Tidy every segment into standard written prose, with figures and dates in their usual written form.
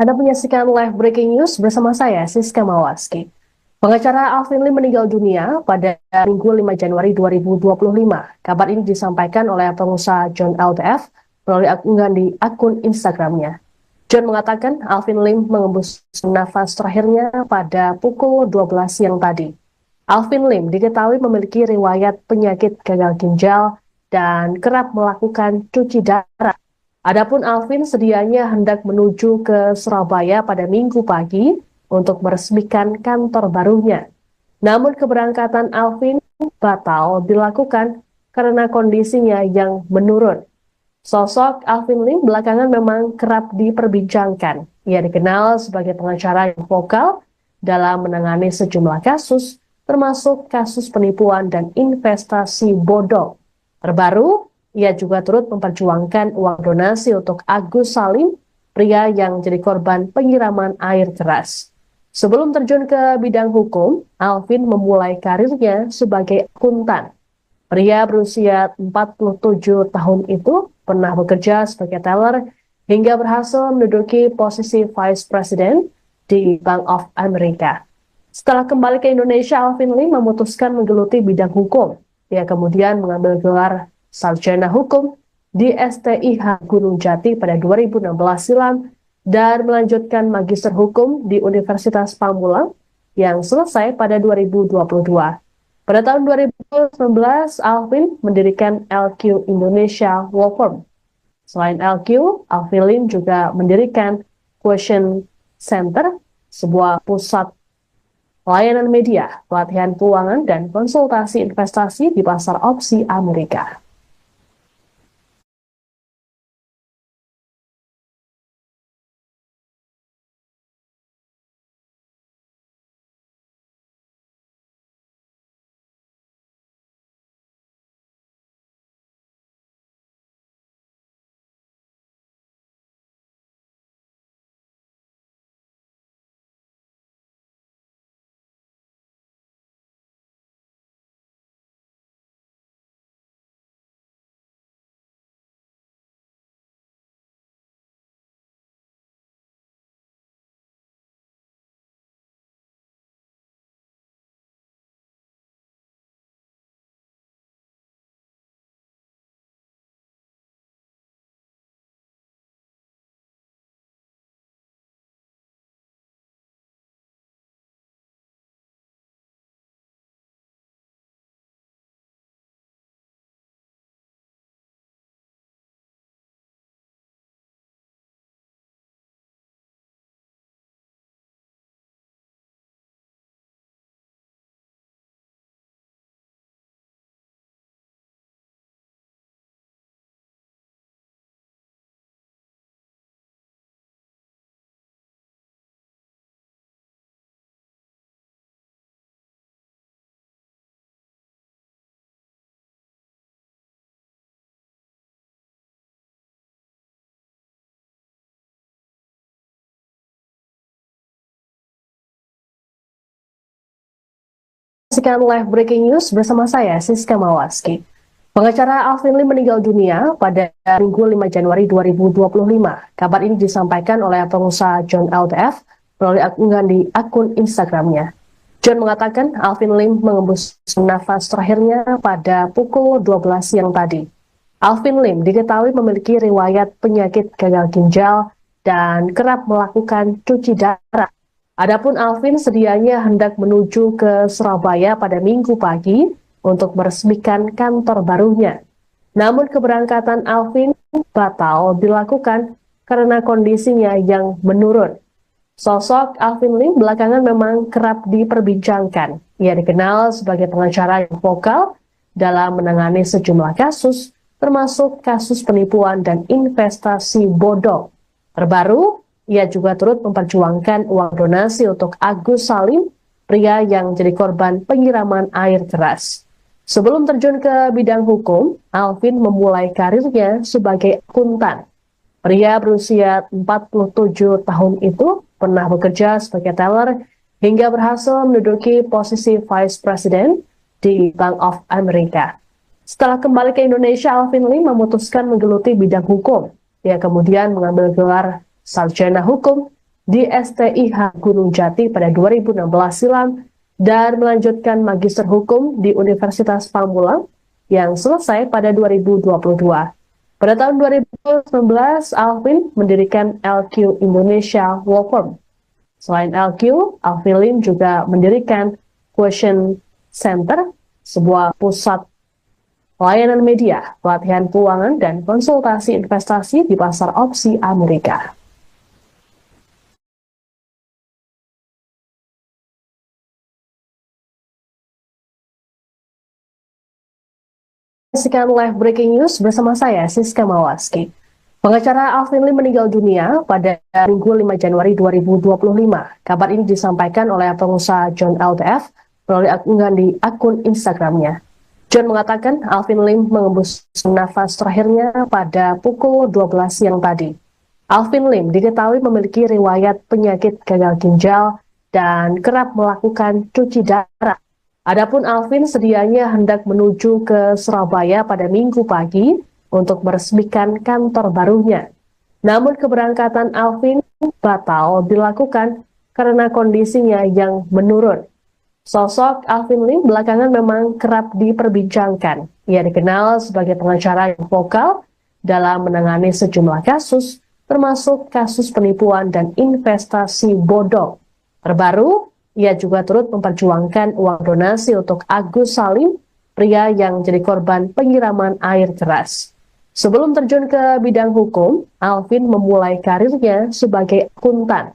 Anda menyaksikan live breaking news bersama saya, Siska Mawaski. Pengacara Alvin Lim meninggal dunia pada Minggu 5 Januari 2025. Kabar ini disampaikan oleh pengusaha John LDF melalui unggahan di akun Instagramnya. John mengatakan Alvin Lim mengembus nafas terakhirnya pada pukul 12 siang tadi. Alvin Lim diketahui memiliki riwayat penyakit gagal ginjal dan kerap melakukan cuci darah. Adapun Alvin sedianya hendak menuju ke Surabaya pada Minggu pagi untuk meresmikan kantor barunya. Namun keberangkatan Alvin batal dilakukan karena kondisinya yang menurun. Sosok Alvin Lim belakangan memang kerap diperbincangkan. Ia dikenal sebagai pengacara yang vokal dalam menangani sejumlah kasus, termasuk kasus penipuan dan investasi bodong. Terbaru, ia juga turut memperjuangkan uang donasi untuk Agus Salim, pria yang jadi korban penyiraman air keras. Sebelum terjun ke bidang hukum, Alvin memulai karirnya sebagai akuntan. Pria berusia 47 tahun itu pernah bekerja sebagai teller hingga berhasil menduduki posisi Vice President di Bank of America. Setelah kembali ke Indonesia, Alvin Lim memutuskan menggeluti bidang hukum. Ia kemudian mengambil gelar Sarjana Hukum di STIH Gunung Jati pada 2016 silam dan melanjutkan Magister Hukum di Universitas Pamulang yang selesai pada 2022. Pada tahun 2019, Alvin mendirikan LQ Indonesia Law Firm. Selain LQ, Alvin Lim juga mendirikan Question Center, sebuah pusat layanan media, pelatihan keuangan, dan konsultasi investasi di pasar opsi Amerika. Saksikan live breaking news bersama saya, Siska Mawaski. Pengacara Alvin Lim meninggal dunia pada Minggu 5 Januari 2025. Kabar ini disampaikan oleh pengusaha John LDF melalui unggahan di akun Instagramnya. John mengatakan Alvin Lim mengembus nafas terakhirnya pada pukul 12 siang tadi. Alvin Lim diketahui memiliki riwayat penyakit gagal ginjal dan kerap melakukan cuci darah. Adapun Alvin sedianya hendak menuju ke Surabaya pada Minggu pagi untuk meresmikan kantor barunya. Namun keberangkatan Alvin batal dilakukan karena kondisinya yang menurun. Sosok Alvin Lim belakangan memang kerap diperbincangkan. Ia dikenal sebagai pengacara yang vokal dalam menangani sejumlah kasus, termasuk kasus penipuan dan investasi bodong. Terbaru, ia juga turut memperjuangkan uang donasi untuk Agus Salim, pria yang jadi korban penyiraman air keras. Sebelum terjun ke bidang hukum, Alvin memulai karirnya sebagai akuntan. Pria berusia 47 tahun itu pernah bekerja sebagai teller hingga berhasil menduduki posisi Vice President di Bank of America. Setelah kembali ke Indonesia, Alvin Lim memutuskan menggeluti bidang hukum. Ia kemudian mengambil gelar Sarjana Hukum di STIH Gunung Jati pada 2016 silam dan melanjutkan Magister Hukum di Universitas Pamulang yang selesai pada 2022. Pada tahun 2019, Alvin mendirikan LQ Indonesia Law Firm. Selain LQ, Alvin Lim juga mendirikan Question Center, sebuah pusat layanan media, pelatihan keuangan, dan konsultasi investasi di pasar opsi Amerika. Saksikan live breaking news bersama saya, Siska Mawaski. Pengacara Alvin Lim meninggal dunia pada Minggu 5 Januari 2025. Kabar ini disampaikan oleh pengusaha John LTF melalui unggahan di akun Instagramnya. John mengatakan Alvin Lim mengembus nafas terakhirnya pada pukul 12 siang tadi. Alvin Lim diketahui memiliki riwayat penyakit gagal ginjal dan kerap melakukan cuci darah. Adapun Alvin sedianya hendak menuju ke Surabaya pada Minggu pagi untuk meresmikan kantor barunya. Namun keberangkatan Alvin batal dilakukan karena kondisinya yang menurun. Sosok Alvin Lim belakangan memang kerap diperbincangkan. Ia dikenal sebagai pengacara yang vokal dalam menangani sejumlah kasus, termasuk kasus penipuan dan investasi bodong. Terbaru, ia juga turut memperjuangkan uang donasi untuk Agus Salim, pria yang jadi korban penyiraman air keras. Sebelum terjun ke bidang hukum, Alvin memulai karirnya sebagai akuntan.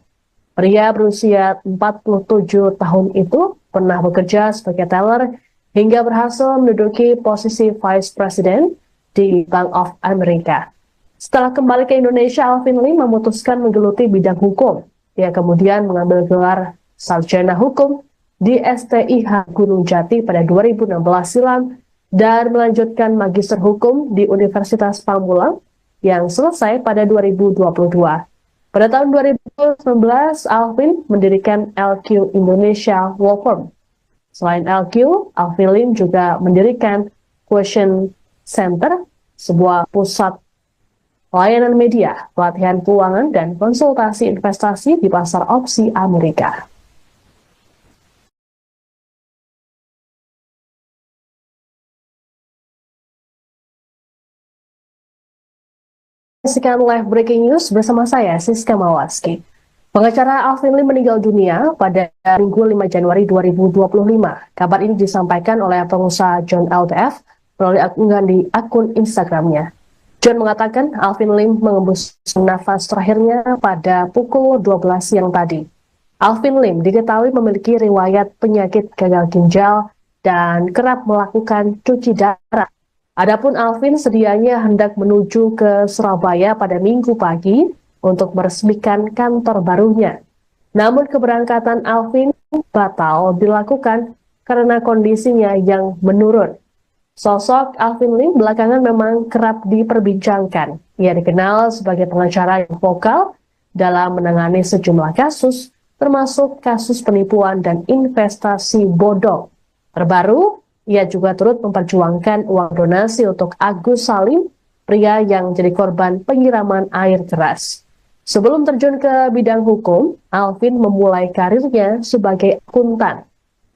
Pria berusia 47 tahun itu pernah bekerja sebagai teller hingga berhasil menduduki posisi Vice President di Bank of America. Setelah kembali ke Indonesia, Alvin Lim memutuskan menggeluti bidang hukum. Ia kemudian mengambil gelar Sarjana Hukum di STIH Gunung Jati pada 2016 silam dan melanjutkan Magister Hukum di Universitas Pamulang yang selesai pada 2022. Pada tahun 2019, Alvin mendirikan LQ Indonesia Law Firm. Selain LQ, Alvin Lim juga mendirikan Question Center, sebuah pusat layanan media, pelatihan keuangan, dan konsultasi investasi di pasar opsi Amerika. Saksikan live breaking news bersama saya, Siska Mawaski. Pengacara Alvin Lim meninggal dunia pada Minggu 5 Januari 2025. Kabar ini disampaikan oleh pengusaha John LTF melalui unggahan di akun Instagramnya. John mengatakan Alvin Lim mengembus nafas terakhirnya pada pukul 12 siang tadi. Alvin Lim diketahui memiliki riwayat penyakit gagal ginjal dan kerap melakukan cuci darah. Adapun Alvin sedianya hendak menuju ke Surabaya pada Minggu pagi untuk meresmikan kantor barunya. Namun keberangkatan Alvin batal dilakukan karena kondisinya yang menurun. Sosok Alvin Lim belakangan memang kerap diperbincangkan. Ia dikenal sebagai pengacara yang vokal dalam menangani sejumlah kasus, termasuk kasus penipuan dan investasi bodong. Terbaru, ia juga turut memperjuangkan uang donasi untuk Agus Salim, pria yang jadi korban penyiraman air keras. Sebelum terjun ke bidang hukum, Alvin memulai karirnya sebagai akuntan.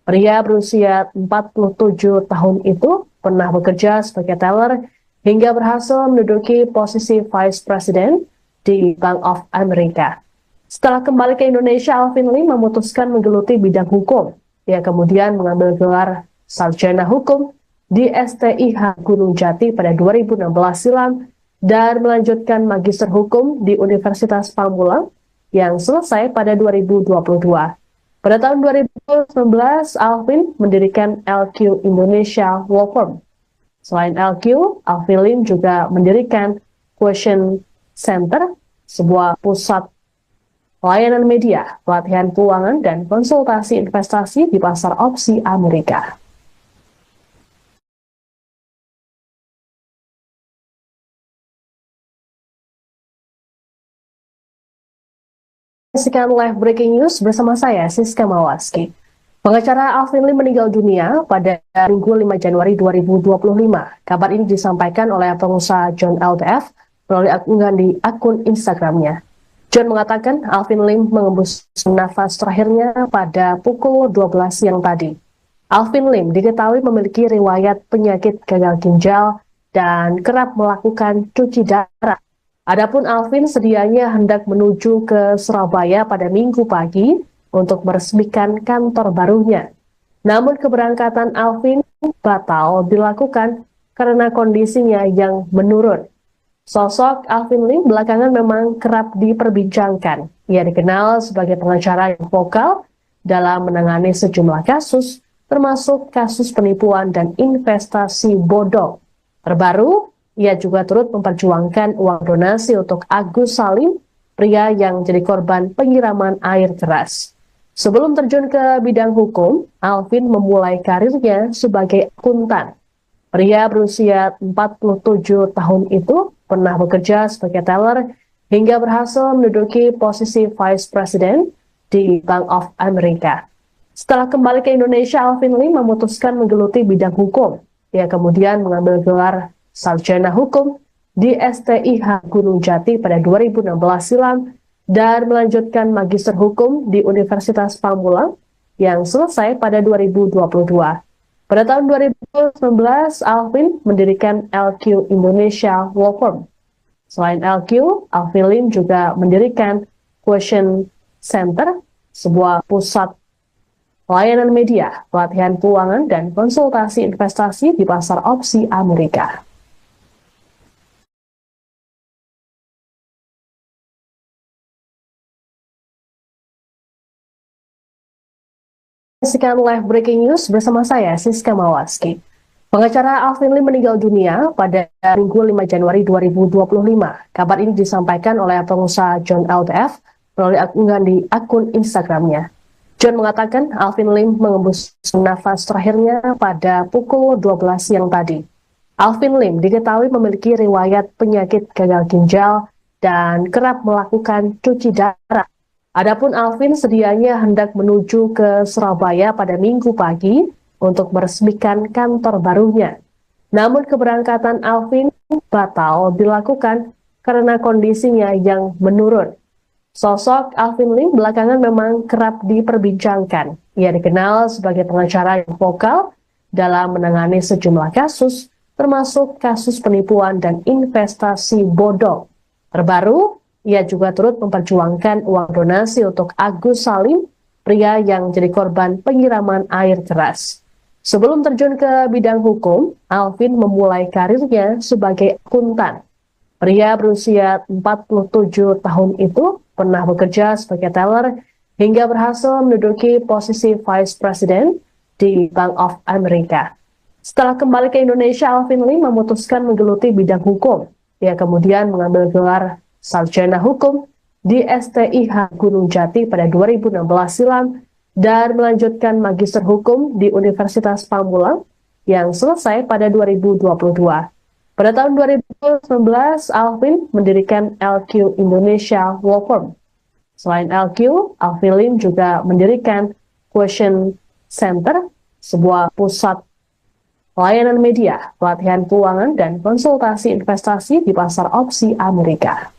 Pria berusia 47 tahun itu pernah bekerja sebagai teller hingga berhasil menduduki posisi Vice President di Bank of America. Setelah kembali ke Indonesia, Alvin Lim memutuskan menggeluti bidang hukum. Ia kemudian mengambil gelar Sarjana Hukum di STIH Gunung Jati pada 2016 silam dan melanjutkan Magister Hukum di Universitas Pamulang yang selesai pada 2022. Pada tahun 2019, Alvin mendirikan LQ Indonesia Law Firm. Selain LQ, Alvin Lim juga mendirikan Question Center, sebuah pusat layanan media, pelatihan keuangan, dan konsultasi investasi di pasar opsi Amerika. Saksikan live breaking news bersama saya, Siska Mawaski. Pengacara Alvin Lim meninggal dunia pada Minggu 5 Januari 2025. Kabar ini disampaikan oleh pengusaha John LTF melalui unggahan di akun Instagramnya. John mengatakan Alvin Lim mengembus nafas terakhirnya pada pukul 12 siang tadi. Alvin Lim diketahui memiliki riwayat penyakit gagal ginjal dan kerap melakukan cuci darah. Adapun Alvin sedianya hendak menuju ke Surabaya pada Minggu pagi untuk meresmikan kantor barunya. Namun keberangkatan Alvin batal dilakukan karena kondisinya yang menurun. Sosok Alvin Lim belakangan memang kerap diperbincangkan. Ia dikenal sebagai pengacara yang vokal dalam menangani sejumlah kasus, termasuk kasus penipuan dan investasi bodong. Terbaru, ia juga turut memperjuangkan uang donasi untuk Agus Salim, pria yang jadi korban penyiraman air keras. Sebelum terjun ke bidang hukum, Alvin memulai karirnya sebagai akuntan. Pria berusia 47 tahun itu pernah bekerja sebagai teller hingga berhasil menduduki posisi Vice President di Bank of America. Setelah kembali ke Indonesia, Alvin Lim memutuskan menggeluti bidang hukum. Ia kemudian mengambil gelar sarjana hukum di STIH Gunung Jati pada 2016 silam dan melanjutkan magister hukum di Universitas Pamulang yang selesai pada 2022. Pada tahun 2019, Alvin mendirikan LQ Indonesia Law Firm. Selain LQ, Alvin Lim juga mendirikan Question Center, sebuah pusat layanan media, pelatihan keuangan, dan konsultasi investasi di pasar opsi Amerika. Saksikan live breaking news bersama saya, Siska Mawaski. Pengacara Alvin Lim meninggal dunia pada Minggu 5 Januari 2025. Kabar ini disampaikan oleh pengusaha John LTF melalui unggahan di akun Instagramnya. John mengatakan Alvin Lim mengembus nafas terakhirnya pada pukul 12 siang tadi. Alvin Lim diketahui memiliki riwayat penyakit gagal ginjal dan kerap melakukan cuci darah. Adapun Alvin sedianya hendak menuju ke Surabaya pada Minggu pagi untuk meresmikan kantor barunya. Namun keberangkatan Alvin batal dilakukan karena kondisinya yang menurun. Sosok Alvin Lim belakangan memang kerap diperbincangkan. Ia dikenal sebagai pengacara yang vokal dalam menangani sejumlah kasus, termasuk kasus penipuan dan investasi bodong. Terbaru, ia juga turut memperjuangkan uang donasi untuk Agus Salim, pria yang jadi korban penyiraman air keras. Sebelum terjun ke bidang hukum, Alvin memulai karirnya sebagai akuntan. Pria berusia 47 tahun itu pernah bekerja sebagai teller hingga berhasil menduduki posisi Vice President di Bank of America. Setelah kembali ke Indonesia, Alvin Lim memutuskan menggeluti bidang hukum. Ia kemudian mengambil gelar sarjana hukum di STIH Gunung Jati pada 2016 silam dan melanjutkan magister hukum di Universitas Pamulang yang selesai pada 2022. Pada tahun 2019, Alvin mendirikan LQ Indonesia Law Firm. Selain LQ, Alvin Lim juga mendirikan Question Center, sebuah pusat layanan media, pelatihan keuangan, dan konsultasi investasi di pasar opsi Amerika.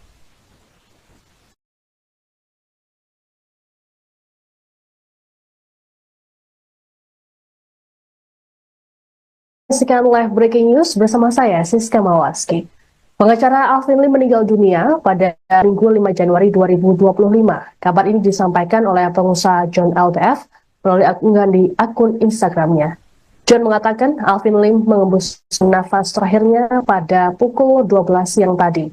Saksikan live breaking news bersama saya, Siska Mawaski. Pengacara Alvin Lim meninggal dunia pada Minggu 5 Januari 2025. Kabar ini disampaikan oleh pengusaha John LTF melalui unggahan di akun Instagramnya. John mengatakan Alvin Lim mengembus nafas terakhirnya pada pukul 12 siang tadi.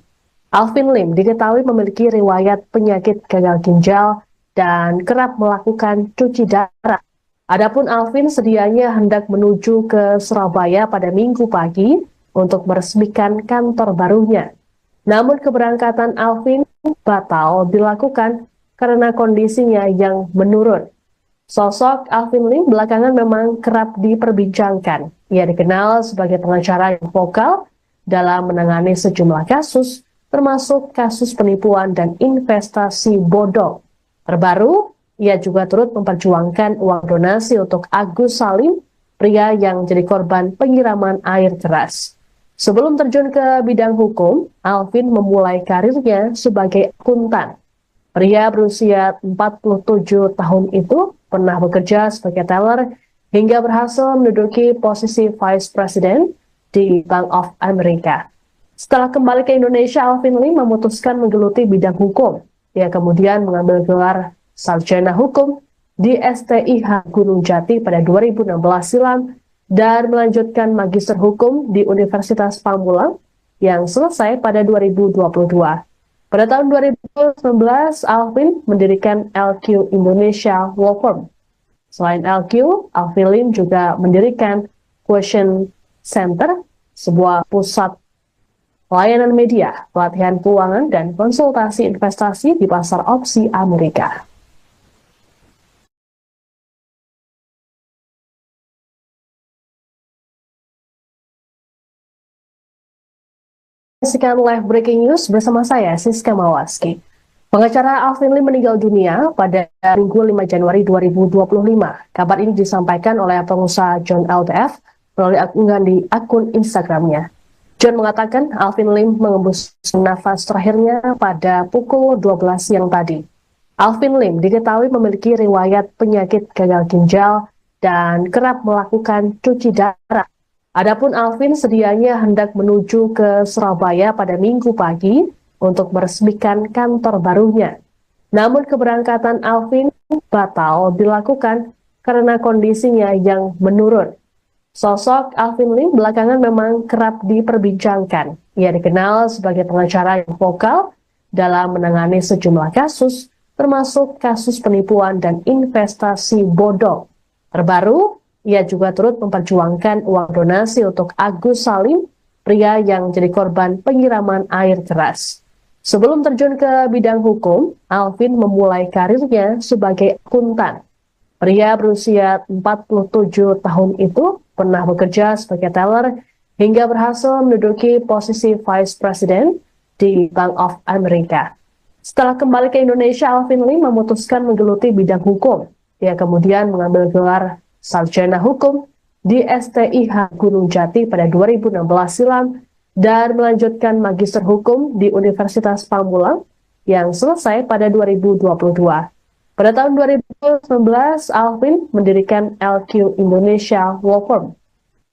Alvin Lim diketahui memiliki riwayat penyakit gagal ginjal dan kerap melakukan cuci darah. Adapun Alvin sedianya hendak menuju ke Surabaya pada Minggu pagi untuk meresmikan kantor barunya. Namun keberangkatan Alvin batal dilakukan karena kondisinya yang menurun. Sosok Alvin Lim belakangan memang kerap diperbincangkan. Ia dikenal sebagai pengacara yang vokal dalam menangani sejumlah kasus, termasuk kasus penipuan dan investasi bodong. Terbaru, ia juga turut memperjuangkan uang donasi untuk Agus Salim, pria yang jadi korban penyiraman air keras. Sebelum terjun ke bidang hukum, Alvin memulai karirnya sebagai akuntan. Pria berusia 47 tahun itu pernah bekerja sebagai teller hingga berhasil menduduki posisi Vice President di Bank of America. Setelah kembali ke Indonesia, Alvin Lim memutuskan menggeluti bidang hukum. Ia kemudian mengambil gelar Sarjana Hukum di STIH Gunung Jati pada 2016 silam dan melanjutkan Magister Hukum di Universitas Pamulang yang selesai pada 2022. Pada tahun 2019, Alvin mendirikan LQ Indonesia Law Firm. Selain LQ, Alvin Lim juga mendirikan Question Center, sebuah pusat layanan media, pelatihan keuangan, dan konsultasi investasi di pasar opsi Amerika. Saksikan live breaking news bersama saya, Siska Mawaski. Pengacara Alvin Lim meninggal dunia pada Minggu 5 Januari 2025. Kabar ini disampaikan oleh pengusaha John LTF melalui unggahan di akun Instagramnya. John mengatakan Alvin Lim mengembus nafas terakhirnya pada pukul 12 siang tadi. Alvin Lim diketahui memiliki riwayat penyakit gagal ginjal dan kerap melakukan cuci darah. Adapun Alvin sedianya hendak menuju ke Surabaya pada Minggu pagi untuk meresmikan kantor barunya. Namun keberangkatan Alvin batal dilakukan karena kondisinya yang menurun. Sosok Alvin Lim belakangan memang kerap diperbincangkan. Ia dikenal sebagai pengacara yang vokal dalam menangani sejumlah kasus, termasuk kasus penipuan dan investasi bodong. Terbaru, ia juga turut memperjuangkan uang donasi untuk Agus Salim, pria yang jadi korban penyiraman air keras. Sebelum terjun ke bidang hukum, Alvin memulai karirnya sebagai akuntan. Pria berusia 47 tahun itu pernah bekerja sebagai teller hingga berhasil menduduki posisi Vice President di Bank of America. Setelah kembali ke Indonesia, Alvin Lim memutuskan menggeluti bidang hukum. Ia kemudian mengambil gelar Sarjana Hukum di STIH Gunung Jati pada 2016 silam dan melanjutkan Magister Hukum di Universitas Pamulang yang selesai pada 2022. Pada tahun 2019, Alvin mendirikan LQ Indonesia Law Firm.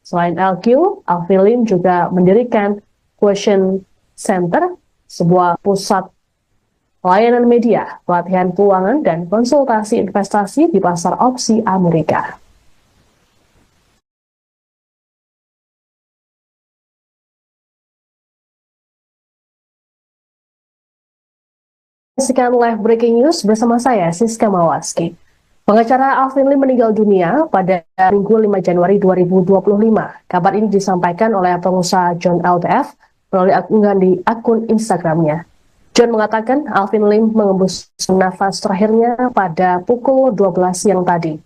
Selain LQ, Alvin Lim juga mendirikan Question Center, sebuah pusat layanan media, pelatihan keuangan, dan konsultasi investasi di pasar opsi Amerika. Saksikan live breaking news bersama saya, Siska Mawaski. Pengacara Alvin Lim meninggal dunia pada Minggu 5 Januari 2025. Kabar ini disampaikan oleh pengusaha John LTF melalui unggahan di akun Instagramnya. John mengatakan Alvin Lim mengembus nafas terakhirnya pada pukul 12 siang tadi.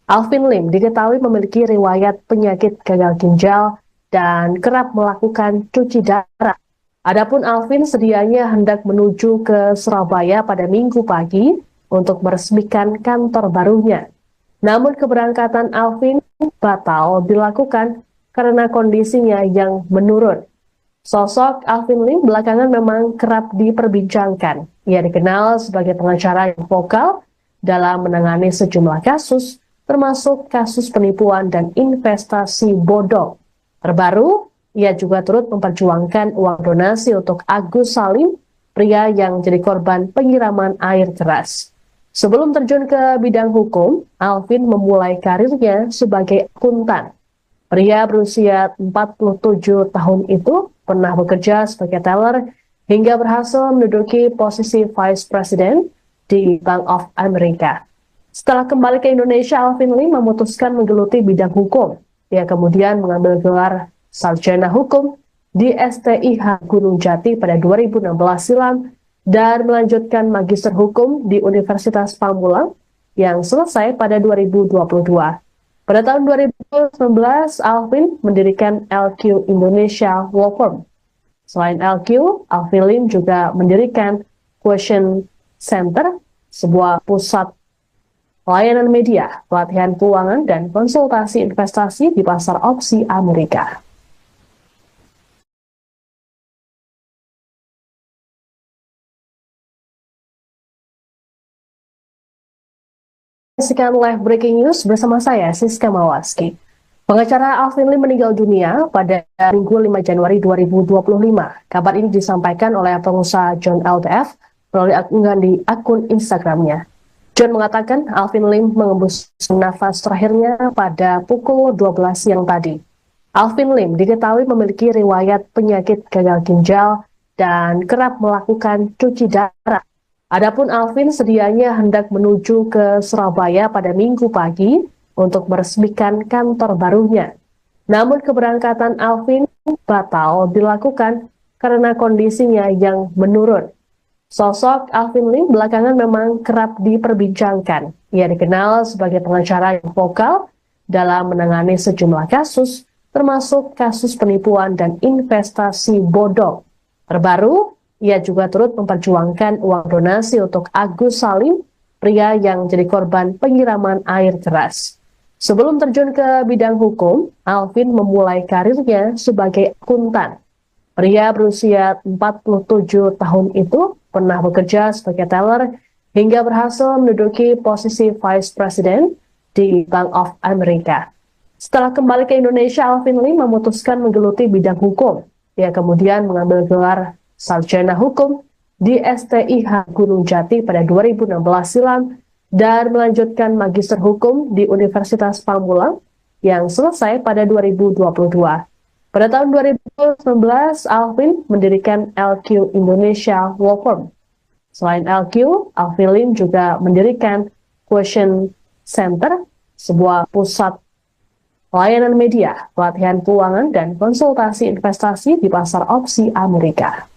Alvin Lim diketahui memiliki riwayat penyakit gagal ginjal dan kerap melakukan cuci darah. Adapun Alvin sedianya hendak menuju ke Surabaya pada Minggu pagi untuk meresmikan kantor barunya. Namun keberangkatan Alvin batal dilakukan karena kondisinya yang menurun. Sosok Alvin Lim belakangan memang kerap diperbincangkan. Ia dikenal sebagai pengacara yang vokal dalam menangani sejumlah kasus, termasuk kasus penipuan dan investasi bodong. Terbaru, ia juga turut memperjuangkan uang donasi untuk Agus Salim, pria yang jadi korban penyiraman air keras. Sebelum terjun ke bidang hukum, Alvin memulai karirnya sebagai akuntan. Pria berusia 47 tahun itu pernah bekerja sebagai teller hingga berhasil menduduki posisi Vice President di Bank of America. Setelah kembali ke Indonesia, Alvin Lim memutuskan menggeluti bidang hukum. Ia kemudian mengambil gelar Sarjana Hukum di STIH Gunung Jati pada 2016 silam dan melanjutkan Magister Hukum di Universitas Pamulang yang selesai pada 2022. Pada tahun 2019, Alvin mendirikan LQ Indonesia Law Firm. Selain LQ, Alvin Lim juga mendirikan Question Center, sebuah pusat layanan media, pelatihan keuangan, dan konsultasi investasi di pasar opsi Amerika. Saksikan live breaking news bersama saya, Siska Mawaski. Pengacara Alvin Lim meninggal dunia pada Minggu 5 Januari 2025. Kabar ini disampaikan oleh pengusaha John LTF melalui unggahan di akun Instagramnya. John mengatakan Alvin Lim mengembus nafas terakhirnya pada pukul 12 siang tadi. Alvin Lim diketahui memiliki riwayat penyakit gagal ginjal dan kerap melakukan cuci darah. Adapun Alvin sedianya hendak menuju ke Surabaya pada Minggu pagi untuk meresmikan kantor barunya. Namun keberangkatan Alvin batal dilakukan karena kondisinya yang menurun. Sosok Alvin Lim belakangan memang kerap diperbincangkan. Ia dikenal sebagai pengacara yang vokal dalam menangani sejumlah kasus, termasuk kasus penipuan dan investasi bodong. Terbaru, ia juga turut memperjuangkan uang donasi untuk Agus Salim, pria yang jadi korban penyiraman air keras. Sebelum terjun ke bidang hukum, Alvin memulai karirnya sebagai akuntan. Pria berusia 47 tahun itu pernah bekerja sebagai teller hingga berhasil menduduki posisi Vice President di Bank of America. Setelah kembali ke Indonesia, Alvin Lim memutuskan menggeluti bidang hukum. Ia kemudian mengambil gelar Sarjana Hukum di STIH Gunung Jati pada 2016 silam dan melanjutkan Magister Hukum di Universitas Pamulang yang selesai pada 2022. Pada tahun 2019, Alvin mendirikan LQ Indonesia Law Firm. Selain LQ, Alvin Lim juga mendirikan Question Center, sebuah pusat layanan media, pelatihan keuangan, dan konsultasi investasi di pasar opsi Amerika.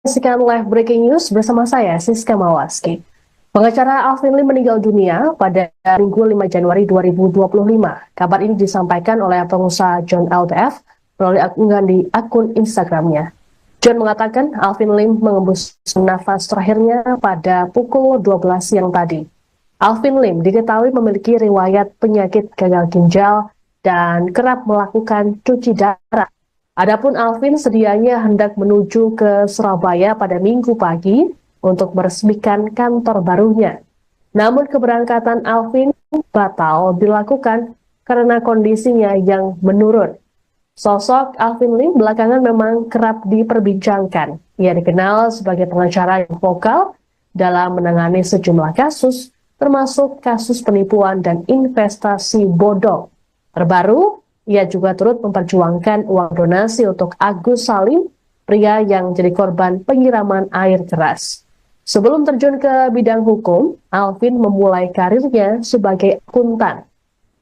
Saksikan live breaking news bersama saya, Siska Mawaski. Pengacara Alvin Lim meninggal dunia pada Minggu 5 Januari 2025. Kabar ini disampaikan oleh pengusaha John LTF melalui unggahan di akun Instagramnya. John mengatakan Alvin Lim mengembus nafas terakhirnya pada pukul 12 siang tadi. Alvin Lim diketahui memiliki riwayat penyakit gagal ginjal dan kerap melakukan cuci darah. Adapun Alvin sedianya hendak menuju ke Surabaya pada Minggu pagi untuk meresmikan kantor barunya. Namun keberangkatan Alvin batal dilakukan karena kondisinya yang menurun. Sosok Alvin Lim belakangan memang kerap diperbincangkan. Ia dikenal sebagai pengacara yang vokal dalam menangani sejumlah kasus, termasuk kasus penipuan dan investasi bodong. Terbaru, ia juga turut memperjuangkan uang donasi untuk Agus Salim, pria yang jadi korban penyiraman air keras. Sebelum terjun ke bidang hukum, Alvin memulai karirnya sebagai akuntan.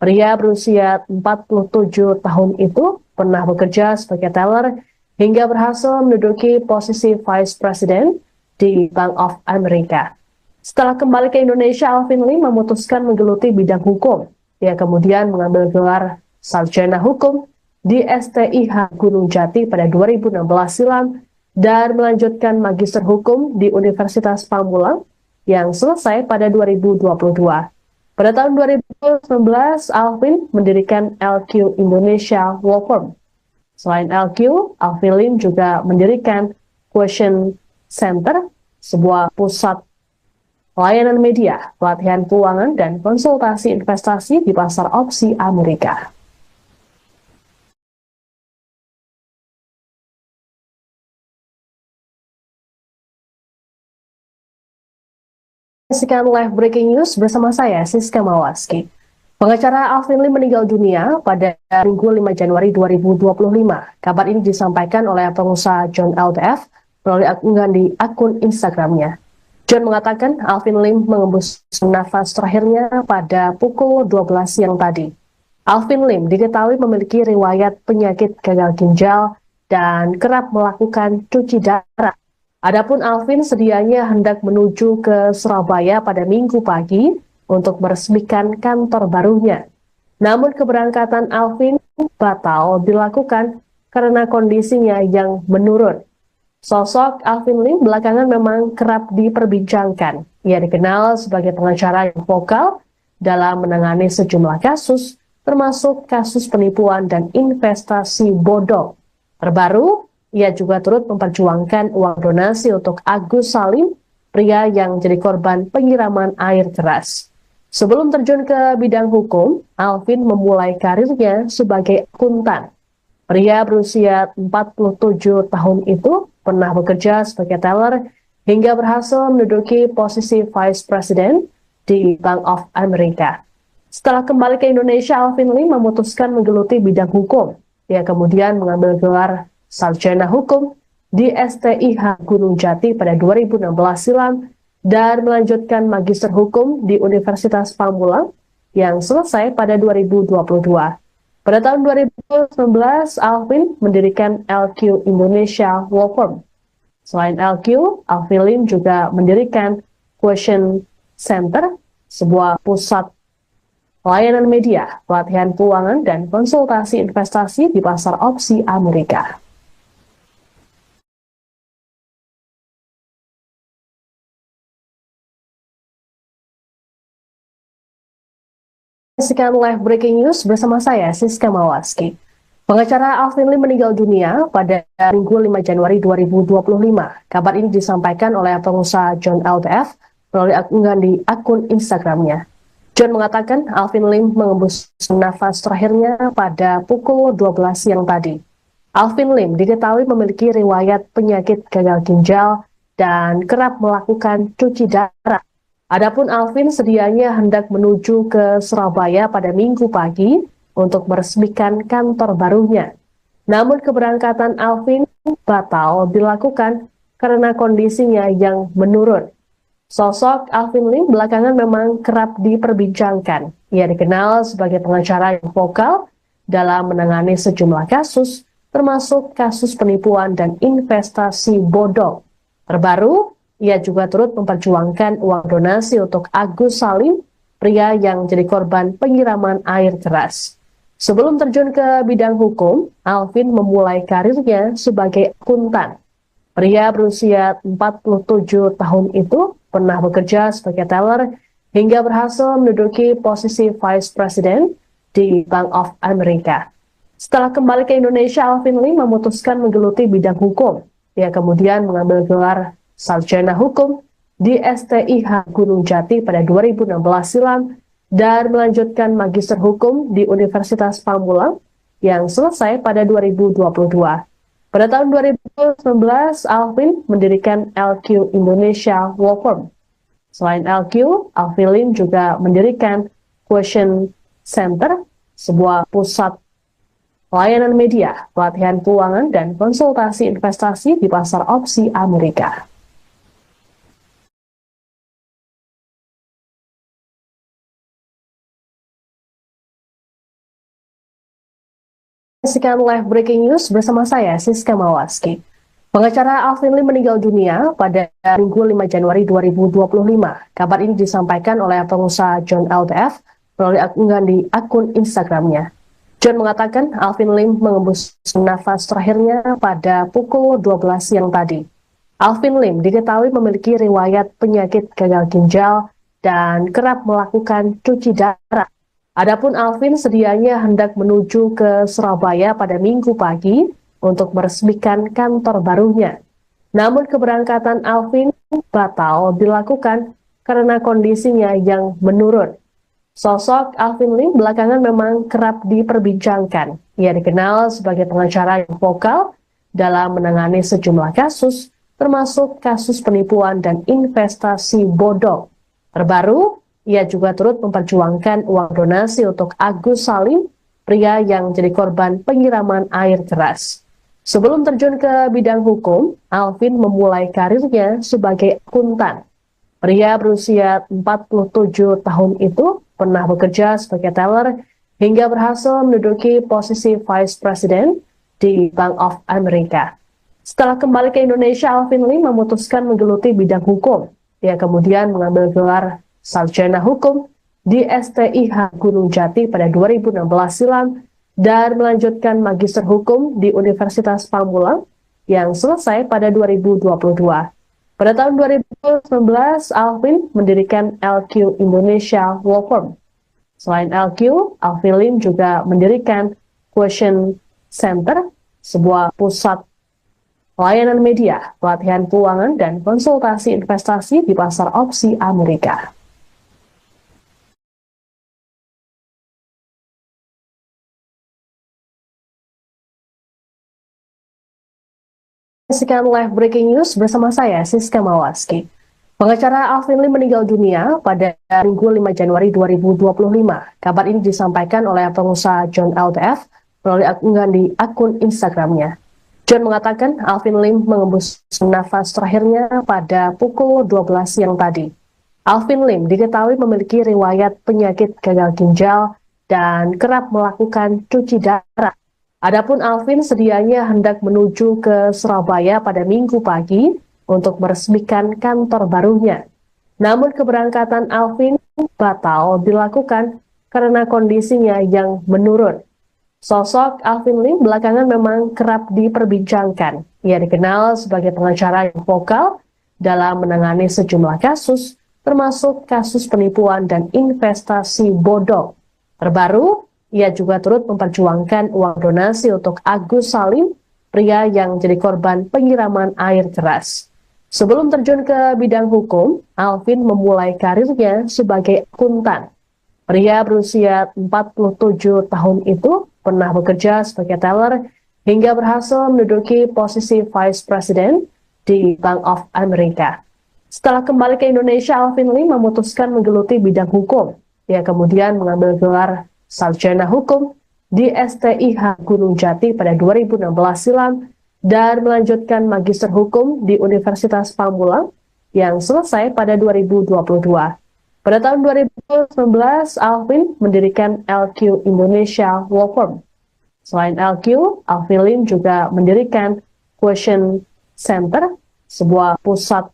Pria berusia 47 tahun itu pernah bekerja sebagai teller hingga berhasil menduduki posisi Vice President di Bank of America. Setelah kembali ke Indonesia, Alvin Lim memutuskan menggeluti bidang hukum. Ia kemudian mengambil gelar Sarjana Hukum di STIH Gunung Jati pada 2016 silam dan melanjutkan Magister Hukum di Universitas Pamulang yang selesai pada 2022. Pada tahun 2019, Alvin mendirikan LQ Indonesia Law Firm. Selain LQ, Alvin Lim juga mendirikan Question Center, sebuah pusat layanan media, pelatihan keuangan, dan konsultasi investasi di pasar opsi Amerika. Saksikan live breaking news bersama saya, Siska Mawaski. Pengacara Alvin Lim meninggal dunia pada Minggu 5 Januari 2025. Kabar ini disampaikan oleh pengusaha John LTF melalui unggahan di akun Instagramnya. John mengatakan Alvin Lim mengembus nafas terakhirnya pada pukul 12 siang tadi. Alvin Lim diketahui memiliki riwayat penyakit gagal ginjal dan kerap melakukan cuci darah. Adapun Alvin sedianya hendak menuju ke Surabaya pada Minggu pagi untuk meresmikan kantor barunya. Namun keberangkatan Alvin batal dilakukan karena kondisinya yang menurun. Sosok Alvin Lim belakangan memang kerap diperbincangkan. Ia dikenal sebagai pengacara yang vokal dalam menangani sejumlah kasus, termasuk kasus penipuan dan investasi bodong. Terbaru, ia juga turut memperjuangkan uang donasi untuk Agus Salim, pria yang jadi korban penyiraman air keras. Sebelum terjun ke bidang hukum, Alvin memulai karirnya sebagai akuntan. Pria berusia 47 tahun itu pernah bekerja sebagai teller hingga berhasil menduduki posisi Vice President di Bank of America. Setelah kembali ke Indonesia, Alvin Lim memutuskan menggeluti bidang hukum. Ia kemudian mengambil gelar Sarjana Hukum di STIH Gunung Jati pada 2016 silam dan melanjutkan Magister Hukum di Universitas Pamulang yang selesai pada 2022. Pada tahun 2019, Alvin mendirikan LQ Indonesia Law Firm. Selain LQ, Alvin Lim juga mendirikan Question Center, sebuah pusat layanan media, pelatihan keuangan, dan konsultasi investasi di pasar opsi Amerika. Saksikan live breaking news bersama saya, Siska Mawaski. Pengacara Alvin Lim meninggal dunia pada Minggu 5 Januari 2025. Kabar ini disampaikan oleh pengusaha John LTF melalui unggahan di akun Instagramnya. John mengatakan Alvin Lim mengembus nafas terakhirnya pada pukul 12 siang tadi. Alvin Lim diketahui memiliki riwayat penyakit gagal ginjal dan kerap melakukan cuci darah. Adapun Alvin sedianya hendak menuju ke Surabaya pada Minggu pagi untuk meresmikan kantor barunya. Namun keberangkatan Alvin batal dilakukan karena kondisinya yang menurun. Sosok Alvin Lim belakangan memang kerap diperbincangkan. Ia dikenal sebagai pengacara yang vokal dalam menangani sejumlah kasus, termasuk kasus penipuan dan investasi bodong. Terbaru, ia juga turut memperjuangkan uang donasi untuk Agus Salim, pria yang jadi korban penyiraman air keras. Sebelum terjun ke bidang hukum, Alvin memulai karirnya sebagai akuntan. Pria berusia 47 tahun itu pernah bekerja sebagai teller hingga berhasil menduduki posisi Vice President di Bank of America. Setelah kembali ke Indonesia, Alvin Lim memutuskan menggeluti bidang hukum. Ia kemudian mengambil gelar Sarjana Hukum di STIH Gunung Jati pada 2016 silam dan melanjutkan Magister Hukum di Universitas Pamulang yang selesai pada 2022. Pada tahun 2019, Alvin mendirikan LQ Indonesia Law Firm. Selain LQ, Alvin Lim juga mendirikan Question Center, sebuah pusat layanan media, pelatihan keuangan, dan konsultasi investasi di pasar opsi Amerika. Saksikan live breaking news bersama saya, Siska Mawaski. Pengacara Alvin Lim meninggal dunia pada Minggu 5 Januari 2025. Kabar ini disampaikan oleh pengusaha John LTF melalui unggahan di akun Instagramnya. John mengatakan Alvin Lim mengembus nafas terakhirnya pada pukul 12 siang tadi. Alvin Lim diketahui memiliki riwayat penyakit gagal ginjal dan kerap melakukan cuci darah. Adapun Alvin sedianya hendak menuju ke Surabaya pada Minggu pagi untuk meresmikan kantor barunya. Namun keberangkatan Alvin batal dilakukan karena kondisinya yang menurun. Sosok Alvin Lim belakangan memang kerap diperbincangkan. Ia dikenal sebagai pengacara yang vokal dalam menangani sejumlah kasus, termasuk kasus penipuan dan investasi bodong. Terbaru, ia juga turut memperjuangkan uang donasi untuk Agus Salim, pria yang jadi korban penyiraman air keras. Sebelum terjun ke bidang hukum, Alvin memulai karirnya sebagai akuntan. Pria berusia 47 tahun itu pernah bekerja sebagai teller hingga berhasil menduduki posisi Vice President di Bank of America. Setelah kembali ke Indonesia, Alvin Lim memutuskan menggeluti bidang hukum. Ia kemudian mengambil gelar Sarjana Hukum di STIH Gunung Jati pada 2016 silam dan melanjutkan Magister Hukum di Universitas Pamulang yang selesai pada 2022. Pada tahun 2019, Alvin mendirikan LQ Indonesia Law Firm. Selain LQ, Alvin Lim juga mendirikan Question Center, sebuah pusat layanan media, pelatihan keuangan, dan konsultasi investasi di pasar opsi Amerika. Saksikan live breaking news bersama saya, Siska Mawaski. Pengacara Alvin Lim meninggal dunia pada Minggu 5 Januari 2025. Kabar ini disampaikan oleh pengusaha John LTF melalui unggahan di akun Instagramnya. John mengatakan Alvin Lim mengembus nafas terakhirnya pada pukul 12 siang tadi. Alvin Lim diketahui memiliki riwayat penyakit gagal ginjal dan kerap melakukan cuci darah. Adapun Alvin sedianya hendak menuju ke Surabaya pada Minggu pagi untuk meresmikan kantor barunya. Namun keberangkatan Alvin batal dilakukan karena kondisinya yang menurun. Sosok Alvin Lim belakangan memang kerap diperbincangkan. Ia dikenal sebagai pengacara yang vokal dalam menangani sejumlah kasus, termasuk kasus penipuan dan investasi bodong. Terbaru, ia juga turut memperjuangkan uang donasi untuk Agus Salim, pria yang jadi korban penyiraman air keras. Sebelum terjun ke bidang hukum, Alvin memulai karirnya sebagai akuntan. Pria berusia 47 tahun itu pernah bekerja sebagai teller hingga berhasil menduduki posisi Vice President di Bank of America. Setelah kembali ke Indonesia, Alvin Lim memutuskan menggeluti bidang hukum. Ia kemudian mengambil gelar sarjana hukum di STIH Gunung Jati pada 2016 silam dan melanjutkan magister hukum di Universitas Pamulang yang selesai pada 2022. Pada tahun 2019, Alvin mendirikan LQ Indonesia Law Firm. Selain LQ, Alvin Lim juga mendirikan Question Center, sebuah pusat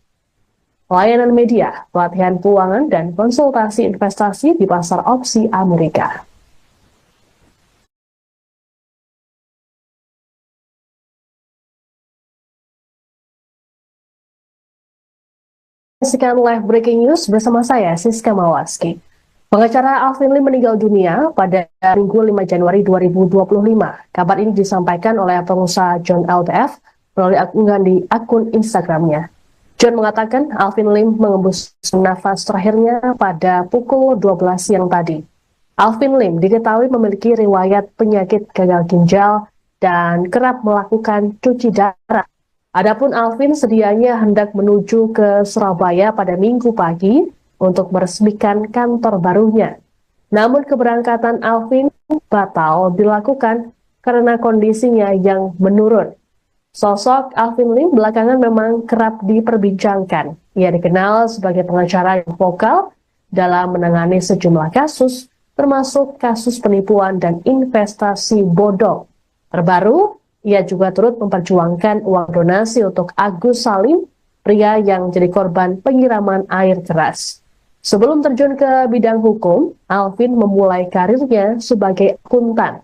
layanan media, pelatihan keuangan, dan konsultasi investasi di pasar opsi Amerika. Saksikan live breaking news bersama saya, Siska Mawaski. Pengacara Alvin Lim meninggal dunia pada Minggu 5 Januari 2025. Kabar ini disampaikan oleh pengusaha John LTF melalui unggahan di akun Instagramnya. John mengatakan Alvin Lim mengembus nafas terakhirnya pada pukul 12 siang tadi. Alvin Lim diketahui memiliki riwayat penyakit gagal ginjal dan kerap melakukan cuci darah. Adapun Alvin sedianya hendak menuju ke Surabaya pada Minggu pagi untuk meresmikan kantor barunya. Namun keberangkatan Alvin batal dilakukan karena kondisinya yang menurun. Sosok Alvin Lim belakangan memang kerap diperbincangkan. Ia dikenal sebagai pengacara yang vokal dalam menangani sejumlah kasus, termasuk kasus penipuan dan investasi bodong. Terbaru, ia juga turut memperjuangkan uang donasi untuk Agus Salim, pria yang jadi korban penyiraman air keras. Sebelum terjun ke bidang hukum, Alvin memulai karirnya sebagai akuntan.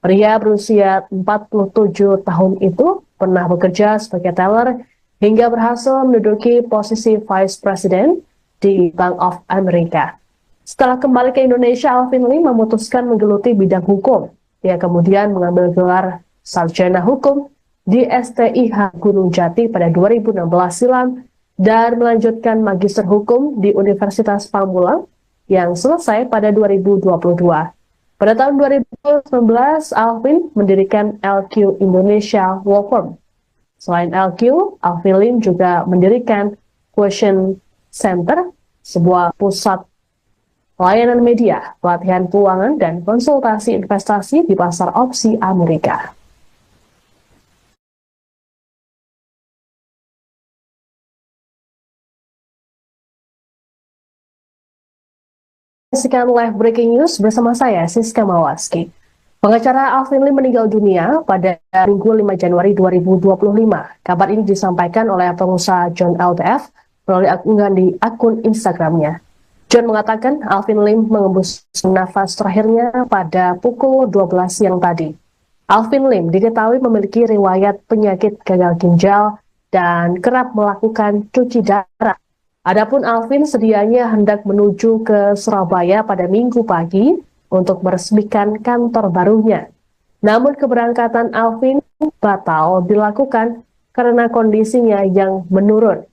Pria berusia 47 tahun itu pernah bekerja sebagai teller hingga berhasil menduduki posisi Vice President di Bank of America. Setelah kembali ke Indonesia, Alvin Lim memutuskan menggeluti bidang hukum. Ia kemudian mengambil gelar sarjana hukum di STIH Gunung Jati pada 2016 silam dan melanjutkan magister hukum di Universitas Pamulang yang selesai pada 2022. Pada tahun 2019, Alvin mendirikan LQ Indonesia Law Firm. Selain LQ, Alvin Lim juga mendirikan Question Center, sebuah pusat layanan media, pelatihan keuangan, dan konsultasi investasi di pasar opsi Amerika. Saksikan live breaking news bersama saya, Siska Mawaski. Pengacara Alvin Lim meninggal dunia pada Minggu 5 Januari 2025. Kabar ini disampaikan oleh pengusaha John LTF melalui unggahan di akun Instagramnya. John mengatakan Alvin Lim mengembus nafas terakhirnya pada pukul 12 siang tadi. Alvin Lim diketahui memiliki riwayat penyakit gagal ginjal dan kerap melakukan cuci darah. Adapun Alvin sedianya hendak menuju ke Surabaya pada Minggu pagi untuk meresmikan kantor barunya. Namun keberangkatan Alvin batal dilakukan karena kondisinya yang menurun.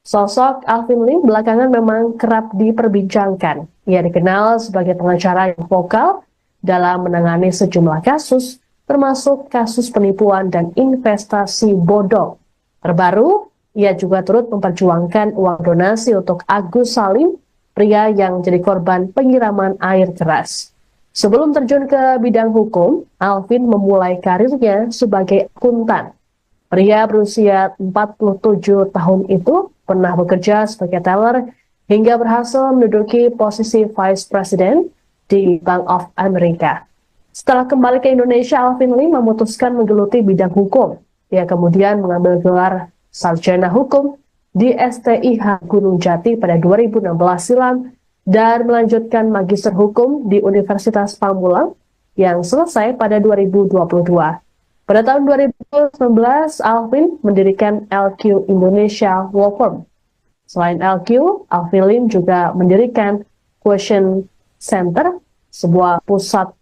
Sosok Alvin Lim belakangan memang kerap diperbincangkan. Ia dikenal sebagai pengacara yang vokal dalam menangani sejumlah kasus, termasuk kasus penipuan dan investasi bodong. Terbaru, ia juga turut memperjuangkan uang donasi untuk Agus Salim, pria yang jadi korban penyiraman air keras. Sebelum terjun ke bidang hukum, Alvin memulai karirnya sebagai akuntan. Pria berusia 47 tahun itu pernah bekerja sebagai teller hingga berhasil menduduki posisi Vice President di Bank of America. Setelah kembali ke Indonesia, Alvin Lim memutuskan menggeluti bidang hukum. Ia kemudian mengambil gelar sarjana hukum di STIH Gunung Jati pada 2016 silam dan melanjutkan magister hukum di Universitas Pamulang yang selesai pada 2022. Pada tahun 2019, Alvin mendirikan LQ Indonesia Law Firm. Selain LQ, Alvin Lim juga mendirikan Question Center, sebuah pusat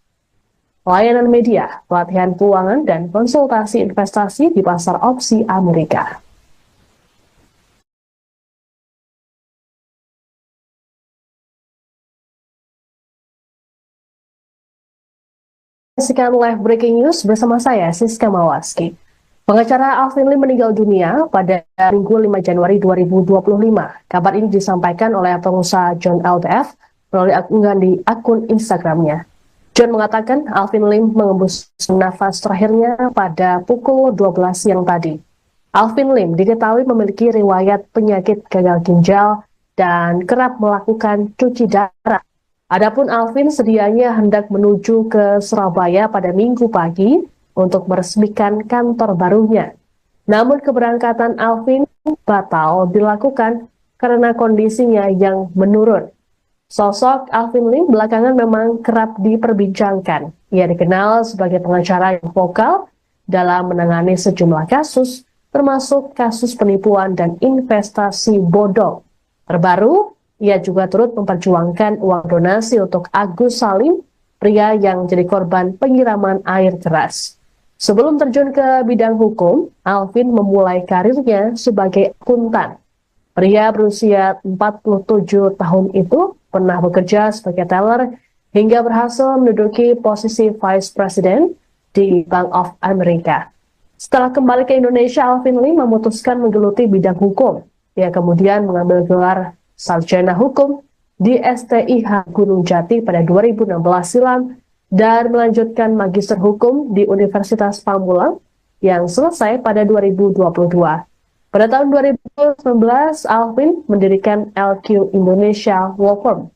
layanan media, pelatihan keuangan, dan konsultasi investasi di pasar opsi Amerika. Saksikan live breaking news bersama saya, Siska Mawaski. Pengacara Alvin Lim meninggal dunia pada Minggu 5 Januari 2025. Kabar ini disampaikan oleh pengusaha John LTF melalui unggahan di akun Instagramnya. John mengatakan Alvin Lim mengembus nafas terakhirnya pada pukul 12 siang tadi. Alvin Lim diketahui memiliki riwayat penyakit gagal ginjal dan kerap melakukan cuci darah. Adapun Alvin sedianya hendak menuju ke Surabaya pada Minggu pagi untuk meresmikan kantor barunya. Namun keberangkatan Alvin batal dilakukan karena kondisinya yang menurun. Sosok Alvin Lim belakangan memang kerap diperbincangkan. Ia dikenal sebagai pengacara yang vokal dalam menangani sejumlah kasus, termasuk kasus penipuan dan investasi bodong. Terbaru, ia juga turut memperjuangkan uang donasi untuk Agus Salim, pria yang jadi korban penyiraman air keras. Sebelum terjun ke bidang hukum, Alvin memulai karirnya sebagai akuntan. Pria berusia 47 tahun itu pernah bekerja sebagai teller hingga berhasil menduduki posisi Vice President di Bank of America. Setelah kembali ke Indonesia, Alvin Lim memutuskan menggeluti bidang hukum. Ia kemudian mengambil gelar sarjana hukum di STIH Gunung Jati pada 2016 silam dan melanjutkan magister hukum di Universitas Pamulang yang selesai pada 2022. Pada tahun 2019, Alvin mendirikan LQ Indonesia Law Firm.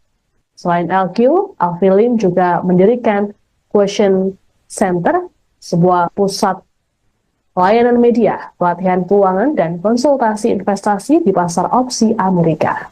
Selain LQ, Alvin Lim juga mendirikan Question Center, sebuah pusat layanan media, pelatihan keuangan, dan konsultasi investasi di pasar opsi Amerika.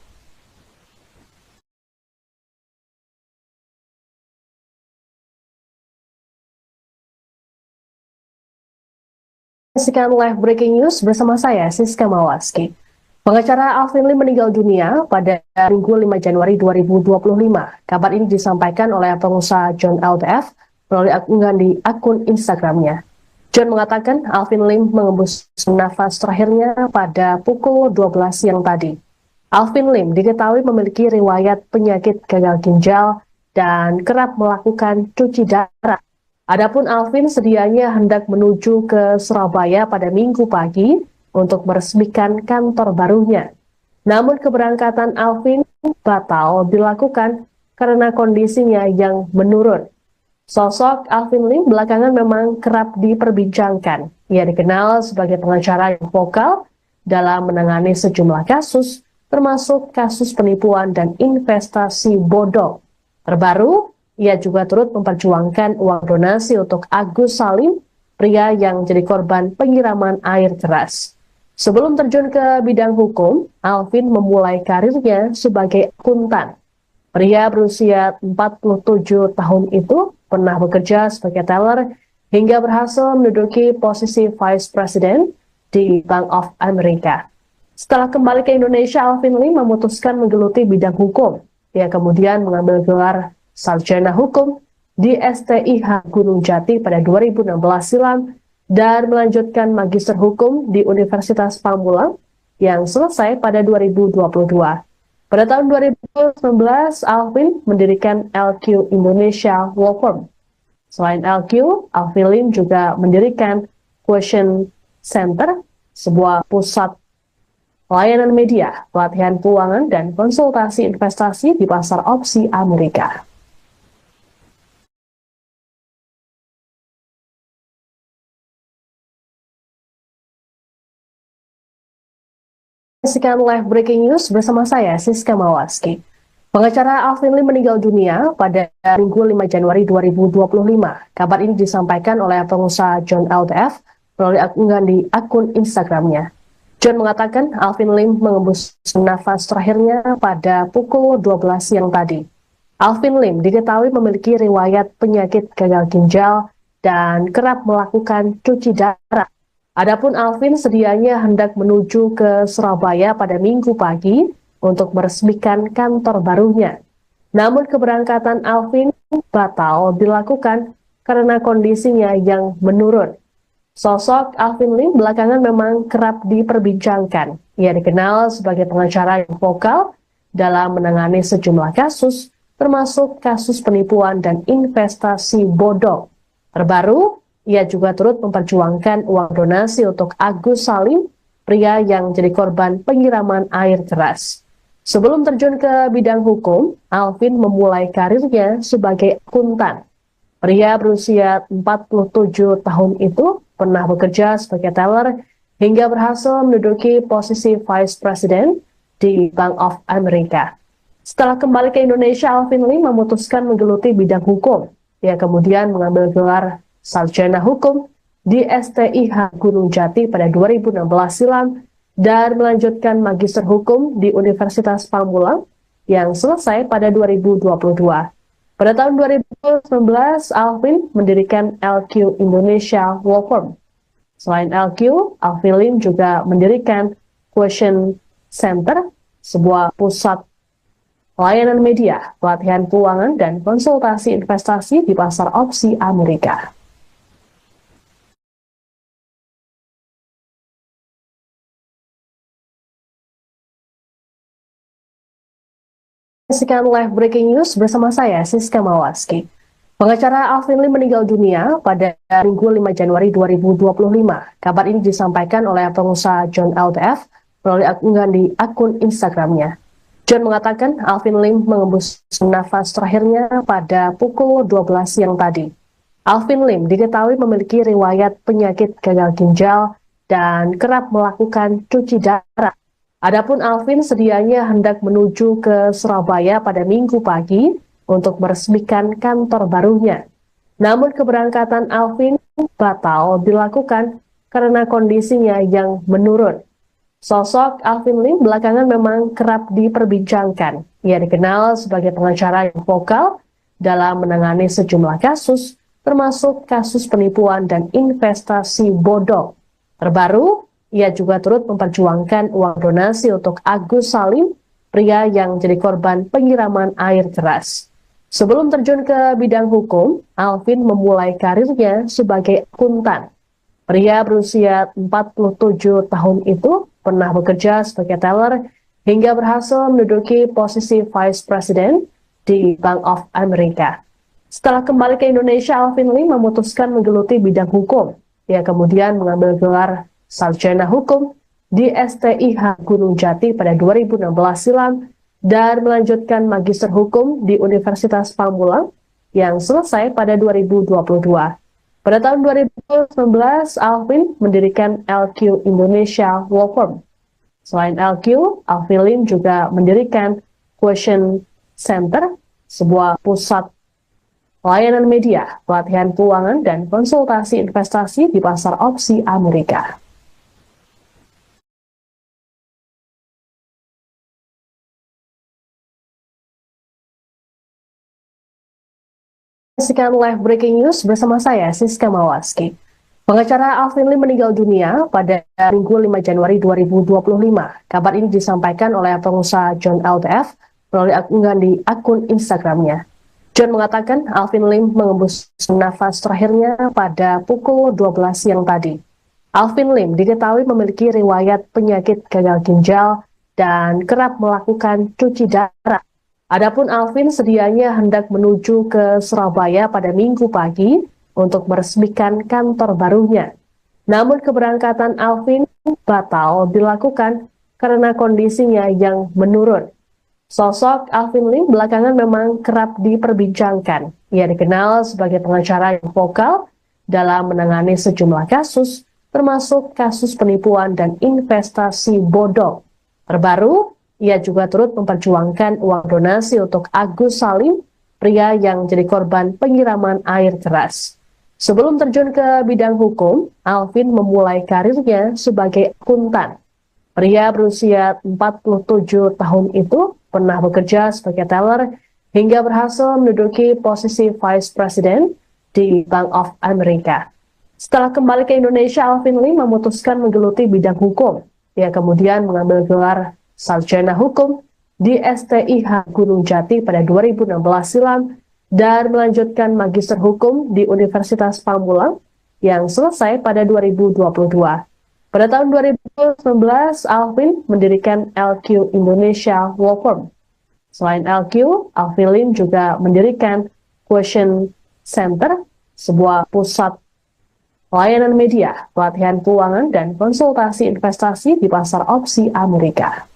Saksikan live breaking news bersama saya, Siska Mawaski. Pengacara Alvin Lim meninggal dunia pada Minggu 5 Januari 2025. Kabar ini disampaikan oleh pengusaha John LTF melalui unggahan di akun Instagramnya. John mengatakan Alvin Lim mengembus nafas terakhirnya pada pukul 12 siang tadi. Alvin Lim diketahui memiliki riwayat penyakit gagal ginjal dan kerap melakukan cuci darah. Adapun Alvin sedianya hendak menuju ke Surabaya pada Minggu pagi untuk meresmikan kantor barunya. Namun keberangkatan Alvin batal dilakukan karena kondisinya yang menurun. Sosok Alvin Lim belakangan memang kerap diperbincangkan. Ia dikenal sebagai pengacara yang vokal dalam menangani sejumlah kasus, termasuk kasus penipuan dan investasi bodong. Terbaru, ia juga turut memperjuangkan uang donasi untuk Agus Salim, pria yang jadi korban penyiraman air keras. Sebelum terjun ke bidang hukum, Alvin memulai karirnya sebagai akuntan. Pria berusia 47 tahun itu pernah bekerja sebagai teller hingga berhasil menduduki posisi Vice President di Bank of America. Setelah kembali ke Indonesia, Alvin Lim memutuskan menggeluti bidang hukum. Ia kemudian mengambil gelar sarjana hukum di STIH Gunung Jati pada 2016 silam dan melanjutkan Magister Hukum di Universitas Pamulang yang selesai pada 2022. Pada tahun 2019, Alvin mendirikan LQ Indonesia Law Firm. Selain LQ, Alvin Lim juga mendirikan Question Center, sebuah pusat layanan media, pelatihan keuangan, dan konsultasi investasi di pasar opsi Amerika. Saksikan live breaking news bersama saya, Siska Mawaski. Pengacara Alvin Lim meninggal dunia pada Minggu 5 Januari 2025. Kabar ini disampaikan oleh pengusaha John LTF melalui unggahan di akun Instagramnya. John mengatakan Alvin Lim mengembus nafas terakhirnya pada pukul 12 siang tadi. Alvin Lim diketahui memiliki riwayat penyakit gagal ginjal dan kerap melakukan cuci darah. Adapun Alvin sedianya hendak menuju ke Surabaya pada Minggu pagi untuk meresmikan kantor barunya. Namun keberangkatan Alvin batal dilakukan karena kondisinya yang menurun. Sosok Alvin Lim belakangan memang kerap diperbincangkan. Ia dikenal sebagai pengacara yang vokal dalam menangani sejumlah kasus, termasuk kasus penipuan dan investasi bodong. Terbaru, ia juga turut memperjuangkan uang donasi untuk Agus Salim, pria yang jadi korban penyiraman air keras. Sebelum terjun ke bidang hukum, Alvin memulai karirnya sebagai akuntan. Pria berusia 47 tahun itu pernah bekerja sebagai teller hingga berhasil menduduki posisi Vice President di Bank of America. Setelah kembali ke Indonesia, Alvin Lim memutuskan menggeluti bidang hukum. Ia kemudian mengambil gelar Sarjana Hukum di STIH Gunung Jati pada 2016 silam dan melanjutkan Magister Hukum di Universitas Pamulang yang selesai pada 2022. Pada tahun 2019, Alvin mendirikan LQ Indonesia Law Firm. Selain LQ, Alvin Lim juga mendirikan Question Center, sebuah pusat layanan media, pelatihan keuangan, dan konsultasi investasi di pasar opsi Amerika. Saksikan live breaking news bersama saya, Siska Mawaski. Pengacara Alvin Lim meninggal dunia pada Minggu 5 Januari 2025. Kabar ini disampaikan oleh pengusaha John LTF melalui unggahan di akun Instagramnya. John mengatakan Alvin Lim mengembus nafas terakhirnya pada pukul 12 siang tadi. Alvin Lim diketahui memiliki riwayat penyakit gagal ginjal dan kerap melakukan cuci darah. Adapun Alvin sedianya hendak menuju ke Surabaya pada Minggu pagi untuk meresmikan kantor barunya. Namun keberangkatan Alvin batal dilakukan karena kondisinya yang menurun. Sosok Alvin Lim belakangan memang kerap diperbincangkan. Ia dikenal sebagai pengacara yang vokal dalam menangani sejumlah kasus, termasuk kasus penipuan dan investasi bodong. Terbaru, ia juga turut memperjuangkan uang donasi untuk Agus Salim, pria yang jadi korban penyiraman air keras. Sebelum terjun ke bidang hukum, Alvin memulai karirnya sebagai akuntan. Pria berusia 47 tahun itu pernah bekerja sebagai teller hingga berhasil menduduki posisi Vice President di Bank of America. Setelah kembali ke Indonesia, Alvin Lim memutuskan menggeluti bidang hukum. Ia kemudian mengambil gelar Sarjana Hukum di STIH Gunung Jati pada 2016 silam dan melanjutkan Magister Hukum di Universitas Pamulang yang selesai pada 2022. Pada tahun 2019, Alvin mendirikan LQ Indonesia Law Firm. Selain LQ, Alvin Lim juga mendirikan Question Center, sebuah pusat layanan media, pelatihan keuangan, dan konsultasi investasi di pasar opsi Amerika. Saksikan live breaking news bersama saya, Siska Mawaski. Pengacara Alvin Lim meninggal dunia pada Minggu 5 Januari 2025. Kabar ini disampaikan oleh pengusaha John LTF melalui unggahan di akun Instagramnya. John mengatakan Alvin Lim mengembus nafas terakhirnya pada pukul 12 siang tadi. Alvin Lim diketahui memiliki riwayat penyakit gagal ginjal dan kerap melakukan cuci darah. Adapun Alvin sedianya hendak menuju ke Surabaya pada Minggu pagi untuk meresmikan kantor barunya. Namun keberangkatan Alvin batal dilakukan karena kondisinya yang menurun. Sosok Alvin Lim belakangan memang kerap diperbincangkan. Ia dikenal sebagai pengacara yang vokal dalam menangani sejumlah kasus, termasuk kasus penipuan dan investasi bodong. Terbaru, ia juga turut memperjuangkan uang donasi untuk Agus Salim, pria yang jadi korban penyiraman air keras. Sebelum terjun ke bidang hukum, Alvin memulai karirnya sebagai akuntan. Pria berusia 47 tahun itu pernah bekerja sebagai teller hingga berhasil menduduki posisi Vice President di Bank of America. Setelah kembali ke Indonesia, Alvin Lim memutuskan menggeluti bidang hukum. Ia kemudian mengambil gelar Sarjana Hukum di STIH Gunung Jati pada 2016 silam dan melanjutkan Magister Hukum di Universitas Pamulang yang selesai pada 2022. Pada tahun 2019, Alvin mendirikan LQ Indonesia Law Firm. Selain LQ, Alvin Lim juga mendirikan Question Center, sebuah pusat layanan media, pelatihan keuangan, dan konsultasi investasi di pasar opsi Amerika.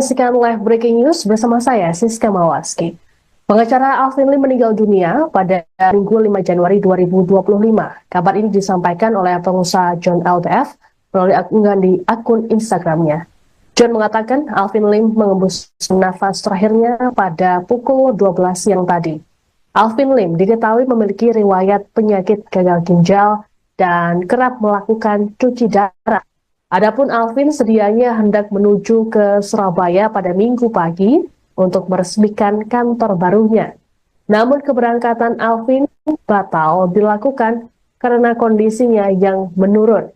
Saksikan live breaking news bersama saya, Siska Mawaski. Pengacara Alvin Lim meninggal dunia pada Minggu 5 Januari 2025. Kabar ini disampaikan oleh pengusaha John LTF melalui unggahan di akun Instagramnya. John mengatakan Alvin Lim mengembus nafas terakhirnya pada pukul 12 siang tadi. Alvin Lim diketahui memiliki riwayat penyakit gagal ginjal dan kerap melakukan cuci darah. Adapun Alvin sedianya hendak menuju ke Surabaya pada Minggu pagi untuk meresmikan kantor barunya. Namun keberangkatan Alvin batal dilakukan karena kondisinya yang menurun.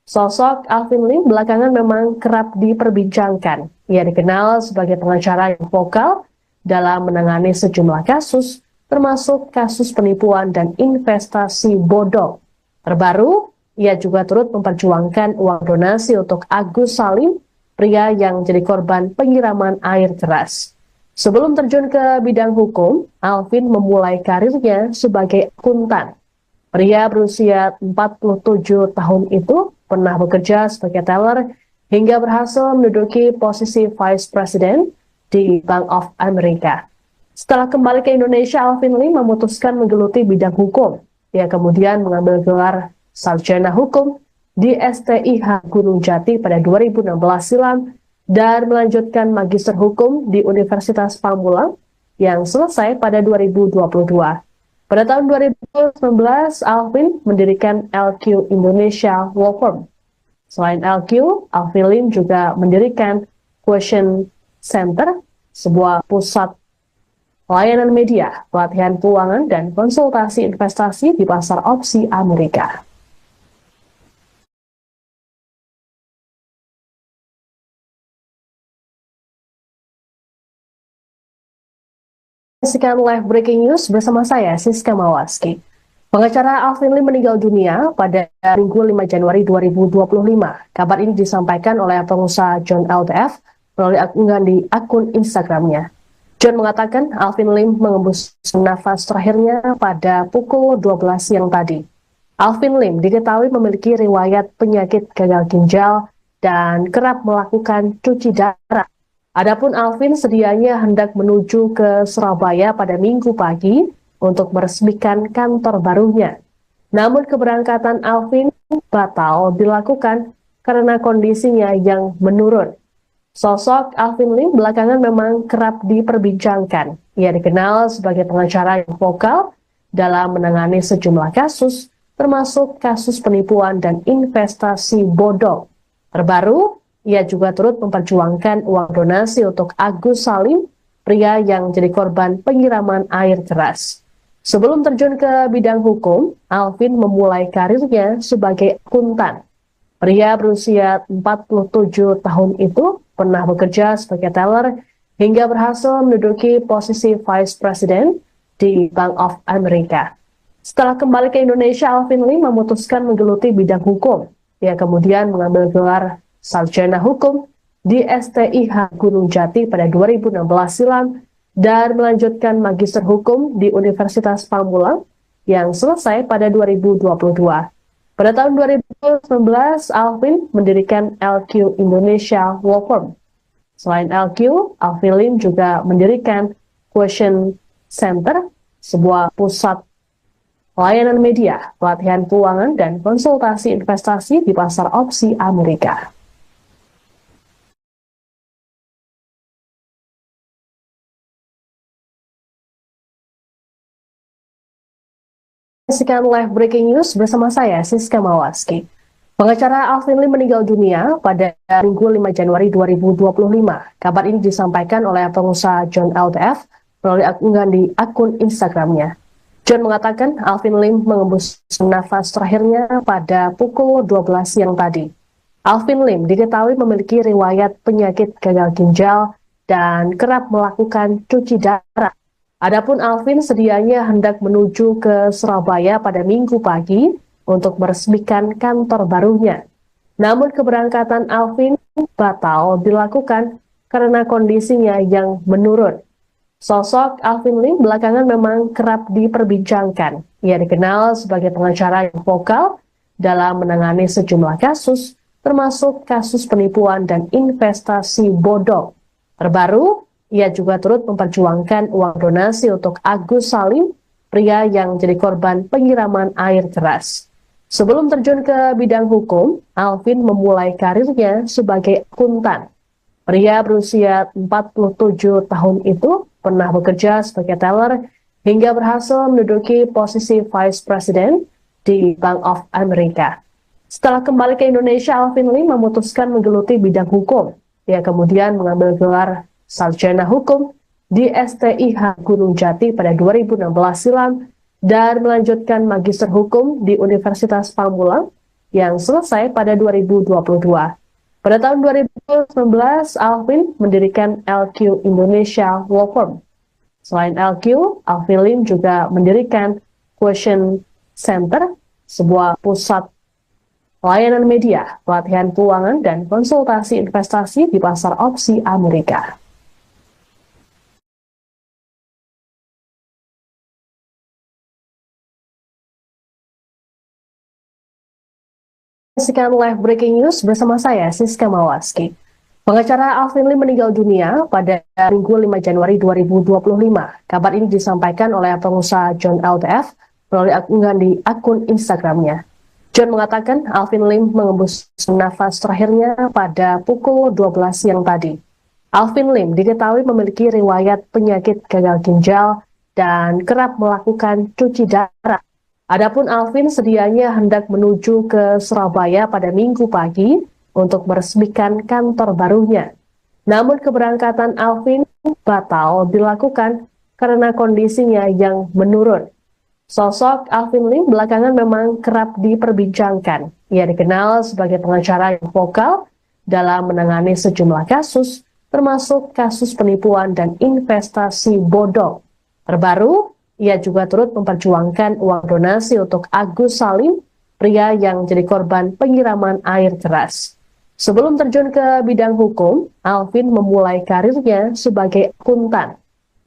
Sosok Alvin Lim belakangan memang kerap diperbincangkan. Ia dikenal sebagai pengacara yang vokal dalam menangani sejumlah kasus, termasuk kasus penipuan dan investasi bodong. Terbaru, ia juga turut memperjuangkan uang donasi untuk Agus Salim, pria yang jadi korban penyiraman air keras. Sebelum terjun ke bidang hukum, Alvin memulai karirnya sebagai akuntan. Pria berusia 47 tahun itu pernah bekerja sebagai teller hingga berhasil menduduki posisi Vice President di Bank of America. Setelah kembali ke Indonesia, Alvin Lim memutuskan menggeluti bidang hukum. Ia kemudian mengambil gelar Sarjana Hukum di STIH Gunung Jati pada 2016 silam dan melanjutkan Magister Hukum di Universitas Pamulang yang selesai pada 2022. Pada tahun 2019, Alvin mendirikan LQ Indonesia Law Firm. Selain LQ, Alvin Lim juga mendirikan Question Center, sebuah pusat layanan media, pelatihan keuangan, dan konsultasi investasi di pasar opsi Amerika. Saksikan live breaking news bersama saya, Siska Mawaski. Pengacara Alvin Lim meninggal dunia pada Minggu 5 Januari 2025. Kabar ini disampaikan oleh pengusaha John LTF melalui unggahan di akun Instagramnya. John mengatakan Alvin Lim mengembus nafas terakhirnya pada pukul 12 siang tadi. Alvin Lim diketahui memiliki riwayat penyakit gagal ginjal dan kerap melakukan cuci darah. Adapun Alvin sedianya hendak menuju ke Surabaya pada Minggu pagi untuk meresmikan kantor barunya. Namun keberangkatan Alvin batal dilakukan karena kondisinya yang menurun. Sosok Alvin Lim belakangan memang kerap diperbincangkan. Ia dikenal sebagai pengacara yang vokal dalam menangani sejumlah kasus, termasuk kasus penipuan dan investasi bodong. Terbaru, ia juga turut memperjuangkan uang donasi untuk Agus Salim, pria yang jadi korban penyiraman air keras. Sebelum terjun ke bidang hukum, Alvin memulai karirnya sebagai akuntan. Pria berusia 47 tahun itu pernah bekerja sebagai teller hingga berhasil menduduki posisi Vice President di Bank of America. Setelah kembali ke Indonesia, Alvin Lim memutuskan menggeluti bidang hukum. Ia kemudian mengambil gelar sarjana hukum di STIH Gunung Jati pada 2016 silam dan melanjutkan magister hukum di Universitas Pamulang yang selesai pada 2022. Pada tahun 2019, Alvin mendirikan LQ Indonesia Law Firm. Selain LQ, Alvin Lim juga mendirikan Question Center, sebuah pusat layanan media, pelatihan keuangan, dan konsultasi investasi di pasar opsi Amerika. Saksikan live breaking news bersama saya, Siska Mawaski. Pengacara Alvin Lim meninggal dunia pada Minggu 5 Januari 2025. Kabar ini disampaikan oleh pengusaha John LTF melalui unggahan di akun Instagramnya. John mengatakan Alvin Lim mengembus nafas terakhirnya pada pukul 12 siang tadi. Alvin Lim diketahui memiliki riwayat penyakit gagal ginjal dan kerap melakukan cuci darah. Adapun Alvin sedianya hendak menuju ke Surabaya pada Minggu pagi untuk meresmikan kantor barunya. Namun keberangkatan Alvin batal dilakukan karena kondisinya yang menurun. Sosok Alvin Lim belakangan memang kerap diperbincangkan. Ia dikenal sebagai pengacara yang vokal dalam menangani sejumlah kasus, termasuk kasus penipuan dan investasi bodong. Terbaru, ia juga turut memperjuangkan uang donasi untuk Agus Salim, pria yang jadi korban penyiraman air keras. Sebelum terjun ke bidang hukum, Alvin memulai karirnya sebagai akuntan. Pria berusia 47 tahun itu pernah bekerja sebagai teller hingga berhasil menduduki posisi Vice President di Bank of America. Setelah kembali ke Indonesia, Alvin Lim memutuskan menggeluti bidang hukum. Ia kemudian mengambil gelar sarjana hukum di STIH Gunung Jati pada 2016 silam dan melanjutkan magister hukum di Universitas Pamulang yang selesai pada 2022. Pada tahun 2019, Alvin mendirikan LQ Indonesia Law Firm. Selain LQ, Alvin Lim juga mendirikan Question Center, sebuah pusat layanan media, pelatihan keuangan, dan konsultasi investasi di pasar opsi Amerika. Saksikan live breaking news bersama saya, Siska Mawaski. Pengacara Alvin Lim meninggal dunia pada Minggu 5 Januari 2025. Kabar ini disampaikan oleh pengusaha John LTF melalui unggahan di akun Instagramnya. John mengatakan Alvin Lim mengembus nafas terakhirnya pada pukul 12 siang tadi. Alvin Lim diketahui memiliki riwayat penyakit gagal ginjal dan kerap melakukan cuci darah. Adapun Alvin sedianya hendak menuju ke Surabaya pada Minggu pagi untuk meresmikan kantor barunya. Namun keberangkatan Alvin batal dilakukan karena kondisinya yang menurun. Sosok Alvin Lim belakangan memang kerap diperbincangkan. Ia dikenal sebagai pengacara yang vokal dalam menangani sejumlah kasus, termasuk kasus penipuan dan investasi bodong. Terbaru, ia juga turut memperjuangkan uang donasi untuk Agus Salim, pria yang jadi korban penyiraman air keras. Sebelum terjun ke bidang hukum, Alvin memulai karirnya sebagai akuntan.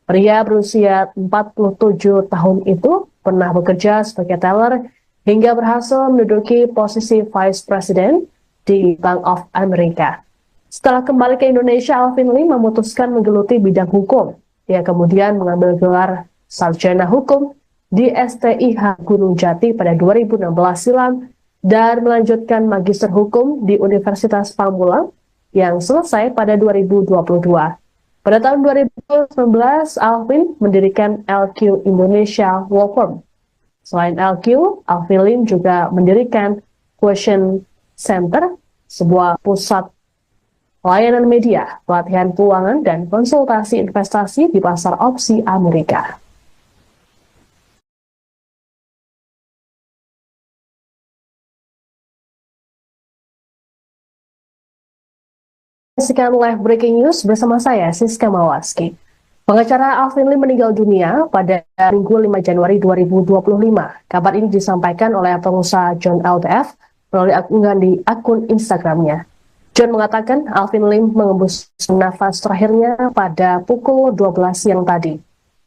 Pria berusia 47 tahun itu pernah bekerja sebagai teller hingga berhasil menduduki posisi Vice President di Bank of America. Setelah kembali ke Indonesia, Alvin Lim memutuskan menggeluti bidang hukum. Ia kemudian mengambil gelar sarjana hukum di STIH Gunung Jati pada 2016 silam dan melanjutkan magister hukum di Universitas Pamulang yang selesai pada 2022. Pada tahun 2019, Alvin mendirikan LQ Indonesia Law Firm. Selain LQ, Alvin Lim juga mendirikan Question Center, sebuah pusat layanan media, pelatihan keuangan, dan konsultasi investasi di pasar opsi Amerika. Saksikan live breaking news bersama saya, Siska Mawaski. Pengacara Alvin Lim meninggal dunia pada Minggu 5 Januari 2025. Kabar ini disampaikan oleh pengusaha John LTF melalui unggahan di akun Instagramnya. John mengatakan Alvin Lim mengembus nafas terakhirnya pada pukul 12 siang tadi.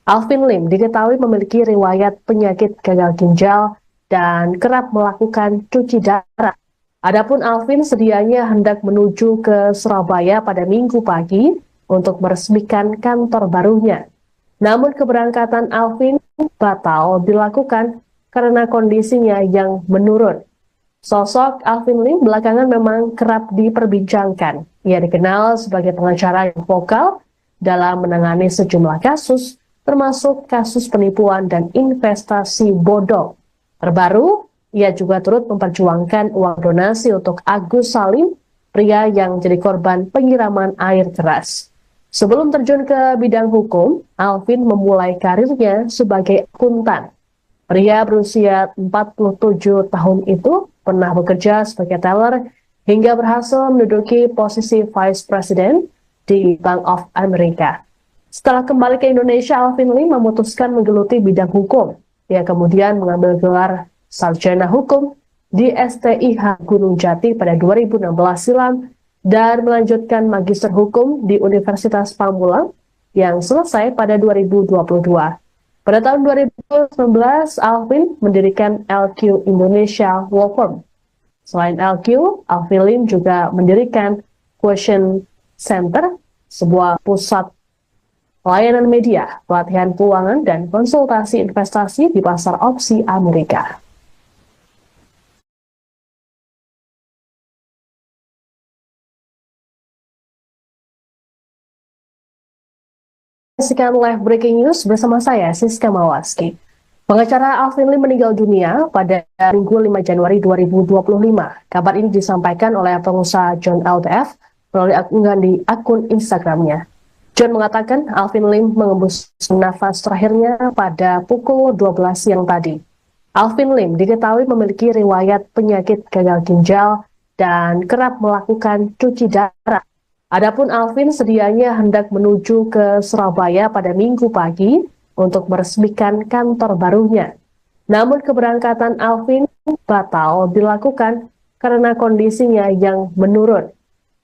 Alvin Lim diketahui memiliki riwayat penyakit gagal ginjal dan kerap melakukan cuci darah. Adapun Alvin sedianya hendak menuju ke Surabaya pada Minggu pagi untuk meresmikan kantor barunya. Namun keberangkatan Alvin batal dilakukan karena kondisinya yang menurun. Sosok Alvin Lim belakangan memang kerap diperbincangkan. Ia dikenal sebagai pengacara yang vokal dalam menangani sejumlah kasus, termasuk kasus penipuan dan investasi bodong. Terbaru, ia juga turut memperjuangkan uang donasi untuk Agus Salim, pria yang jadi korban penyiraman air keras. Sebelum terjun ke bidang hukum, Alvin memulai karirnya sebagai akuntan. Pria berusia 47 tahun itu pernah bekerja sebagai teller hingga berhasil menduduki posisi Vice President di Bank of America. Setelah kembali ke Indonesia, Alvin Lim memutuskan menggeluti bidang hukum. Ia kemudian mengambil gelar Sarjana Hukum di STIH Gunung Jati pada 2016 silam dan melanjutkan Magister Hukum di Universitas Pamulang yang selesai pada 2022. Pada tahun 2019, Alvin mendirikan LQ Indonesia Law Firm. Selain LQ, Alvin Lim juga mendirikan Question Center, sebuah pusat layanan media, pelatihan keuangan, dan konsultasi investasi di pasar opsi Amerika. Saksikan live breaking news bersama saya, Siska Mawaski. Pengacara Alvin Lim meninggal dunia pada Minggu 5 Januari 2025. Kabar ini disampaikan oleh pengusaha John LTF melalui unggahan di akun Instagramnya. John mengatakan Alvin Lim mengembus nafas terakhirnya pada pukul 12 siang tadi. Alvin Lim diketahui memiliki riwayat penyakit gagal ginjal dan kerap melakukan cuci darah. Adapun Alvin sedianya hendak menuju ke Surabaya pada Minggu pagi untuk meresmikan kantor barunya. Namun keberangkatan Alvin batal dilakukan karena kondisinya yang menurun.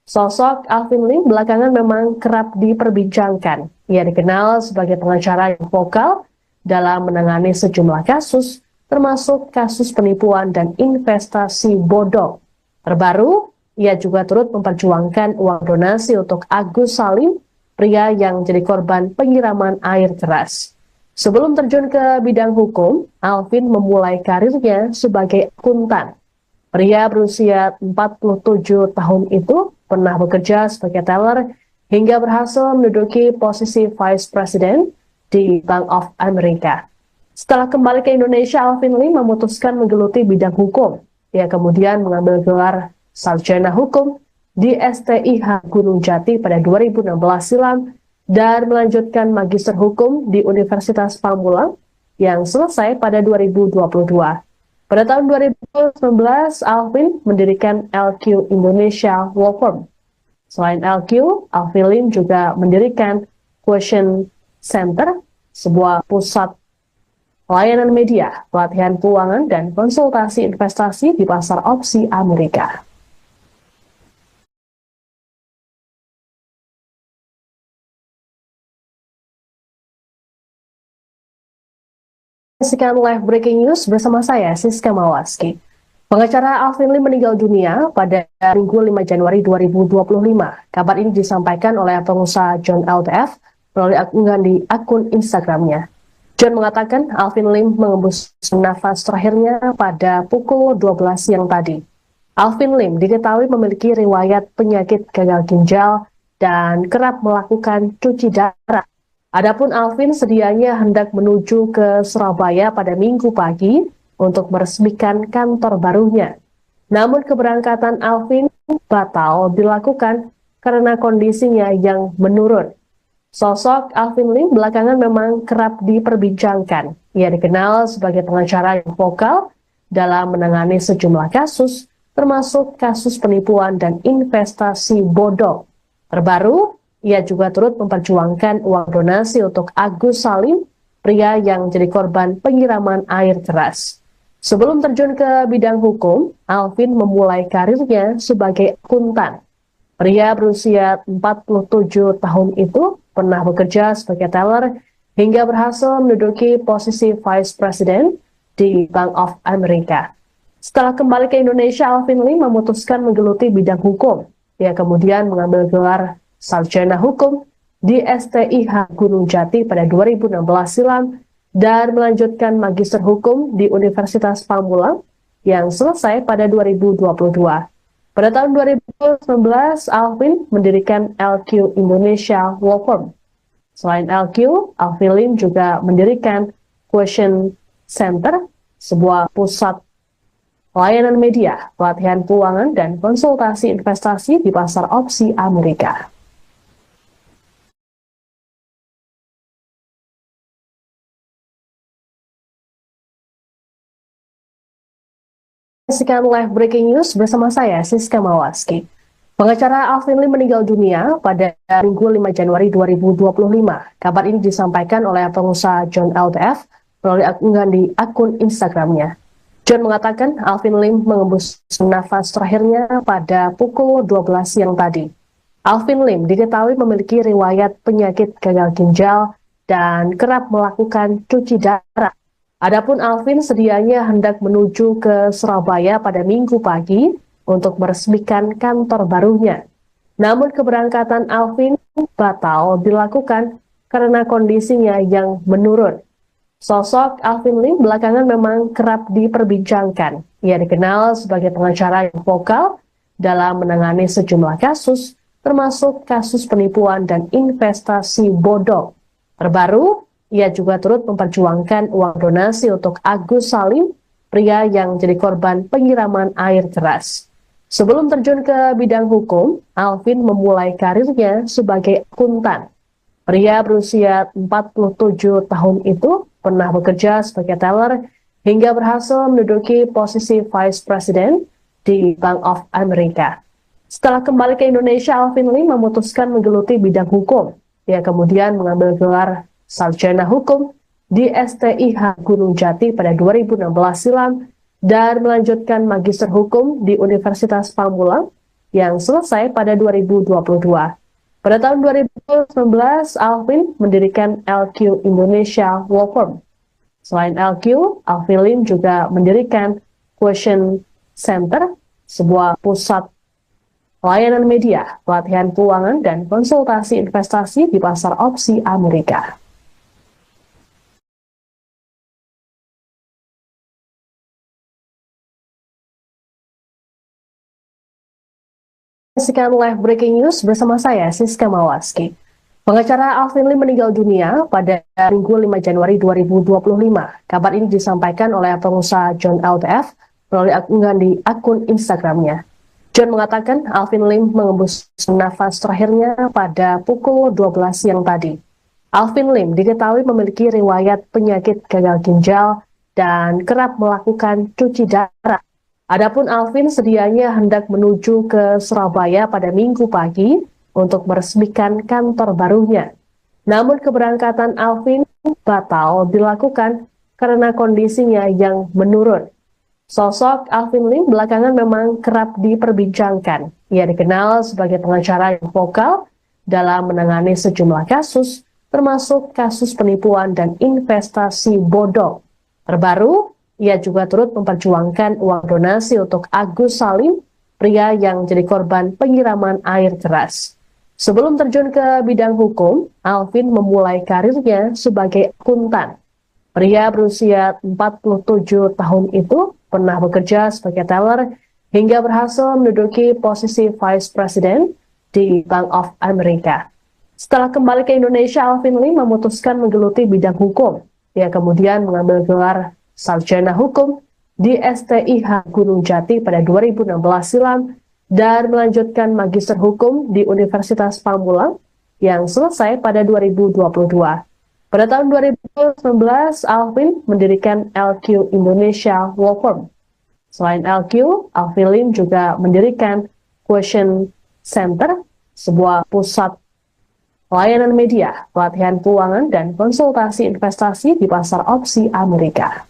Sosok Alvin Lim belakangan memang kerap diperbincangkan. Ia dikenal sebagai pengacara yang vokal dalam menangani sejumlah kasus, termasuk kasus penipuan dan investasi bodong. Terbaru, ia juga turut memperjuangkan uang donasi untuk Agus Salim, pria yang jadi korban penyiraman air keras. Sebelum terjun ke bidang hukum, Alvin memulai karirnya sebagai akuntan. Pria berusia 47 tahun itu pernah bekerja sebagai teller hingga berhasil menduduki posisi Vice President di Bank of America. Setelah kembali ke Indonesia, Alvin Lim memutuskan menggeluti bidang hukum. Ia kemudian mengambil gelar Sarjana Hukum di STIH Gunung Jati pada 2016 silam dan melanjutkan Magister Hukum di Universitas Pamulang yang selesai pada 2022. Pada tahun 2019, Alvin mendirikan LQ Indonesia Law Firm. Selain LQ, Alvin Lim juga mendirikan Question Center, sebuah pusat layanan media, pelatihan keuangan, dan konsultasi investasi di pasar opsi Amerika. Saksikan live breaking news bersama saya, Siska Mawaski. Pengacara Alvin Lim meninggal dunia pada Minggu 5 Januari 2025. Kabar ini disampaikan oleh pengusaha John LTF melalui unggahan di akun Instagramnya. John mengatakan Alvin Lim mengembus nafas terakhirnya pada pukul 12 siang tadi. Alvin Lim diketahui memiliki riwayat penyakit gagal ginjal dan kerap melakukan cuci darah. Adapun Alvin sedianya hendak menuju ke Surabaya pada Minggu pagi untuk meresmikan kantor barunya. Namun keberangkatan Alvin batal dilakukan karena kondisinya yang menurun. Sosok Alvin Lim belakangan memang kerap diperbincangkan. Ia dikenal sebagai pengacara yang vokal dalam menangani sejumlah kasus, termasuk kasus penipuan dan investasi bodong. Terbaru, ia juga turut memperjuangkan uang donasi untuk Agus Salim, pria yang jadi korban penyiraman air keras. Sebelum terjun ke bidang hukum, Alvin memulai karirnya sebagai akuntan. Pria berusia 47 tahun itu pernah bekerja sebagai teller hingga berhasil menduduki posisi Vice President di Bank of America. Setelah kembali ke Indonesia, Alvin Lim memutuskan menggeluti bidang hukum. Ia kemudian mengambil gelar Sarjana Hukum di STIH Gunung Jati pada 2016 silam dan melanjutkan Magister Hukum di Universitas Pamulang yang selesai pada 2022. Pada tahun 2019, Alvin mendirikan LQ Indonesia Law Firm. Selain LQ, Alvin Lim juga mendirikan Question Center, sebuah pusat layanan media, pelatihan keuangan, dan konsultasi investasi di pasar opsi Amerika. Saksikan live breaking news bersama saya, Siska Mawaski. Pengacara Alvin Lim meninggal dunia pada Minggu 5 Januari 2025. Kabar ini disampaikan oleh pengusaha John LTF melalui unggahan di akun Instagramnya. John mengatakan Alvin Lim mengembus nafas terakhirnya pada pukul 12 siang tadi. Alvin Lim diketahui memiliki riwayat penyakit gagal ginjal dan kerap melakukan cuci darah. Adapun Alvin sedianya hendak menuju ke Surabaya pada Minggu pagi untuk meresmikan kantor barunya. Namun keberangkatan Alvin batal dilakukan karena kondisinya yang menurun. Sosok Alvin Lim belakangan memang kerap diperbincangkan. Ia dikenal sebagai pengacara yang vokal dalam menangani sejumlah kasus, termasuk kasus penipuan dan investasi bodong. Terbaru, ia juga turut memperjuangkan uang donasi untuk Agus Salim, pria yang jadi korban penyiraman air keras. Sebelum terjun ke bidang hukum, Alvin memulai karirnya sebagai akuntan. Pria berusia 47 tahun itu pernah bekerja sebagai teller hingga berhasil menduduki posisi Vice President di Bank of America. Setelah kembali ke Indonesia, Alvin Lim memutuskan menggeluti bidang hukum. Ia kemudian mengambil gelar Sarjana Hukum di STIH Gunung Jati pada 2016 silam dan melanjutkan Magister Hukum di Universitas Pamulang yang selesai pada 2022. Pada tahun 2019, Alvin mendirikan LQ Indonesia Law Firm. Selain LQ, Alvin Lim juga mendirikan Question Center, sebuah pusat layanan media, pelatihan keuangan, dan konsultasi investasi di pasar opsi Amerika. Saksikan live breaking news bersama saya, Siska Mawaski. Pengacara Alvin Lim meninggal dunia pada Minggu 5 Januari 2025. Kabar ini disampaikan oleh pengusaha John LTF melalui unggahan di akun Instagramnya. John mengatakan Alvin Lim mengembus nafas terakhirnya pada pukul 12 siang tadi. Alvin Lim diketahui memiliki riwayat penyakit gagal ginjal dan kerap melakukan cuci darah. Adapun Alvin sedianya hendak menuju ke Surabaya pada Minggu pagi untuk meresmikan kantor barunya. Namun keberangkatan Alvin batal dilakukan karena kondisinya yang menurun. Sosok Alvin Lim belakangan memang kerap diperbincangkan. Ia dikenal sebagai pengacara yang vokal dalam menangani sejumlah kasus, termasuk kasus penipuan dan investasi bodong. Terbaru, ia juga turut memperjuangkan uang donasi untuk Agus Salim, pria yang jadi korban penyiraman air keras. Sebelum terjun ke bidang hukum, Alvin memulai karirnya sebagai akuntan. Pria berusia 47 tahun itu pernah bekerja sebagai teller hingga berhasil menduduki posisi Vice President di Bank of America. Setelah kembali ke Indonesia, Alvin Lim memutuskan menggeluti bidang hukum. Ia kemudian mengambil gelar Sarjana Hukum di STIH Gunung Jati pada 2016 silam dan melanjutkan Magister Hukum di Universitas Pamulang yang selesai pada 2022. Pada tahun 2019, Alvin mendirikan LQ Indonesia Law Firm. Selain LQ, Alvin Lim juga mendirikan Question Center, sebuah pusat layanan media, pelatihan keuangan, dan konsultasi investasi di pasar opsi Amerika.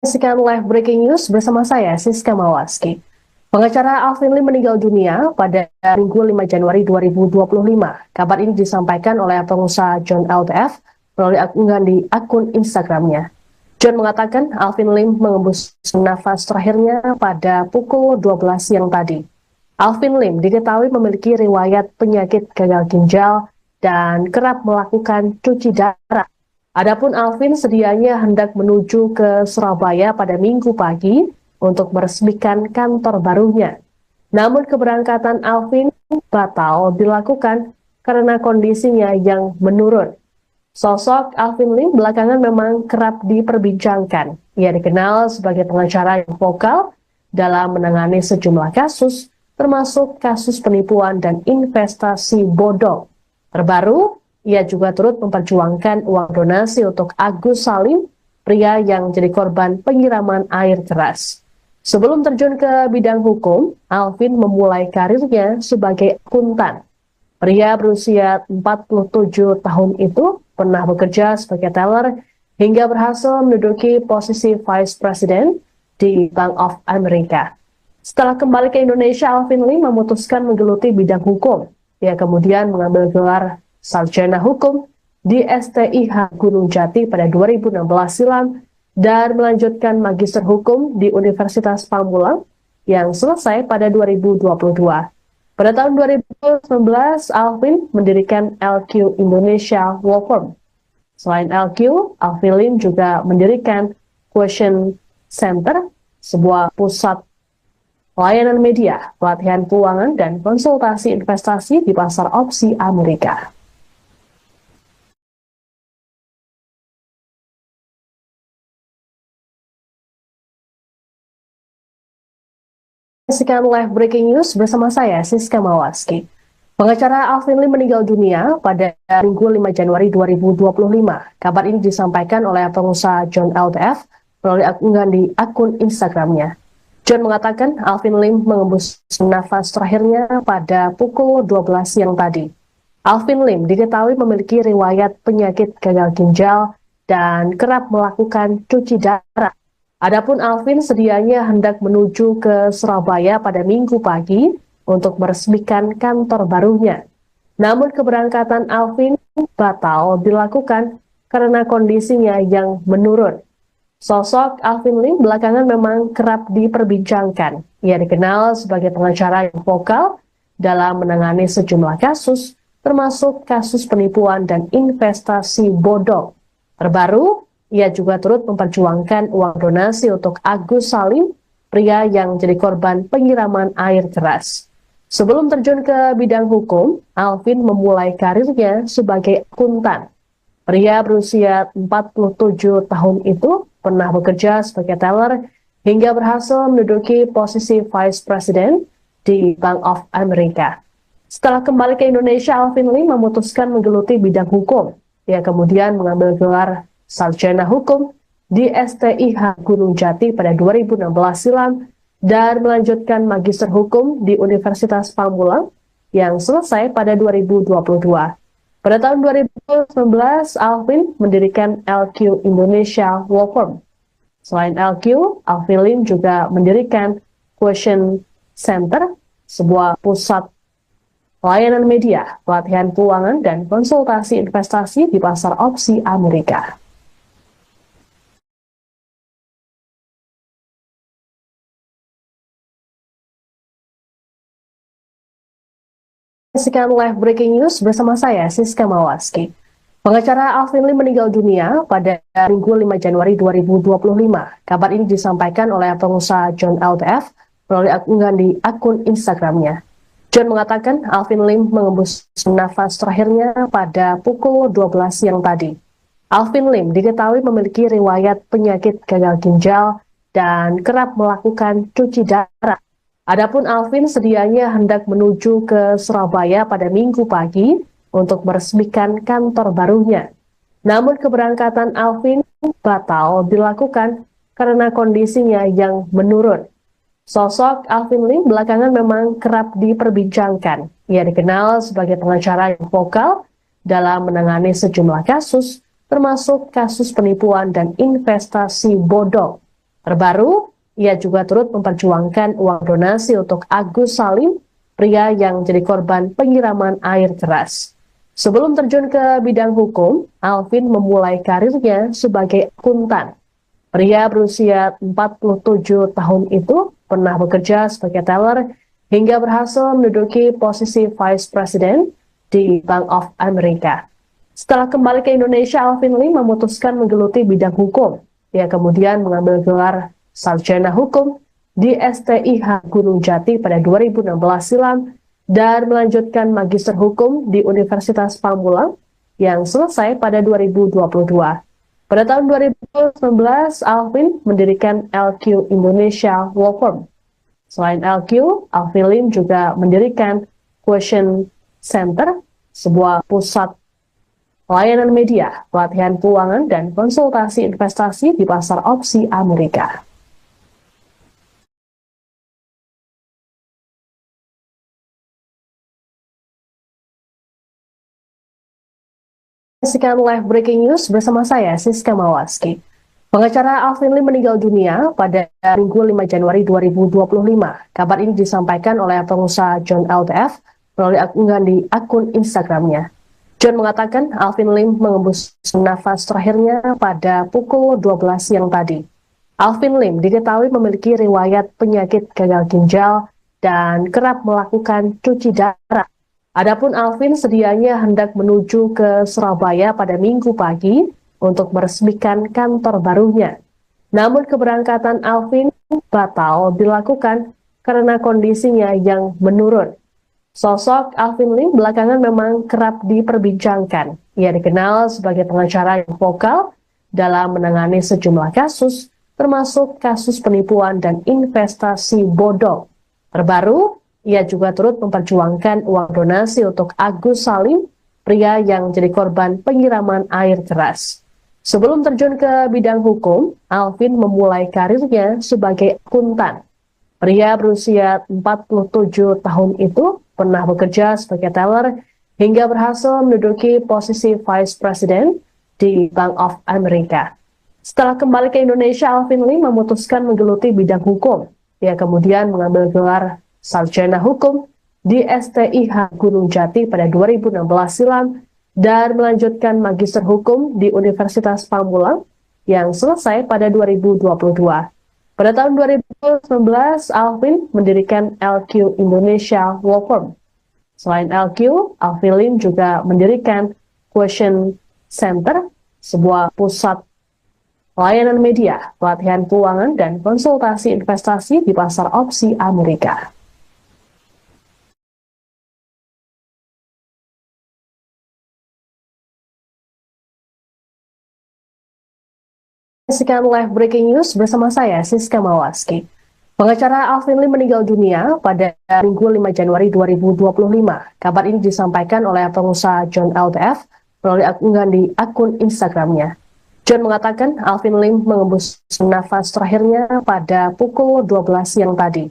Saksikan live breaking news bersama saya, Siska Mawaski. Pengacara Alvin Lim meninggal dunia pada Minggu 5 Januari 2025. Kabar ini disampaikan oleh pengusaha John LTF melalui unggahan di akun Instagramnya. John mengatakan Alvin Lim mengembus nafas terakhirnya pada pukul 12 siang tadi. Alvin Lim diketahui memiliki riwayat penyakit gagal ginjal dan kerap melakukan cuci darah. Adapun Alvin sedianya hendak menuju ke Surabaya pada Minggu pagi untuk meresmikan kantor barunya. Namun keberangkatan Alvin batal dilakukan karena kondisinya yang menurun. Sosok Alvin Lim belakangan memang kerap diperbincangkan. Ia dikenal sebagai pengacara yang vokal dalam menangani sejumlah kasus, termasuk kasus penipuan dan investasi bodong. Terbaru, ia juga turut memperjuangkan uang donasi untuk Agus Salim, pria yang jadi korban penyiraman air keras. Sebelum terjun ke bidang hukum, Alvin memulai karirnya sebagai akuntan. Pria berusia 47 tahun itu pernah bekerja sebagai teller hingga berhasil menduduki posisi Vice President di Bank of America. Setelah kembali ke Indonesia, Alvin Lim memutuskan menggeluti bidang hukum. Ia kemudian mengambil gelar sarjana hukum di STIH Gunung Jati pada 2016 silam dan melanjutkan magister hukum di Universitas Pamulang yang selesai pada 2022. Pada tahun 2019, Alvin mendirikan LQ Indonesia Law Firm. Selain LQ, Alvin Lim juga mendirikan Question Center, sebuah pusat layanan media, pelatihan keuangan, dan konsultasi investasi di pasar opsi Amerika. Saksikan live breaking news bersama saya, Siska Mawaski. Pengacara Alvin Lim meninggal dunia pada Minggu 5 Januari 2025. Kabar ini disampaikan oleh pengusaha John LTF melalui unggahan di akun Instagramnya. John mengatakan Alvin Lim mengembus nafas terakhirnya pada pukul 12 siang tadi. Alvin Lim diketahui memiliki riwayat penyakit gagal ginjal dan kerap melakukan cuci darah. Adapun Alvin sedianya hendak menuju ke Surabaya pada Minggu pagi untuk meresmikan kantor barunya. Namun keberangkatan Alvin batal dilakukan karena kondisinya yang menurun. Sosok Alvin Lim belakangan memang kerap diperbincangkan. Ia dikenal sebagai pengacara yang vokal dalam menangani sejumlah kasus, termasuk kasus penipuan dan investasi bodong. Terbaru, ia juga turut memperjuangkan uang donasi untuk Agus Salim, pria yang jadi korban penyiraman air keras. Sebelum terjun ke bidang hukum, Alvin memulai karirnya sebagai akuntan. Pria berusia 47 tahun itu pernah bekerja sebagai teller hingga berhasil menduduki posisi Vice President di Bank of America. Setelah kembali ke Indonesia, Alvin Lim memutuskan menggeluti bidang hukum. Ia kemudian mengambil gelar sarjana hukum di STIH Gunung Jati pada 2016 silam dan melanjutkan magister hukum di Universitas Pamulang yang selesai pada 2022. Pada tahun 2019, Alvin mendirikan LQ Indonesia Law Firm. Selain LQ, Alvin Lim juga mendirikan Question Center, sebuah pusat layanan media, pelatihan keuangan, dan konsultasi investasi di pasar opsi Amerika. Saksikan live breaking news bersama saya, Siska Mawaski. Pengacara Alvin Lim meninggal dunia pada Minggu 5 Januari 2025. Kabar ini disampaikan oleh pengusaha John LTF melalui unggahan di akun Instagramnya. John mengatakan Alvin Lim mengembus nafas terakhirnya pada pukul 12 siang tadi. Alvin Lim diketahui memiliki riwayat penyakit gagal ginjal dan kerap melakukan cuci darah. Adapun Alvin sedianya hendak menuju ke Surabaya pada Minggu pagi untuk meresmikan kantor barunya. Namun keberangkatan Alvin batal dilakukan karena kondisinya yang menurun. Sosok Alvin Lim belakangan memang kerap diperbincangkan. Ia dikenal sebagai pengacara yang vokal dalam menangani sejumlah kasus, termasuk kasus penipuan dan investasi bodong. Terbaru, ia juga turut memperjuangkan uang donasi untuk Agus Salim, pria yang jadi korban penyiraman air keras. Sebelum terjun ke bidang hukum, Alvin memulai karirnya sebagai akuntan. Pria berusia 47 tahun itu pernah bekerja sebagai teller hingga berhasil menduduki posisi Vice President di Bank of America. Setelah kembali ke Indonesia, Alvin Lim memutuskan menggeluti bidang hukum. Ia kemudian mengambil gelar Sarjana Hukum di STIH Gunung Jati pada 2016 silam dan melanjutkan Magister Hukum di Universitas Pamulang yang selesai pada 2022. Pada tahun 2019, Alvin mendirikan LQ Indonesia Law Firm. Selain LQ, Alvin Lim juga mendirikan Question Center, sebuah pusat layanan media, pelatihan keuangan, dan konsultasi investasi di pasar opsi Amerika. Saksikan live breaking news bersama saya, Siska Mawaski. Pengacara Alvin Lim meninggal dunia pada Minggu 5 Januari 2025. Kabar ini disampaikan oleh pengusaha John LTF melalui unggahan di akun Instagramnya. John mengatakan Alvin Lim mengembus nafas terakhirnya pada pukul 12 siang tadi. Alvin Lim diketahui memiliki riwayat penyakit gagal ginjal dan kerap melakukan cuci darah. Adapun Alvin sedianya hendak menuju ke Surabaya pada Minggu pagi untuk meresmikan kantor barunya. Namun keberangkatan Alvin batal dilakukan karena kondisinya yang menurun. Sosok Alvin Lim belakangan memang kerap diperbincangkan. Ia dikenal sebagai pengacara yang vokal dalam menangani sejumlah kasus, termasuk kasus penipuan dan investasi bodong. Terbaru, ia juga turut memperjuangkan uang donasi untuk Agus Salim, pria yang jadi korban penyiraman air keras. Sebelum terjun ke bidang hukum, Alvin memulai karirnya sebagai akuntan. Pria berusia 47 tahun itu pernah bekerja sebagai teller hingga berhasil menduduki posisi Vice President di Bank of America. Setelah kembali ke Indonesia, Alvin Lim memutuskan menggeluti bidang hukum. Ia kemudian mengambil gelar Sarjana Hukum di STIH Gunung Jati pada 2016 silam dan melanjutkan Magister Hukum di Universitas Pamulang yang selesai pada 2022. Pada tahun 2019, Alvin mendirikan LQ Indonesia Law Firm. Selain LQ, Alvin Lim juga mendirikan Question Center, sebuah pusat layanan media, pelatihan keuangan, dan konsultasi investasi di pasar opsi Amerika. Saksikan live breaking news bersama saya, Siska Mawaski. Pengacara Alvin Lim meninggal dunia pada Minggu 5 Januari 2025. Kabar ini disampaikan oleh pengusaha John LTF melalui unggahan di akun Instagramnya. John mengatakan Alvin Lim mengembus nafas terakhirnya pada pukul 12 siang tadi.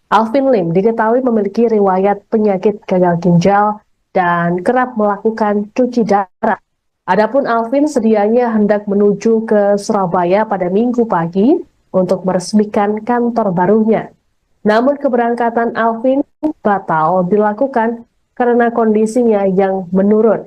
Alvin Lim diketahui memiliki riwayat penyakit gagal ginjal dan kerap melakukan cuci darah. Adapun Alvin sedianya hendak menuju ke Surabaya pada Minggu pagi untuk meresmikan kantor barunya. Namun keberangkatan Alvin batal dilakukan karena kondisinya yang menurun.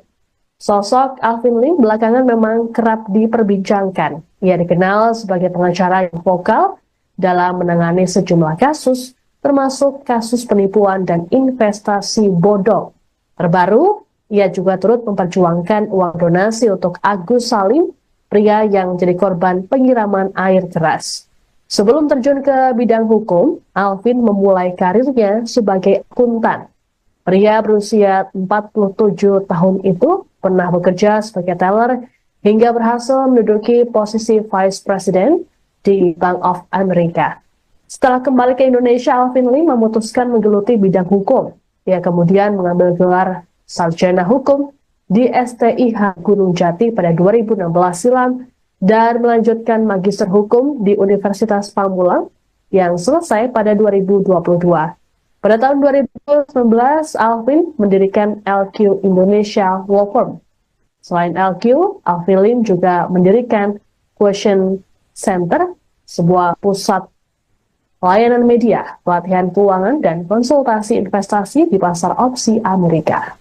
Sosok Alvin Lim belakangan memang kerap diperbincangkan. Ia dikenal sebagai pengacara yang vokal dalam menangani sejumlah kasus, termasuk kasus penipuan dan investasi bodong. Terbaru, ia juga turut memperjuangkan uang donasi untuk Agus Salim, pria yang jadi korban penyiraman air keras. Sebelum terjun ke bidang hukum, Alvin memulai karirnya sebagai akuntan. Pria berusia 47 tahun itu pernah bekerja sebagai teller hingga berhasil menduduki posisi Vice President di Bank of America. Setelah kembali ke Indonesia, Alvin Lim memutuskan menggeluti bidang hukum. Ia kemudian mengambil gelar Sarjana Hukum di STIH Gunung Jati pada 2016 silam dan melanjutkan Magister Hukum di Universitas Pamulang yang selesai pada 2022. Pada tahun 2019, Alvin mendirikan LQ Indonesia Law Firm. Selain LQ, Alvin Lim juga mendirikan Question Center, sebuah pusat layanan media, pelatihan keuangan, dan konsultasi investasi di pasar opsi Amerika.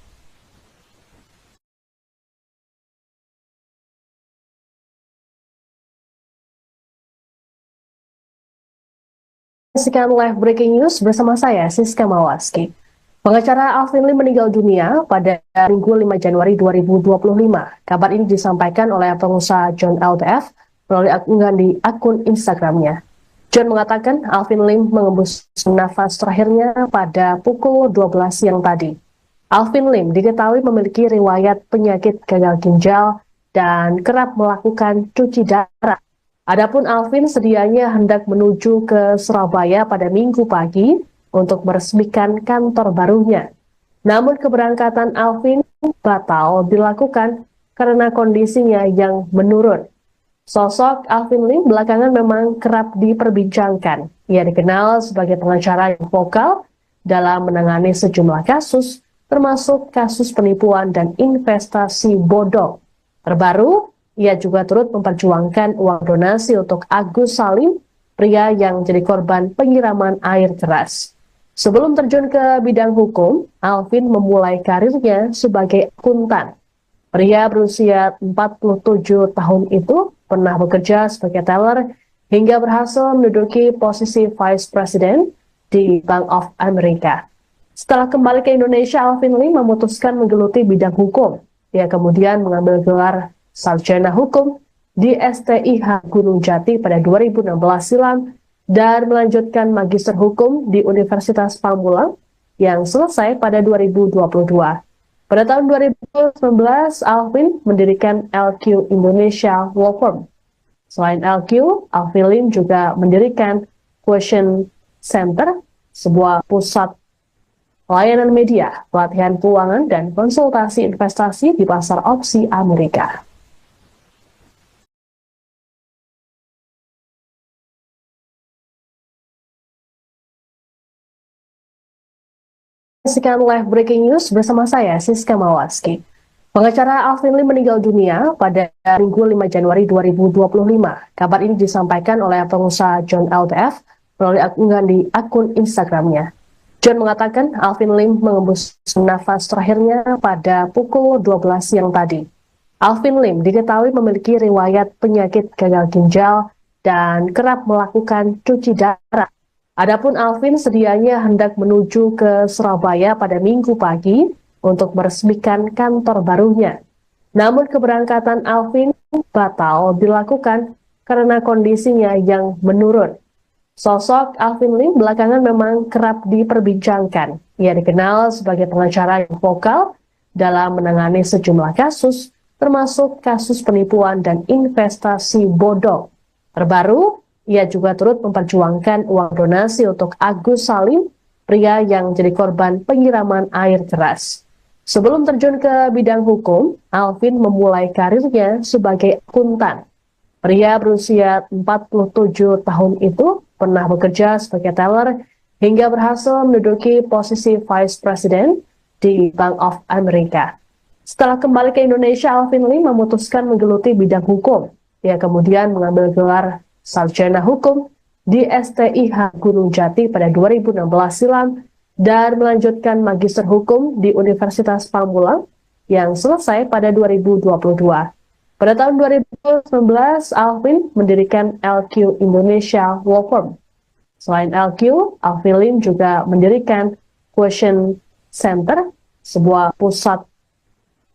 Saksikan live breaking news bersama saya, Siska Mawaski. Pengacara Alvin Lim meninggal dunia pada Minggu 5 Januari 2025. Kabar ini disampaikan oleh pengusaha John LTF melalui unggahan di akun Instagramnya. John mengatakan Alvin Lim mengembus nafas terakhirnya pada pukul 12 siang tadi. Alvin Lim diketahui memiliki riwayat penyakit gagal ginjal dan kerap melakukan cuci darah. Adapun Alvin sedianya hendak menuju ke Surabaya pada Minggu pagi untuk meresmikan kantor barunya. Namun keberangkatan Alvin batal dilakukan karena kondisinya yang menurun. Sosok Alvin Lim belakangan memang kerap diperbincangkan. Ia dikenal sebagai pengacara yang vokal dalam menangani sejumlah kasus, termasuk kasus penipuan dan investasi bodong. Terbaru, ia juga turut memperjuangkan uang donasi untuk Agus Salim, pria yang jadi korban penyiraman air keras. Sebelum terjun ke bidang hukum, Alvin memulai karirnya sebagai akuntan. Pria berusia 47 tahun itu pernah bekerja sebagai teller hingga berhasil menduduki posisi Vice President di Bank of America. Setelah kembali ke Indonesia, Alvin Lim memutuskan menggeluti bidang hukum. Ia kemudian mengambil gelar Sarjana Hukum di STIH Gunung Jati pada 2016 silam dan melanjutkan Magister Hukum di Universitas Pamulang yang selesai pada 2022. Pada tahun 2019, Alvin mendirikan LQ Indonesia Law Firm. Selain LQ, Alvin Lim juga mendirikan Question Center, sebuah pusat layanan media, pelatihan keuangan, dan konsultasi investasi di pasar opsi Amerika. Saksikan live breaking news bersama saya, Siska Mawaski. Pengacara Alvin Lim meninggal dunia pada Minggu 5 Januari 2025. Kabar ini disampaikan oleh pengusaha John LTF melalui unggahan di akun Instagramnya. John mengatakan Alvin Lim mengembus nafas terakhirnya pada pukul 12 siang tadi. Alvin Lim diketahui memiliki riwayat penyakit gagal ginjal dan kerap melakukan cuci darah. Adapun Alvin sedianya hendak menuju ke Surabaya pada Minggu pagi untuk meresmikan kantor barunya. Namun keberangkatan Alvin batal dilakukan karena kondisinya yang menurun. Sosok Alvin Lim belakangan memang kerap diperbincangkan. Ia dikenal sebagai pengacara yang vokal dalam menangani sejumlah kasus, termasuk kasus penipuan dan investasi bodong. Terbaru, ia juga turut memperjuangkan uang donasi untuk Agus Salim, pria yang jadi korban penyiraman air keras. Sebelum terjun ke bidang hukum, Alvin memulai karirnya sebagai akuntan. Pria berusia 47 tahun itu pernah bekerja sebagai teller hingga berhasil menduduki posisi Vice President di Bank of America. Setelah kembali ke Indonesia, Alvin Lim memutuskan menggeluti bidang hukum. Ia kemudian mengambil gelar Sarjana Hukum di STIH Gunung Jati pada 2016 silam dan melanjutkan Magister Hukum di Universitas Pamulang yang selesai pada 2022. Pada tahun 2019, Alvin mendirikan LQ Indonesia Law Firm. Selain LQ, Alvin Lim juga mendirikan Question Center, sebuah pusat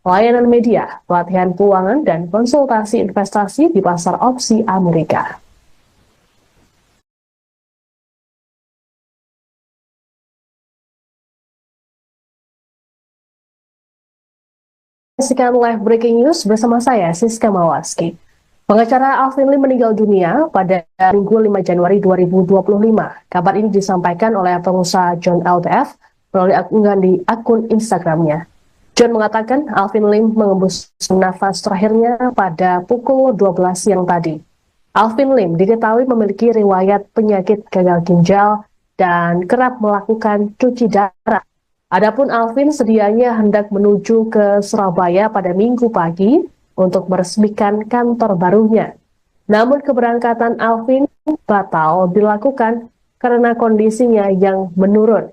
layanan media, pelatihan keuangan, dan konsultasi investasi di pasar opsi Amerika. Saksikan live breaking news bersama saya, Siska Mawaski. Pengacara Alvin Lim meninggal dunia pada Minggu 5 Januari 2025. Kabar ini disampaikan oleh pengusaha John LTF melalui unggahan di akun Instagramnya. John mengatakan Alvin Lim mengembus nafas terakhirnya pada pukul 12 siang tadi. Alvin Lim diketahui memiliki riwayat penyakit gagal ginjal dan kerap melakukan cuci darah. Adapun Alvin sedianya hendak menuju ke Surabaya pada Minggu pagi untuk meresmikan kantor barunya. Namun keberangkatan Alvin batal dilakukan karena kondisinya yang menurun.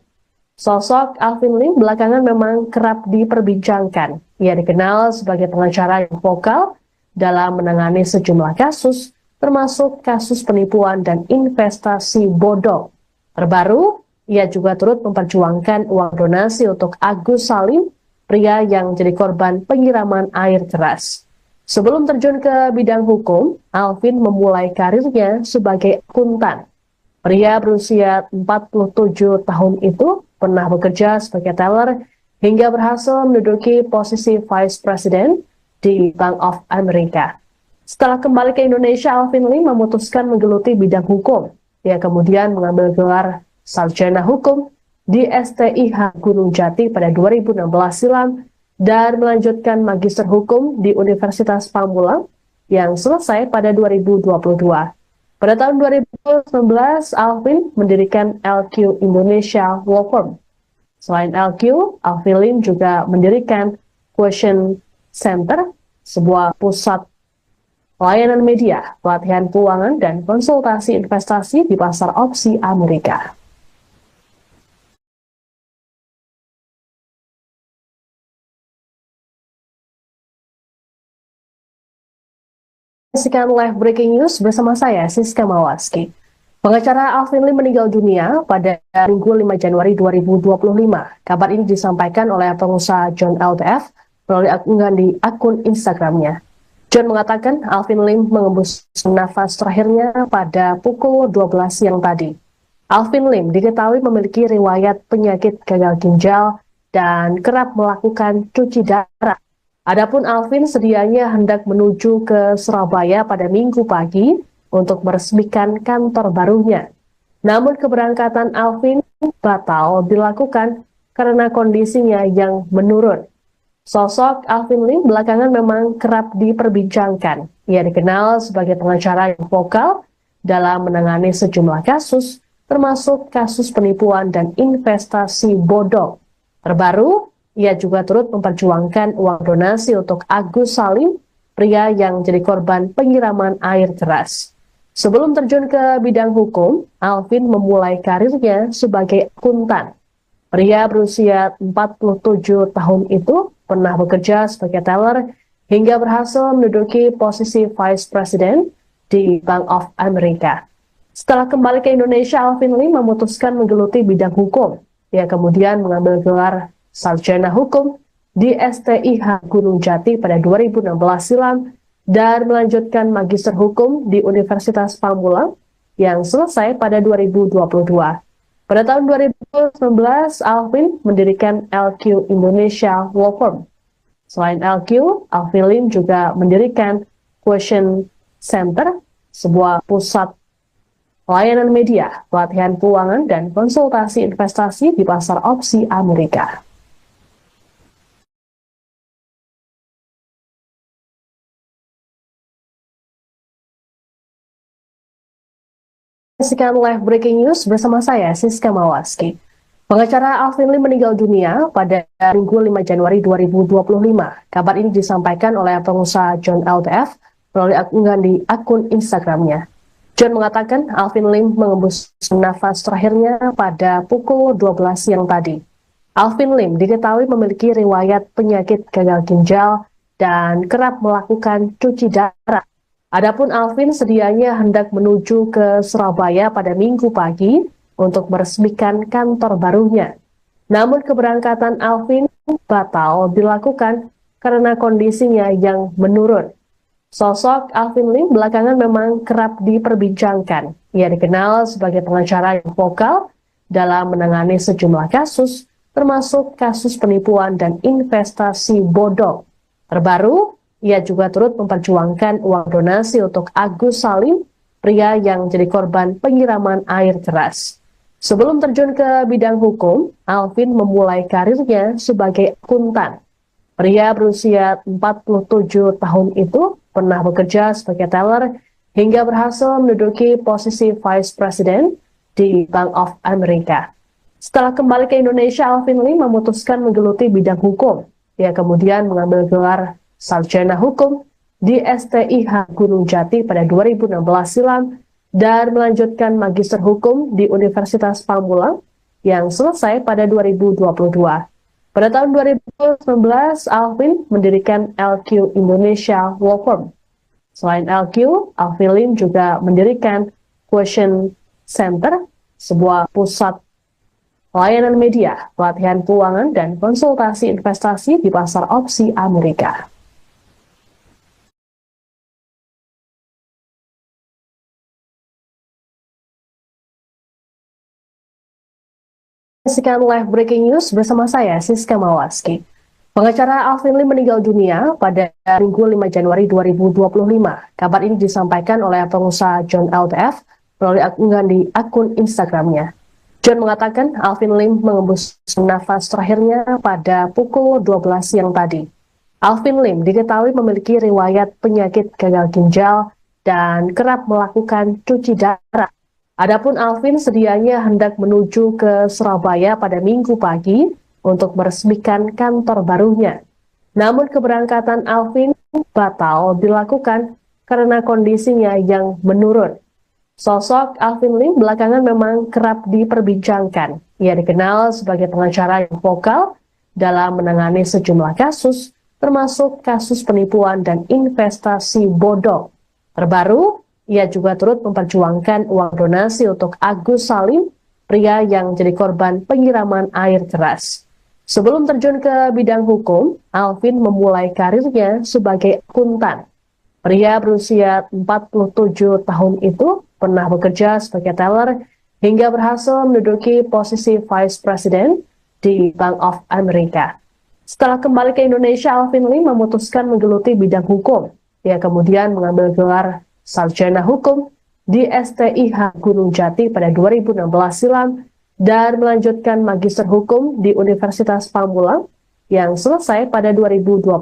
Sosok Alvin Lim belakangan memang kerap diperbincangkan. Ia dikenal sebagai pengacara yang vokal dalam menangani sejumlah kasus, termasuk kasus penipuan dan investasi bodong. Terbaru, ia juga turut memperjuangkan uang donasi untuk Agus Salim, pria yang jadi korban penyiraman air keras. Sebelum terjun ke bidang hukum, Alvin memulai karirnya sebagai akuntan. Pria berusia 47 tahun itu pernah bekerja sebagai teller hingga berhasil menduduki posisi Vice President di Bank of America. Setelah kembali ke Indonesia, Alvin Lim memutuskan menggeluti bidang hukum. Ia kemudian mengambil gelar Sarjana Hukum di STIH Gunung Jati pada 2016 silam dan melanjutkan Magister Hukum di Universitas Pamulang yang selesai pada 2022. Pada tahun 2019, Alvin mendirikan LQ Indonesia Law Firm. Selain LQ, Alvin Lim juga mendirikan Question Center, sebuah pusat layanan media, pelatihan keuangan, dan konsultasi investasi di pasar opsi Amerika. Saksikan live breaking news bersama saya, Siska Mawaski. Pengacara Alvin Lim meninggal dunia pada Minggu 5 Januari 2025. Kabar ini disampaikan oleh pengusaha John LTF melalui unggahan di akun Instagramnya. John mengatakan Alvin Lim mengembus nafas terakhirnya pada pukul 12 siang tadi. Alvin Lim diketahui memiliki riwayat penyakit gagal ginjal dan kerap melakukan cuci darah. Adapun Alvin sedianya hendak menuju ke Surabaya pada Minggu pagi untuk meresmikan kantor barunya. Namun keberangkatan Alvin batal dilakukan karena kondisinya yang menurun. Sosok Alvin Lim belakangan memang kerap diperbincangkan. Ia dikenal sebagai pengacara yang vokal dalam menangani sejumlah kasus, termasuk kasus penipuan dan investasi bodong. Terbaru, ia juga turut memperjuangkan uang donasi untuk Agus Salim, pria yang jadi korban penyiraman air keras. Sebelum terjun ke bidang hukum, Alvin memulai karirnya sebagai akuntan. Pria berusia 47 tahun itu pernah bekerja sebagai teller hingga berhasil menduduki posisi Vice President di Bank of America. Setelah kembali ke Indonesia, Alvin Lim memutuskan menggeluti bidang hukum. Ia kemudian mengambil gelar Sarjana Hukum di STIH Gunung Jati pada 2016 silam dan melanjutkan Magister Hukum di Universitas Pamulang yang selesai pada 2022. Pada tahun 2019, Alvin mendirikan LQ Indonesia Law Firm. Selain LQ, Alvin Lim juga mendirikan Question Center, sebuah pusat layanan media, pelatihan keuangan, dan konsultasi investasi di pasar opsi Amerika. Saksikan live breaking news bersama saya, Siska Mawaski. Pengacara Alvin Lim meninggal dunia pada Minggu 5 Januari 2025. Kabar ini disampaikan oleh pengusaha John LTF melalui unggahan di akun Instagramnya. John mengatakan Alvin Lim mengembus nafas terakhirnya pada pukul 12 siang tadi. Alvin Lim diketahui memiliki riwayat penyakit gagal ginjal dan kerap melakukan cuci darah. Adapun Alvin sedianya hendak menuju ke Surabaya pada Minggu pagi untuk meresmikan kantor barunya. Namun keberangkatan Alvin batal dilakukan karena kondisinya yang menurun. Sosok Alvin Lim belakangan memang kerap diperbincangkan. Ia dikenal sebagai pengacara yang vokal dalam menangani sejumlah kasus, termasuk kasus penipuan dan investasi bodong. Terbaru, ia juga turut memperjuangkan uang donasi untuk Agus Salim, pria yang jadi korban penyiraman air keras. Sebelum terjun ke bidang hukum, Alvin memulai karirnya sebagai akuntan. Pria berusia 47 tahun itu pernah bekerja sebagai teller hingga berhasil menduduki posisi Vice President di Bank of America. Setelah kembali ke Indonesia, Alvin Lee memutuskan menggeluti bidang hukum. Ia kemudian mengambil gelar Sarjana Hukum di STIH Gunung Jati pada 2016 silam dan melanjutkan Magister Hukum di Universitas Pamulang yang selesai pada 2022. Pada tahun 2019, Alvin mendirikan LQ Indonesia Law Firm. Selain LQ, Alvin Lim juga mendirikan Question Center, sebuah pusat layanan media, pelatihan keuangan, dan konsultasi investasi di pasar opsi Amerika. Saksikan live breaking news bersama saya, Siska Mawaski. Pengacara Alvin Lim meninggal dunia pada Minggu 5 Januari 2025. Kabar ini disampaikan oleh pengusaha John LTF melalui unggahan di akun Instagramnya. John mengatakan Alvin Lim mengembus nafas terakhirnya pada pukul 12 siang tadi. Alvin Lim diketahui memiliki riwayat penyakit gagal ginjal dan kerap melakukan cuci darah. Adapun Alvin sedianya hendak menuju ke Surabaya pada Minggu pagi untuk meresmikan kantor barunya. Namun keberangkatan Alvin batal dilakukan karena kondisinya yang menurun. Sosok Alvin Lim belakangan memang kerap diperbincangkan. Ia dikenal sebagai pengacara yang vokal dalam menangani sejumlah kasus, termasuk kasus penipuan dan investasi bodong. Terbaru, ia juga turut memperjuangkan uang donasi untuk Agus Salim, pria yang jadi korban penyiraman air keras. Sebelum terjun ke bidang hukum, Alvin memulai karirnya sebagai akuntan. Pria berusia 47 tahun itu pernah bekerja sebagai teller hingga berhasil menduduki posisi Vice President di Bank of America. Setelah kembali ke Indonesia, Alvin Lee memutuskan menggeluti bidang hukum. Ia kemudian mengambil gelar Sarjana Hukum di STIH Gunung Jati pada 2016 silam dan melanjutkan Magister Hukum di Universitas Pamulang yang selesai pada 2022.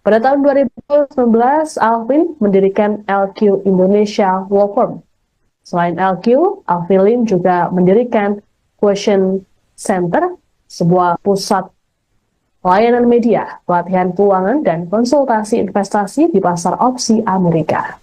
Pada tahun 2019, Alvin mendirikan LQ Indonesia Law Firm. Selain LQ, Alvin Lim juga mendirikan Question Center, sebuah pusat layanan media, pelatihan keuangan, dan konsultasi investasi di pasar opsi Amerika.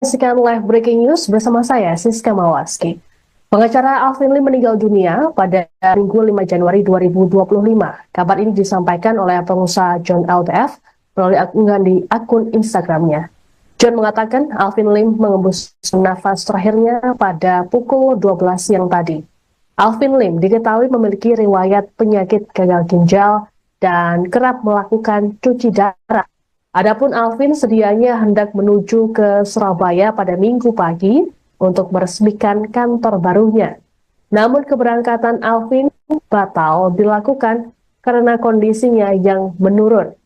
Saksikan live breaking news bersama saya, Siska Mawaski. Pengacara Alvin Lim meninggal dunia pada Minggu 5 Januari 2025. Kabar ini disampaikan oleh pengusaha John LTF melalui unggahan di akun Instagramnya. John mengatakan Alvin Lim mengembus nafas terakhirnya pada pukul 12 siang tadi. Alvin Lim diketahui memiliki riwayat penyakit gagal ginjal dan kerap melakukan cuci darah. Adapun Alvin sedianya hendak menuju ke Surabaya pada Minggu pagi untuk meresmikan kantor barunya. Namun keberangkatan Alvin batal dilakukan karena kondisinya yang menurun.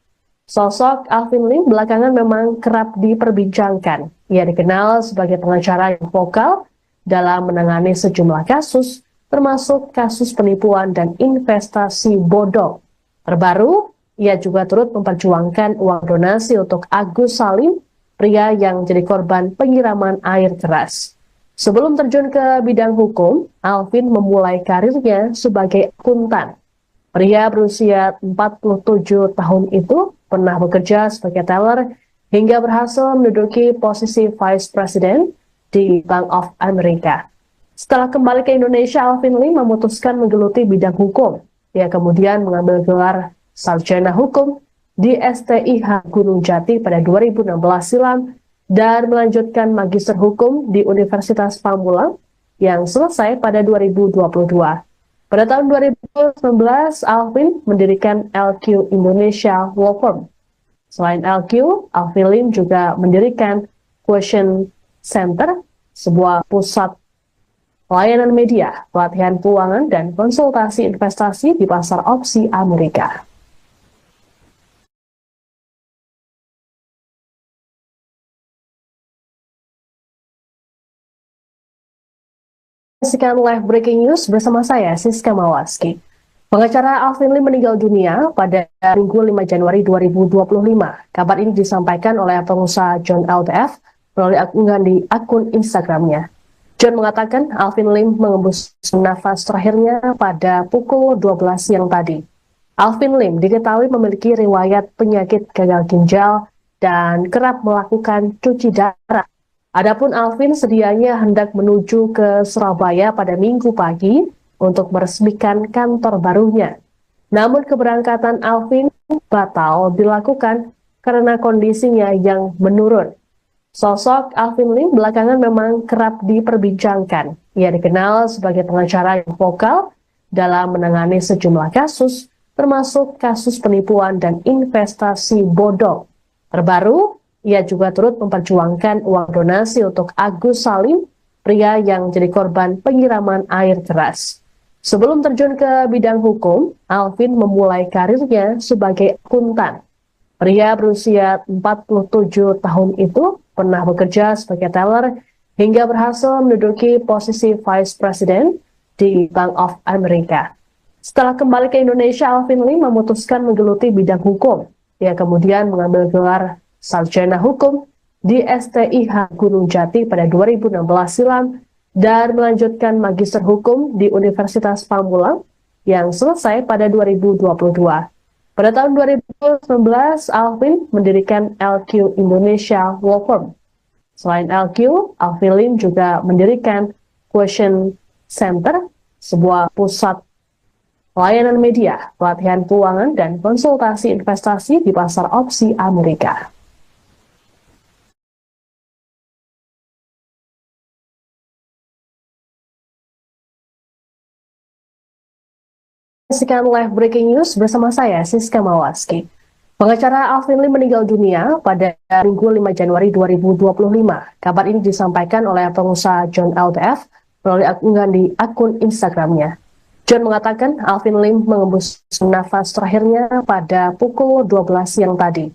Sosok Alvin Lim belakangan memang kerap diperbincangkan. Ia dikenal sebagai pengacara yang vokal dalam menangani sejumlah kasus, termasuk kasus penipuan dan investasi bodong. Terbaru, ia juga turut memperjuangkan uang donasi untuk Agus Salim, pria yang jadi korban penyiraman air keras. Sebelum terjun ke bidang hukum, Alvin memulai karirnya sebagai akuntan. Pria berusia 47 tahun itu pernah bekerja sebagai teller hingga berhasil menduduki posisi Vice President di Bank of America. Setelah kembali ke Indonesia, Alvin Lim memutuskan menggeluti bidang hukum. Ia kemudian mengambil gelar Sarjana Hukum di STIH Gunung Jati pada 2016 silam dan melanjutkan Magister Hukum di Universitas Pamulang yang selesai pada 2022. Pada tahun 2019, Alvin mendirikan LQ Indonesia Law Firm. Selain LQ, Alvin Lim juga mendirikan Question Center, sebuah pusat layanan media, pelatihan keuangan, dan konsultasi investasi di pasar opsi Amerika. Saksikan live breaking news bersama saya, Siska Mawaski. Pengacara Alvin Lim meninggal dunia pada Minggu 5 Januari 2025. Kabar ini disampaikan oleh pengusaha John LTF melalui unggahan di akun Instagramnya. John mengatakan Alvin Lim mengembus nafas terakhirnya pada pukul 12 siang tadi. Alvin Lim diketahui memiliki riwayat penyakit gagal ginjal dan kerap melakukan cuci darah. Adapun Alvin sedianya hendak menuju ke Surabaya pada Minggu pagi untuk meresmikan kantor barunya. Namun keberangkatan Alvin batal dilakukan karena kondisinya yang menurun. Sosok Alvin Lim belakangan memang kerap diperbincangkan. Ia dikenal sebagai pengacara yang vokal dalam menangani sejumlah kasus, termasuk kasus penipuan dan investasi bodong. Terbaru, ia juga turut memperjuangkan uang donasi untuk Agus Salim, pria yang jadi korban penyiraman air keras. Sebelum terjun ke bidang hukum, Alvin memulai karirnya sebagai akuntan. Pria berusia 47 tahun itu pernah bekerja sebagai teller hingga berhasil menduduki posisi Vice President di Bank of America. Setelah kembali ke Indonesia, Alvin Lim memutuskan menggeluti bidang hukum. Ia kemudian mengambil gelar Sarjana Hukum di STIH Gunung Jati pada 2016 silam dan melanjutkan Magister Hukum di Universitas Pamulang yang selesai pada 2022. Pada tahun 2019, Alvin mendirikan LQ Indonesia Law Firm. Selain LQ, Alvin Lim juga mendirikan Question Center, sebuah pusat layanan media, pelatihan keuangan, dan konsultasi investasi di pasar opsi Amerika. Saksikan live breaking news bersama saya, Siska Mawaski. Pengacara Alvin Lim meninggal dunia pada Minggu 5 Januari 2025. Kabar ini disampaikan oleh pengusaha John LTF melalui unggahan di akun Instagramnya. John mengatakan Alvin Lim mengembus nafas terakhirnya pada pukul 12 siang tadi.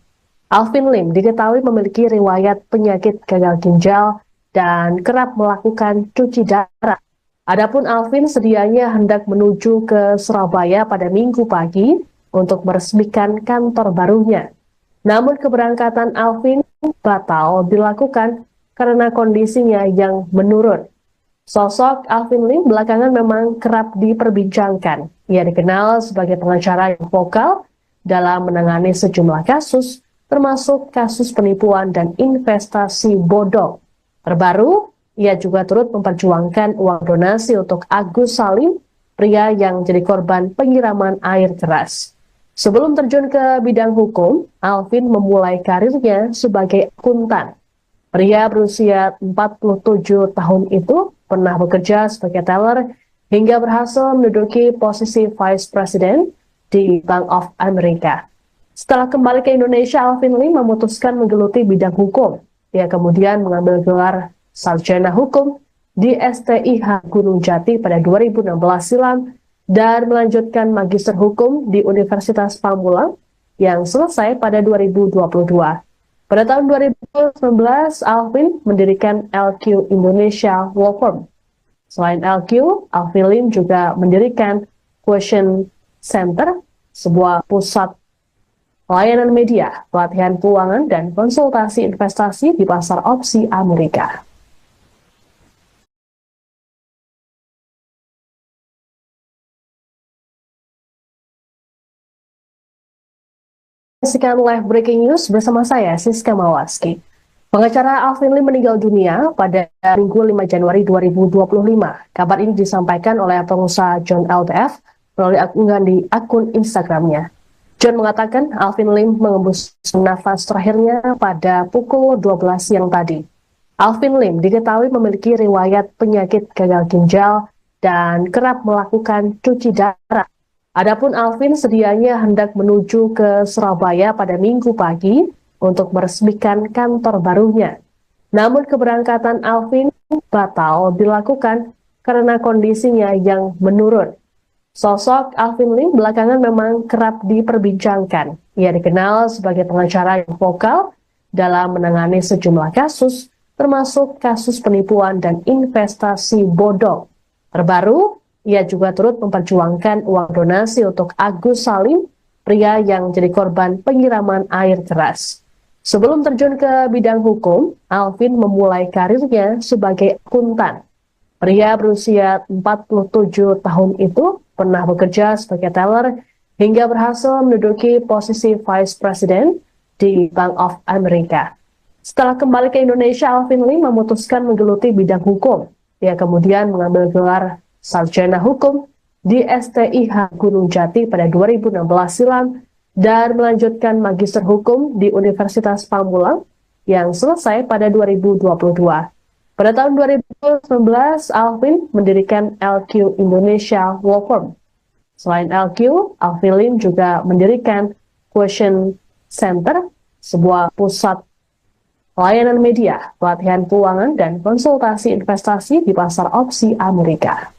Alvin Lim diketahui memiliki riwayat penyakit gagal ginjal dan kerap melakukan cuci darah. Adapun Alvin sedianya hendak menuju ke Surabaya pada Minggu pagi untuk meresmikan kantor barunya. Namun keberangkatan Alvin batal dilakukan karena kondisinya yang menurun. Sosok Alvin Lim belakangan memang kerap diperbincangkan. Ia dikenal sebagai pengacara yang vokal dalam menangani sejumlah kasus, termasuk kasus penipuan dan investasi bodong. Terbaru, ia juga turut memperjuangkan uang donasi untuk Agus Salim, pria yang jadi korban penyiraman air keras. Sebelum terjun ke bidang hukum, Alvin memulai karirnya sebagai akuntan. Pria berusia 47 tahun itu pernah bekerja sebagai teller hingga berhasil menduduki posisi Vice President di Bank of America. Setelah kembali ke Indonesia, Alvin Lim memutuskan menggeluti bidang hukum. Ia kemudian mengambil gelar Sarjana Hukum di STIH Gunung Jati pada 2016 silam dan melanjutkan Magister Hukum di Universitas Pamulang yang selesai pada 2022. Pada tahun 2019, Alvin mendirikan LQ Indonesia Law Firm. Selain LQ, Alvin Lim juga mendirikan Question Center, sebuah pusat layanan media, pelatihan keuangan, dan konsultasi investasi di pasar opsi Amerika. Saksikan live breaking news bersama saya, Siska Mawaski. Pengacara Alvin Lim meninggal dunia pada Minggu 5 Januari 2025. Kabar ini disampaikan oleh pengusaha John LTF melalui unggahan di akun Instagramnya. John mengatakan Alvin Lim mengembus nafas terakhirnya pada pukul 12 siang tadi. Alvin Lim diketahui memiliki riwayat penyakit gagal ginjal dan kerap melakukan cuci darah. Adapun Alvin sedianya hendak menuju ke Surabaya pada Minggu pagi untuk meresmikan kantor barunya. Namun keberangkatan Alvin batal dilakukan karena kondisinya yang menurun. Sosok Alvin Lim belakangan memang kerap diperbincangkan. Ia dikenal sebagai pengacara yang vokal dalam menangani sejumlah kasus, termasuk kasus penipuan dan investasi bodong. Terbaru, ia juga turut memperjuangkan uang donasi untuk Agus Salim, pria yang jadi korban penyiraman air keras. Sebelum terjun ke bidang hukum, Alvin memulai karirnya sebagai akuntan. Pria berusia 47 tahun itu pernah bekerja sebagai teller hingga berhasil menduduki posisi Vice President di Bank of America. Setelah kembali ke Indonesia, Alvin Lim memutuskan menggeluti bidang hukum. Ia kemudian mengambil gelar Sarjana Hukum di STIH Gunung Jati pada 2016 silam dan melanjutkan Magister Hukum di Universitas Pamulang yang selesai pada 2022. Pada tahun 2019, Alvin mendirikan LQ Indonesia Law Firm. Selain LQ, Alvin Lim juga mendirikan Question Center, sebuah pusat layanan media, pelatihan keuangan, dan konsultasi investasi di pasar opsi Amerika.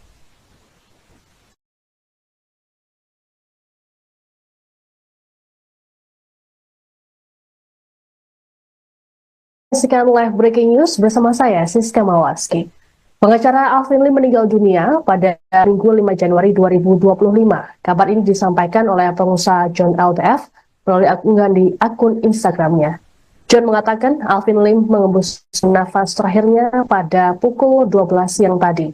Saksikan live breaking news bersama saya, Siska Mawaski. Pengacara Alvin Lim meninggal dunia pada Minggu 5 Januari 2025. Kabar ini disampaikan oleh pengusaha John LTF melalui unggahan di akun Instagramnya. John mengatakan Alvin Lim mengembus nafas terakhirnya pada pukul 12 siang tadi.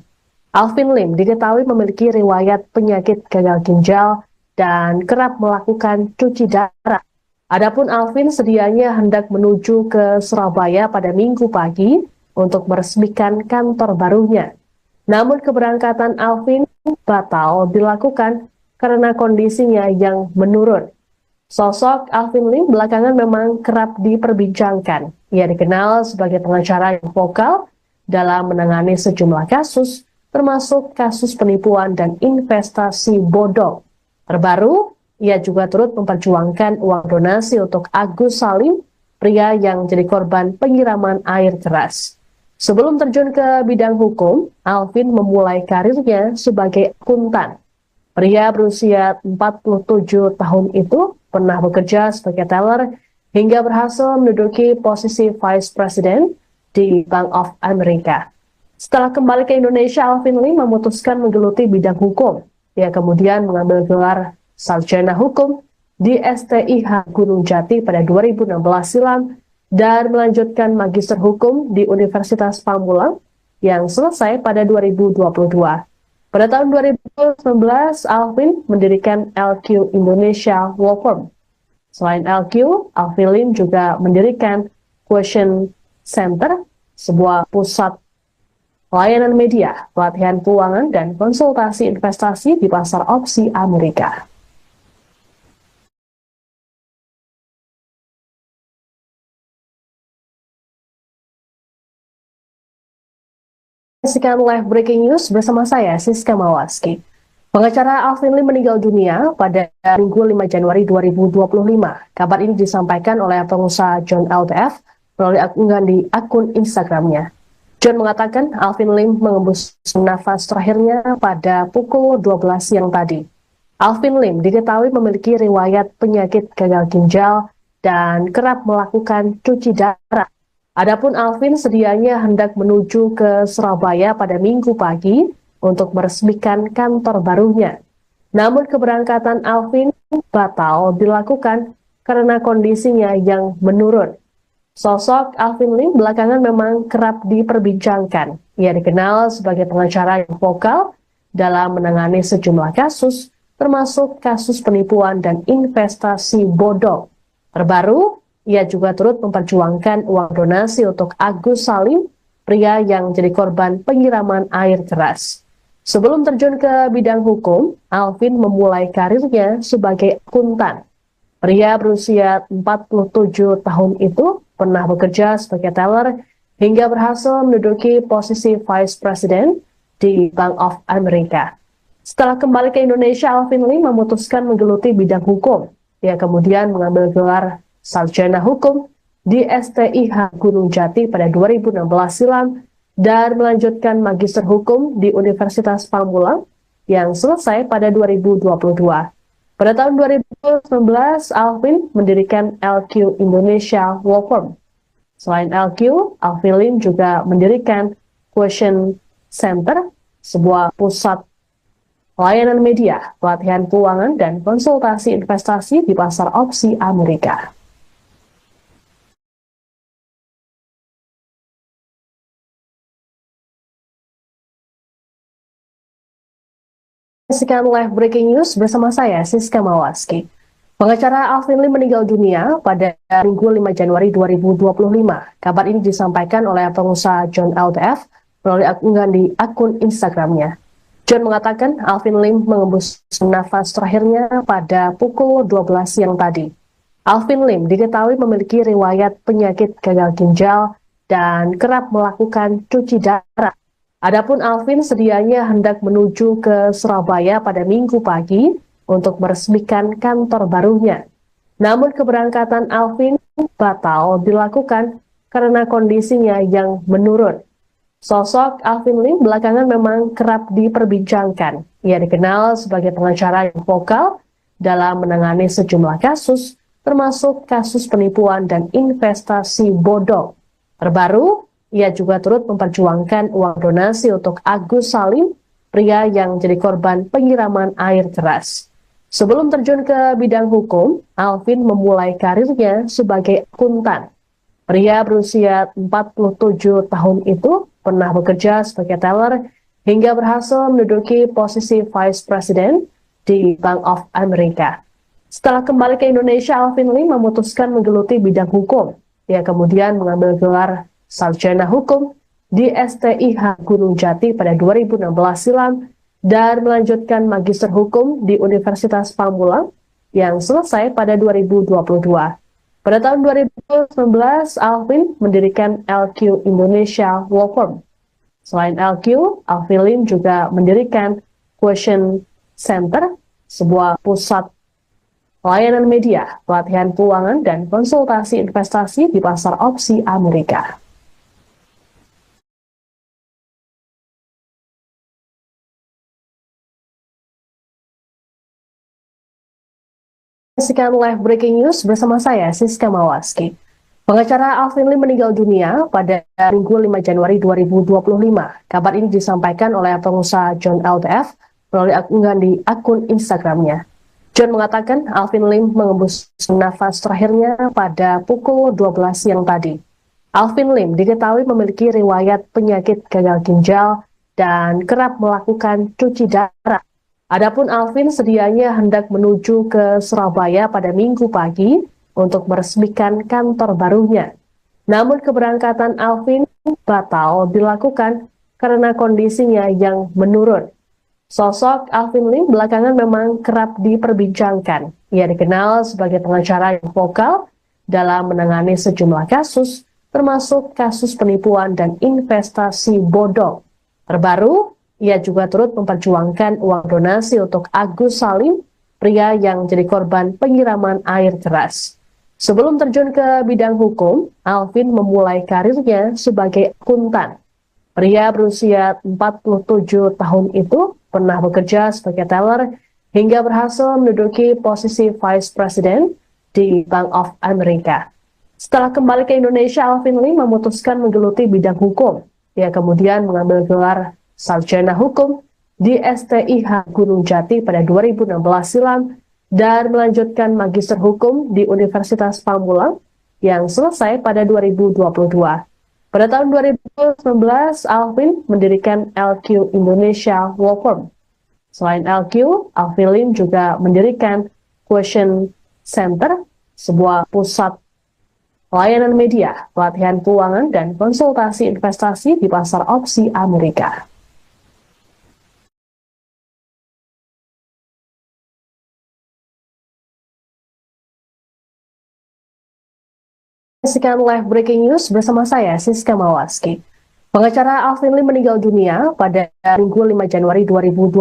Alvin Lim diketahui memiliki riwayat penyakit gagal ginjal dan kerap melakukan cuci darah. Adapun Alvin sedianya hendak menuju ke Surabaya pada Minggu pagi untuk meresmikan kantor barunya. Namun keberangkatan Alvin batal dilakukan karena kondisinya yang menurun. Sosok Alvin Lim belakangan memang kerap diperbincangkan. Ia dikenal sebagai pengacara yang vokal dalam menangani sejumlah kasus, termasuk kasus penipuan dan investasi bodong. Terbaru, ia juga turut memperjuangkan uang donasi untuk Agus Salim, pria yang jadi korban penyiraman air keras. Sebelum terjun ke bidang hukum, Alvin memulai karirnya sebagai akuntan. Pria berusia 47 tahun itu pernah bekerja sebagai teller hingga berhasil menduduki posisi Vice President di Bank of America. Setelah kembali ke Indonesia, Alvin Lim memutuskan menggeluti bidang hukum. Ia kemudian mengambil gelar Sarjana Hukum di STIH Gunung Jati pada 2016 silam dan melanjutkan Magister Hukum di Universitas Pamulang yang selesai pada 2022. Pada tahun 2019, Alvin mendirikan LQ Indonesia Law Firm. Selain LQ, Alvin Lim juga mendirikan Question Center, sebuah pusat layanan media, pelatihan keuangan, dan konsultasi investasi di pasar opsi Amerika. Saksikan live breaking news bersama saya, Siska Mawaski. Pengacara Alvin Lim meninggal dunia pada Minggu 5 Januari 2025. Kabar ini disampaikan oleh pengusaha John LTF melalui unggahan di akun Instagramnya. John mengatakan Alvin Lim mengembus nafas terakhirnya pada pukul 12 siang tadi. Alvin Lim diketahui memiliki riwayat penyakit gagal ginjal dan kerap melakukan cuci darah. Adapun Alvin sedianya hendak menuju ke Surabaya pada Minggu pagi untuk meresmikan kantor barunya. Namun keberangkatan Alvin batal dilakukan karena kondisinya yang menurun. Sosok Alvin Lim belakangan memang kerap diperbincangkan. Ia dikenal sebagai pengacara yang vokal dalam menangani sejumlah kasus, termasuk kasus penipuan dan investasi bodong. Terbaru, ia juga turut memperjuangkan uang donasi untuk Agus Salim, pria yang jadi korban penyiraman air keras. Sebelum terjun ke bidang hukum, Alvin memulai karirnya sebagai akuntan. Pria berusia 47 tahun itu pernah bekerja sebagai teller hingga berhasil menduduki posisi Vice President di Bank of America. Setelah kembali ke Indonesia, Alvin Lim memutuskan menggeluti bidang hukum. Ia kemudian mengambil gelar Sarjana Hukum di STIH Gunung Jati pada 2016 silam dan melanjutkan Magister Hukum di Universitas Pamulang yang selesai pada 2022. Pada tahun 2019, Alvin mendirikan LQ Indonesia Law Firm. Selain LQ, Alvin Lim juga mendirikan Question Center, sebuah pusat layanan media, pelatihan keuangan, dan konsultasi investasi di pasar opsi Amerika. Saksikan live breaking news bersama saya, Siska Mawaski. Pengacara Alvin Lim meninggal dunia pada Minggu 5 Januari 2025. Kabar ini disampaikan oleh pengusaha John LDF melalui unggahan di akun Instagramnya. John mengatakan Alvin Lim mengembus nafas terakhirnya pada pukul 12 siang tadi. Alvin Lim diketahui memiliki riwayat penyakit gagal ginjal dan kerap melakukan cuci darah. Adapun Alvin sedianya hendak menuju ke Surabaya pada Minggu pagi untuk meresmikan kantor barunya. Namun keberangkatan Alvin batal dilakukan karena kondisinya yang menurun. Sosok Alvin Lim belakangan memang kerap diperbincangkan. Ia dikenal sebagai pengacara yang vokal dalam menangani sejumlah kasus, termasuk kasus penipuan dan investasi bodong. Terbaru, ia juga turut memperjuangkan uang donasi untuk Agus Salim, pria yang jadi korban penyiraman air keras. Sebelum terjun ke bidang hukum, Alvin memulai karirnya sebagai akuntan. Pria berusia 47 tahun itu pernah bekerja sebagai teller hingga berhasil menduduki posisi Vice President di Bank of America. Setelah kembali ke Indonesia, Alvin Lim memutuskan menggeluti bidang hukum. Ia kemudian mengambil gelar sarjana hukum di STIH Gunung Jati pada 2016 silam dan melanjutkan magister hukum di Universitas Pamulang yang selesai pada 2022. Pada tahun 2019, Alvin mendirikan LQ Indonesia Law Firm. Selain LQ, Alvin Lim juga mendirikan Question Center, sebuah pusat layanan media, pelatihan keuangan, dan konsultasi investasi di pasar opsi Amerika. Saksikan live breaking news bersama saya, Siska Mawaski. Pengacara Alvin Lim meninggal dunia pada Minggu 5 Januari 2025. Kabar ini disampaikan oleh pengusaha John LDF melalui unggahan di akun Instagramnya. John mengatakan Alvin Lim mengembus nafas terakhirnya pada pukul 12 siang tadi. Alvin Lim diketahui memiliki riwayat penyakit gagal ginjal dan kerap melakukan cuci darah. Adapun Alvin sedianya hendak menuju ke Surabaya pada Minggu pagi untuk meresmikan kantor barunya. Namun keberangkatan Alvin batal dilakukan karena kondisinya yang menurun. Sosok Alvin Lim belakangan memang kerap diperbincangkan. Ia dikenal sebagai pengacara yang vokal dalam menangani sejumlah kasus, termasuk kasus penipuan dan investasi bodong. Terbaru, ia juga turut memperjuangkan uang donasi untuk Agus Salim, pria yang jadi korban penyiraman air keras. Sebelum terjun ke bidang hukum, Alvin memulai karirnya sebagai akuntan. Pria berusia 47 tahun itu pernah bekerja sebagai teller hingga berhasil menduduki posisi Vice President di Bank of America. Setelah kembali ke Indonesia, Alvin Lim memutuskan menggeluti bidang hukum. Ia kemudian mengambil gelar sarjana hukum di STIH Gunung Jati pada 2016 silam dan melanjutkan magister hukum di Universitas Pamulang yang selesai pada 2022. Pada tahun 2019, Alvin mendirikan LQ Indonesia Law Firm. Selain LQ, Alvin Lim juga mendirikan Question Center, sebuah pusat layanan media, pelatihan keuangan, dan konsultasi investasi di pasar opsi Amerika. Saksikan live breaking news bersama saya, Siska Mawaski. Pengacara Alvin Lim meninggal dunia pada Minggu 5 Januari 2025.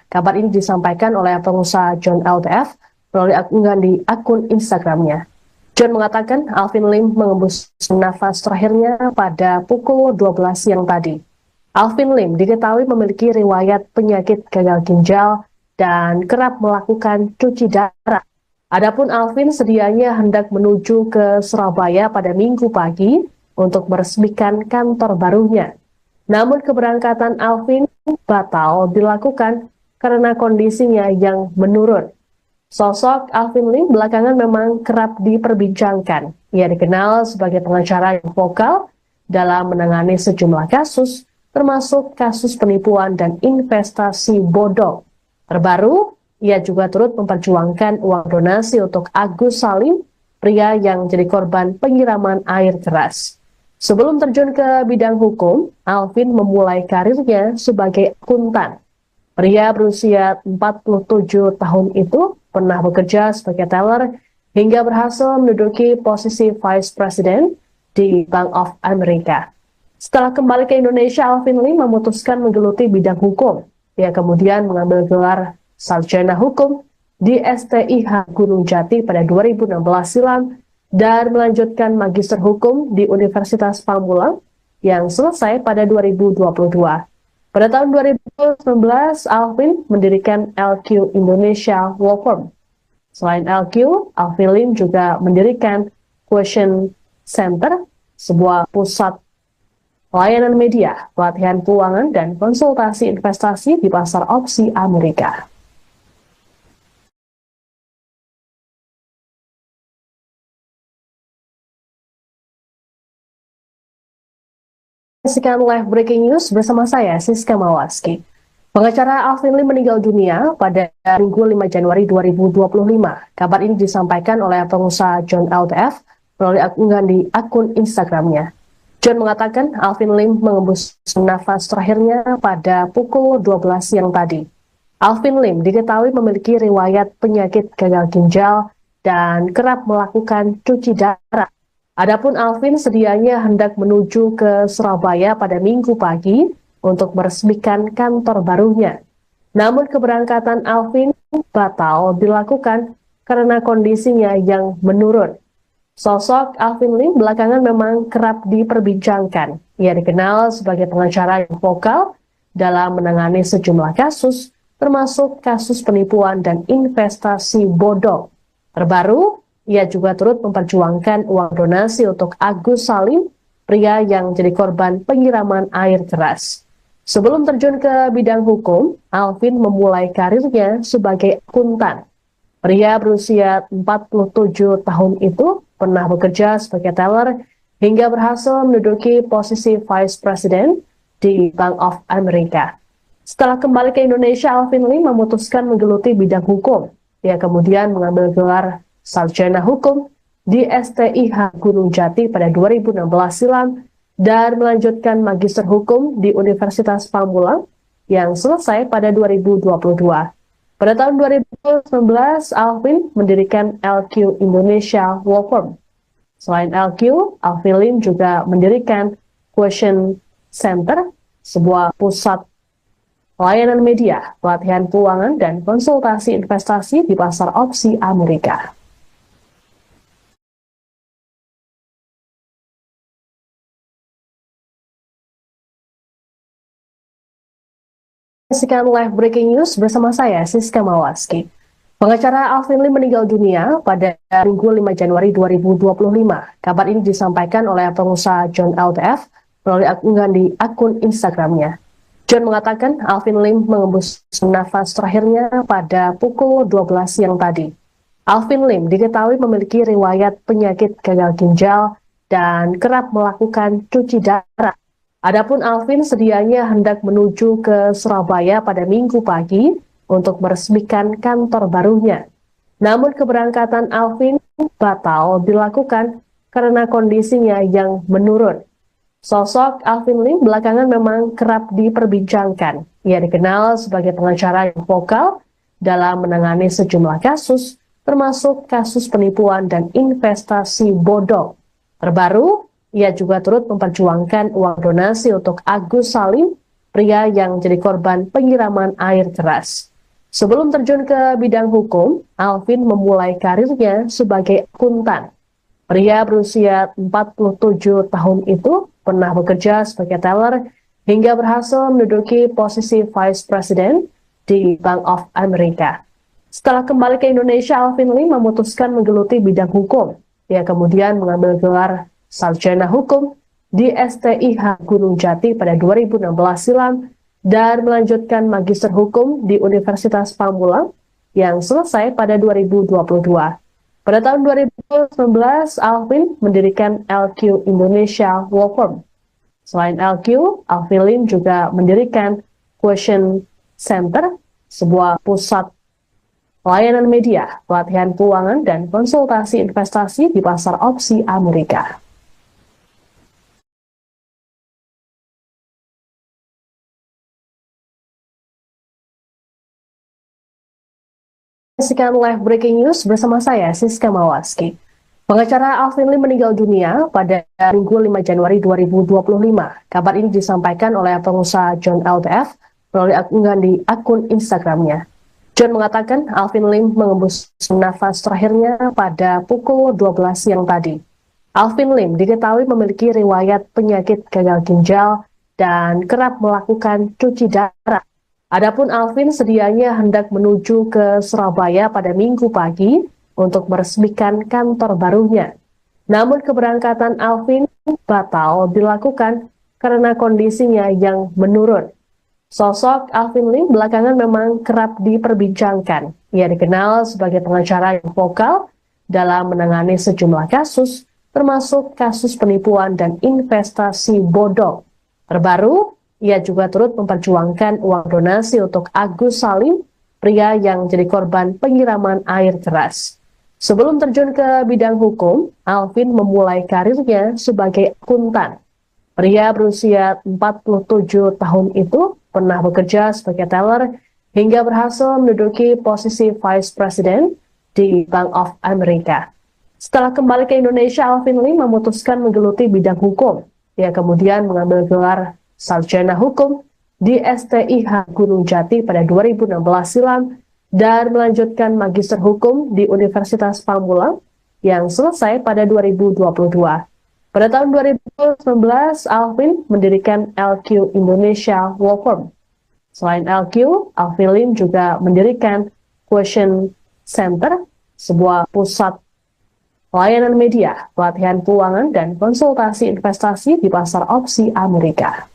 Kabar ini disampaikan oleh pengusaha John LDF melalui unggahan di akun Instagramnya. John mengatakan Alvin Lim mengembus nafas terakhirnya pada pukul 12 siang tadi. Alvin Lim diketahui memiliki riwayat penyakit gagal ginjal dan kerap melakukan cuci darah. Adapun Alvin sedianya hendak menuju ke Surabaya pada Minggu pagi untuk meresmikan kantor barunya. Namun keberangkatan Alvin batal dilakukan karena kondisinya yang menurun. Sosok Alvin Lim belakangan memang kerap diperbincangkan. Ia dikenal sebagai pengacara yang vokal dalam menangani sejumlah kasus, termasuk kasus penipuan dan investasi bodong. Terbaru, ia juga turut memperjuangkan uang donasi untuk Agus Salim, pria yang jadi korban penyiraman air keras. Sebelum terjun ke bidang hukum, Alvin memulai karirnya sebagai akuntan. Pria berusia 47 tahun itu pernah bekerja sebagai teller hingga berhasil menduduki posisi Vice President di Bank of America. Setelah kembali ke Indonesia, Alvin Lim memutuskan menggeluti bidang hukum. Ia kemudian mengambil gelar Sarjana Hukum di STIH Gunung Jati pada 2016 silam dan melanjutkan Magister Hukum di Universitas Pamulang yang selesai pada 2022. Pada tahun 2019, Alvin mendirikan LQ Indonesia Law Firm. Selain LQ, Alvin Lim juga mendirikan Question Center, sebuah pusat layanan media, pelatihan keuangan, dan konsultasi investasi di pasar opsi Amerika. Saksikan live breaking news bersama saya, Siska Mawaski. Pengacara Alvin Lim meninggal dunia pada Minggu 5 Januari 2025. Kabar ini disampaikan oleh pengusaha John LTF melalui unggahan di akun Instagramnya. John mengatakan Alvin Lim mengembus nafas terakhirnya pada pukul 12 siang tadi. Alvin Lim diketahui memiliki riwayat penyakit gagal ginjal dan kerap melakukan cuci darah. Adapun Alvin sedianya hendak menuju ke Surabaya pada Minggu pagi untuk meresmikan kantor barunya. Namun keberangkatan Alvin batal dilakukan karena kondisinya yang menurun. Sosok Alvin Lim belakangan memang kerap diperbincangkan. Ia dikenal sebagai pengacara yang vokal dalam menangani sejumlah kasus, termasuk kasus penipuan dan investasi bodong. Terbaru, ia juga turut memperjuangkan uang donasi untuk Agus Salim, pria yang jadi korban penyiraman air keras. Sebelum terjun ke bidang hukum, Alvin memulai karirnya sebagai akuntan. Pria berusia 47 tahun itu pernah bekerja sebagai teller hingga berhasil menduduki posisi Vice President di Bank of America. Setelah kembali ke Indonesia, Alvin Lim memutuskan menggeluti bidang hukum. Ia kemudian mengambil gelar Sarjana Hukum di STIH Gunung Jati pada 2016 silam dan melanjutkan Magister Hukum di Universitas Pamulang yang selesai pada 2022. Pada tahun 2019, Alvin mendirikan LQ Indonesia Law Firm. Selain LQ, Alvin Lim juga mendirikan Question Center, sebuah pusat layanan media, pelatihan keuangan, dan konsultasi investasi di pasar opsi Amerika. Saksikan live breaking news bersama saya, Siska Mawaski. Pengacara Alvin Lim meninggal dunia pada Minggu 5 Januari 2025. Kabar ini disampaikan oleh pengusaha John LTF melalui unggahan di akun Instagramnya. John mengatakan Alvin Lim mengembus nafas terakhirnya pada pukul 12 siang tadi. Alvin Lim diketahui memiliki riwayat penyakit gagal ginjal dan kerap melakukan cuci darah. Adapun Alvin sedianya hendak menuju ke Surabaya pada Minggu pagi untuk meresmikan kantor barunya. Namun keberangkatan Alvin batal dilakukan karena kondisinya yang menurun. Sosok Alvin Lim belakangan memang kerap diperbincangkan. Ia dikenal sebagai pengacara yang vokal dalam menangani sejumlah kasus, termasuk kasus penipuan dan investasi bodong. Terbaru, ia juga turut memperjuangkan uang donasi untuk Agus Salim, pria yang jadi korban penyiraman air keras. Sebelum terjun ke bidang hukum, Alvin memulai karirnya sebagai akuntan. Pria berusia 47 tahun itu pernah bekerja sebagai teller hingga berhasil menduduki posisi Vice President di Bank of America. Setelah kembali ke Indonesia, Alvin Lim memutuskan menggeluti bidang hukum. Ia kemudian mengambil gelar Sarjana Hukum di STIH Gunung Jati pada 2016 silam dan melanjutkan Magister Hukum di Universitas Pamulang yang selesai pada 2022. Pada tahun 2019, Alvin mendirikan LQ Indonesia Law Firm. Selain LQ, Alvin Lim juga mendirikan Question Center, sebuah pusat layanan media, pelatihan keuangan, dan konsultasi investasi di pasar opsi Amerika. Saksikan live breaking news bersama saya, Siska Mawaski. Pengacara Alvin Lim meninggal dunia pada Minggu 5 Januari 2025. Kabar ini disampaikan oleh pengusaha John LTF melalui unggahan di akun Instagramnya. John mengatakan Alvin Lim mengembus nafas terakhirnya pada pukul 12 siang tadi. Alvin Lim diketahui memiliki riwayat penyakit gagal ginjal dan kerap melakukan cuci darah. Adapun Alvin sedianya hendak menuju ke Surabaya pada Minggu pagi untuk meresmikan kantor barunya. Namun keberangkatan Alvin batal dilakukan karena kondisinya yang menurun. Sosok Alvin Lim belakangan memang kerap diperbincangkan. Ia dikenal sebagai pengacara yang vokal dalam menangani sejumlah kasus, termasuk kasus penipuan dan investasi bodong. Terbaru, ia juga turut memperjuangkan uang donasi untuk Agus Salim, pria yang jadi korban penyiraman air keras. Sebelum terjun ke bidang hukum, Alvin memulai karirnya sebagai akuntan. Pria berusia 47 tahun itu pernah bekerja sebagai teller hingga berhasil menduduki posisi Vice President di Bank of America. Setelah kembali ke Indonesia, Alvin Lim memutuskan menggeluti bidang hukum. Ia kemudian mengambil gelar Sarjana Hukum di STIH Gunung Jati pada 2016 silam dan melanjutkan Magister Hukum di Universitas Pamulang yang selesai pada 2022. Pada tahun 2019, Alvin mendirikan LQ Indonesia Law Firm. Selain LQ, Alvin Lim juga mendirikan Question Center, sebuah pusat layanan media, pelatihan keuangan, dan konsultasi investasi di pasar opsi Amerika.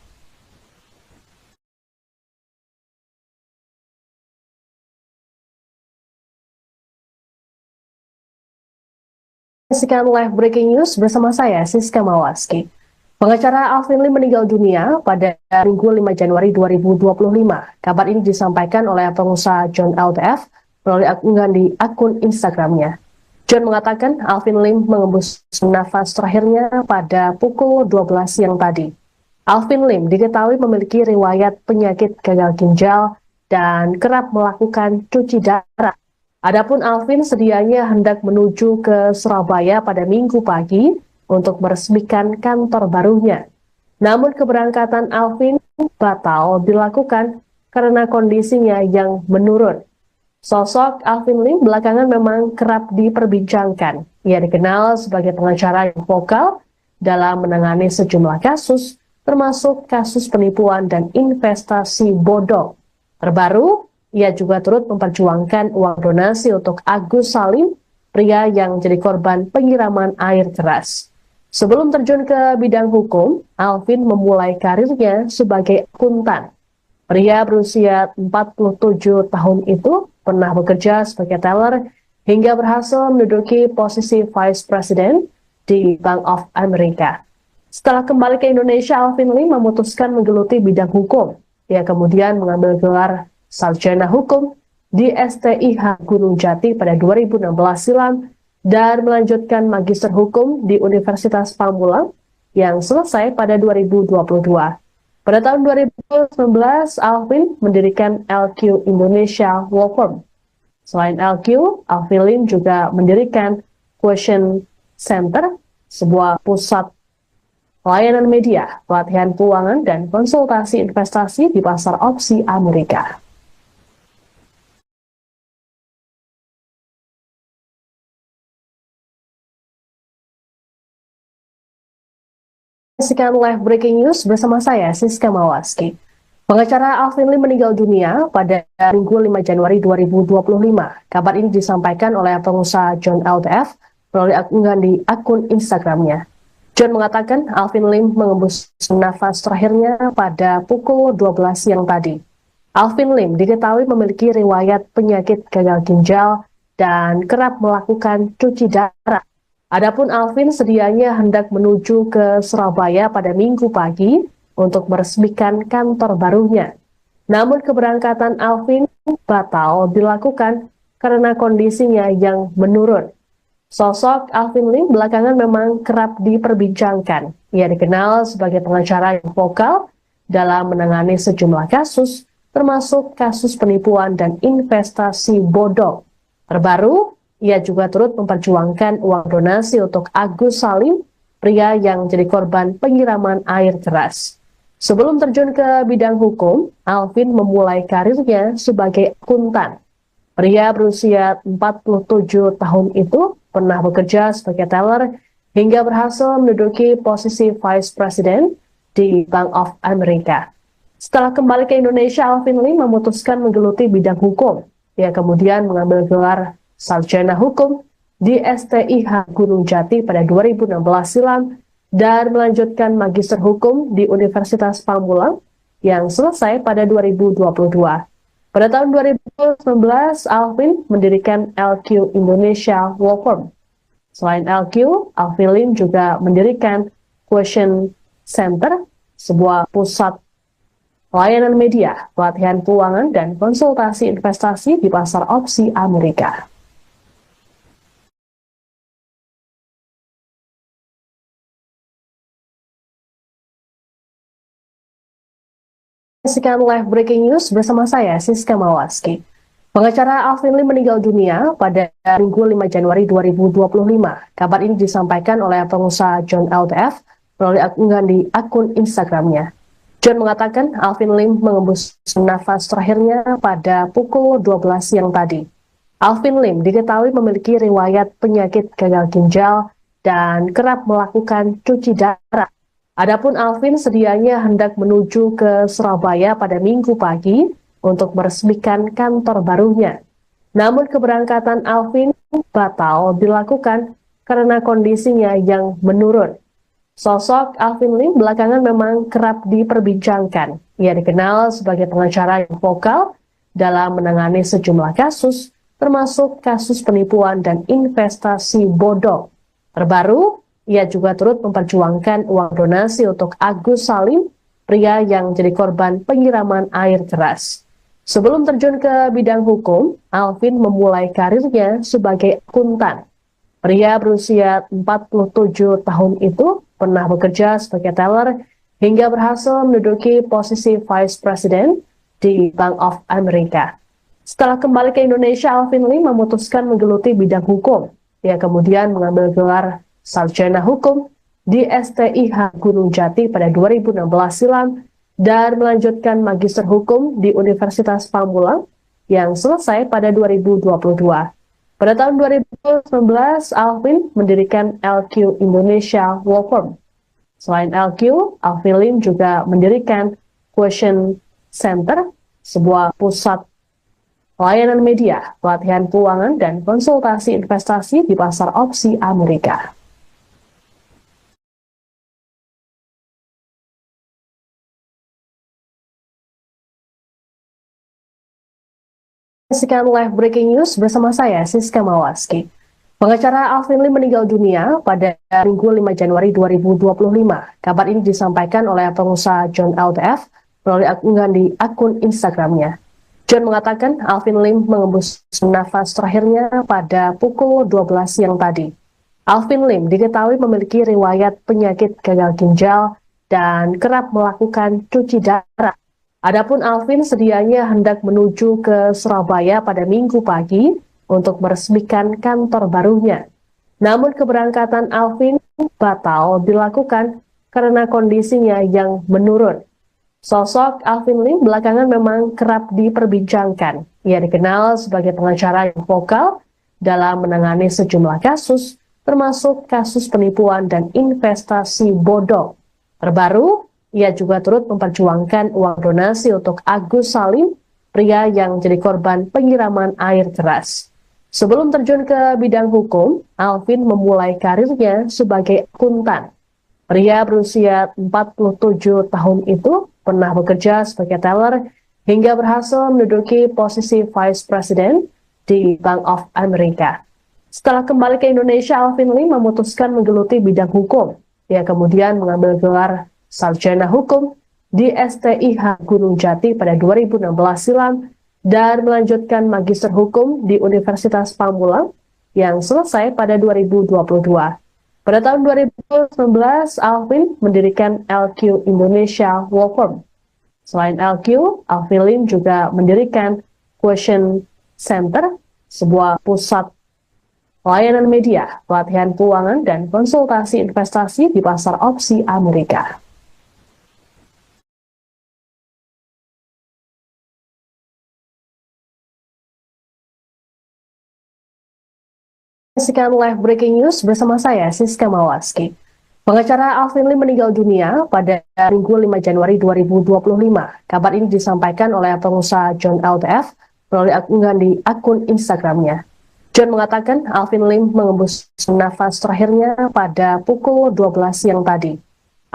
Saksikan live breaking news bersama saya, Siska Mawaski. Pengacara Alvin Lim meninggal dunia pada Minggu 5 Januari 2025. Kabar ini disampaikan oleh pengusaha John LTF melalui unggahan di akun Instagramnya. John mengatakan Alvin Lim mengembus nafas terakhirnya pada pukul 12 siang tadi. Alvin Lim diketahui memiliki riwayat penyakit gagal ginjal dan kerap melakukan cuci darah. Adapun Alvin sedianya hendak menuju ke Surabaya pada Minggu pagi untuk meresmikan kantor barunya. Namun keberangkatan Alvin batal dilakukan karena kondisinya yang menurun. Sosok Alvin Lim belakangan memang kerap diperbincangkan. Ia dikenal sebagai pengacara yang vokal dalam menangani sejumlah kasus, termasuk kasus penipuan dan investasi bodong. Terbaru, ia juga turut memperjuangkan uang donasi untuk Agus Salim, pria yang jadi korban penyiraman air keras. Sebelum terjun ke bidang hukum, Alvin memulai karirnya sebagai akuntan. Pria berusia 47 tahun itu pernah bekerja sebagai teller hingga berhasil menduduki posisi Vice President di Bank of America. Setelah kembali ke Indonesia, Alvin Lim memutuskan menggeluti bidang hukum. Ia kemudian mengambil gelar Sarjana Hukum di STIH Gunung Jati pada 2016 silam dan melanjutkan Magister Hukum di Universitas Pamulang yang selesai pada 2022. Pada tahun 2019, Alvin mendirikan LQ Indonesia Law Firm. Selain LQ, Alvin Lim juga mendirikan Question Center, sebuah pusat layanan media, pelatihan keuangan, dan konsultasi investasi di pasar opsi Amerika. Saksikan live breaking news bersama saya, Siska Mawaski. Pengacara Alvin Lim meninggal dunia pada Minggu 5 Januari 2025. Kabar ini disampaikan oleh pengusaha John LTF melalui unggahan di akun Instagramnya. John mengatakan Alvin Lim mengembus nafas terakhirnya pada pukul 12 siang tadi. Alvin Lim diketahui memiliki riwayat penyakit gagal ginjal dan kerap melakukan cuci darah. Adapun Alvin sedianya hendak menuju ke Surabaya pada Minggu pagi untuk meresmikan kantor barunya. Namun keberangkatan Alvin batal dilakukan karena kondisinya yang menurun. Sosok Alvin Lim belakangan memang kerap diperbincangkan. Ia dikenal sebagai pengacara yang vokal dalam menangani sejumlah kasus, termasuk kasus penipuan dan investasi bodong. Terbaru, ia juga turut memperjuangkan uang donasi untuk Agus Salim, pria yang jadi korban penyiraman air keras. Sebelum terjun ke bidang hukum, Alvin memulai karirnya sebagai akuntan. Pria berusia 47 tahun itu pernah bekerja sebagai teller hingga berhasil menduduki posisi Vice President di Bank of America. Setelah kembali ke Indonesia, Alvin Lim memutuskan menggeluti bidang hukum. Ia kemudian mengambil gelar sarjana hukum di STIH Gunung Jati pada 2016 silam dan melanjutkan magister hukum di Universitas Pamulang yang selesai pada 2022. Pada tahun 2019, Alvin mendirikan LQ Indonesia Law Firm. Selain LQ, Alvin Lim juga mendirikan Question Center, sebuah pusat layanan media, pelatihan keuangan, dan konsultasi investasi di pasar opsi Amerika. Saksikan live breaking news bersama saya, Siska Mawaski. Pengacara Alvin Lim meninggal dunia pada Minggu 5 Januari 2025. Kabar ini disampaikan oleh pengusaha John LTF melalui unggahan di akun Instagramnya. John mengatakan Alvin Lim mengembus nafas terakhirnya pada pukul 12 siang tadi. Alvin Lim diketahui memiliki riwayat penyakit gagal ginjal dan kerap melakukan cuci darah. Adapun Alvin sedianya hendak menuju ke Surabaya pada Minggu pagi untuk meresmikan kantor barunya. Namun keberangkatan Alvin batal dilakukan karena kondisinya yang menurun. Sosok Alvin Lim belakangan memang kerap diperbincangkan. Ia dikenal sebagai pengacara yang vokal dalam menangani sejumlah kasus, termasuk kasus penipuan dan investasi bodong. Terbaru, ia juga turut memperjuangkan uang donasi untuk Agus Salim, pria yang jadi korban penyiraman air keras. Sebelum terjun ke bidang hukum, Alvin memulai karirnya sebagai akuntan. Pria berusia 47 tahun itu pernah bekerja sebagai teller hingga berhasil menduduki posisi Vice President di Bank of America. Setelah kembali ke Indonesia, Alvin Lim memutuskan menggeluti bidang hukum. Ia kemudian mengambil gelar sarjana hukum di STIH Gunung Jati pada 2016 silam dan melanjutkan magister hukum di Universitas Pamulang yang selesai pada 2022. Pada tahun 2019, Alvin mendirikan LQ Indonesia Law Firm. Selain LQ, Alvin Lim juga mendirikan Question Center, sebuah pusat layanan media, pelatihan keuangan, dan konsultasi investasi di pasar opsi Amerika. Saksikan live breaking news bersama saya, Siska Mawaski. Pengacara Alvin Lim meninggal dunia pada Minggu 5 Januari 2025. Kabar ini disampaikan oleh pengusaha John LTF melalui unggahan di akun Instagramnya. John mengatakan Alvin Lim mengembus nafas terakhirnya pada pukul 12 siang tadi. Alvin Lim diketahui memiliki riwayat penyakit gagal ginjal dan kerap melakukan cuci darah. Adapun Alvin sedianya hendak menuju ke Surabaya pada Minggu pagi untuk meresmikan kantor barunya. Namun keberangkatan Alvin batal dilakukan karena kondisinya yang menurun. Sosok Alvin Lim belakangan memang kerap diperbincangkan. Ia dikenal sebagai pengacara yang vokal dalam menangani sejumlah kasus, termasuk kasus penipuan dan investasi bodong. Terbaru, ia juga turut memperjuangkan uang donasi untuk Agus Salim, pria yang jadi korban penyiraman air keras. Sebelum terjun ke bidang hukum, Alvin memulai karirnya sebagai akuntan. Pria berusia 47 tahun itu pernah bekerja sebagai teller hingga berhasil menduduki posisi Vice President di Bank of America. Setelah kembali ke Indonesia, Alvin Lim memutuskan menggeluti bidang hukum. Ia kemudian mengambil gelar Sarjana Hukum di STIH Gunung Jati pada 2016 silam dan melanjutkan Magister Hukum di Universitas Pamulang yang selesai pada 2022. Pada tahun 2019, Alvin mendirikan LQ Indonesia Law Firm. Selain LQ, Alvin Lim juga mendirikan Question Center, sebuah pusat layanan media, pelatihan keuangan, dan konsultasi investasi di pasar opsi Amerika. Saksikan live breaking news bersama saya, Siska Mawaski. Pengacara Alvin Lim meninggal dunia pada Minggu 5 Januari 2025. Kabar ini disampaikan oleh pengusaha John LTF melalui unggahan di akun Instagramnya. John mengatakan Alvin Lim mengembus nafas terakhirnya pada pukul 12 siang tadi.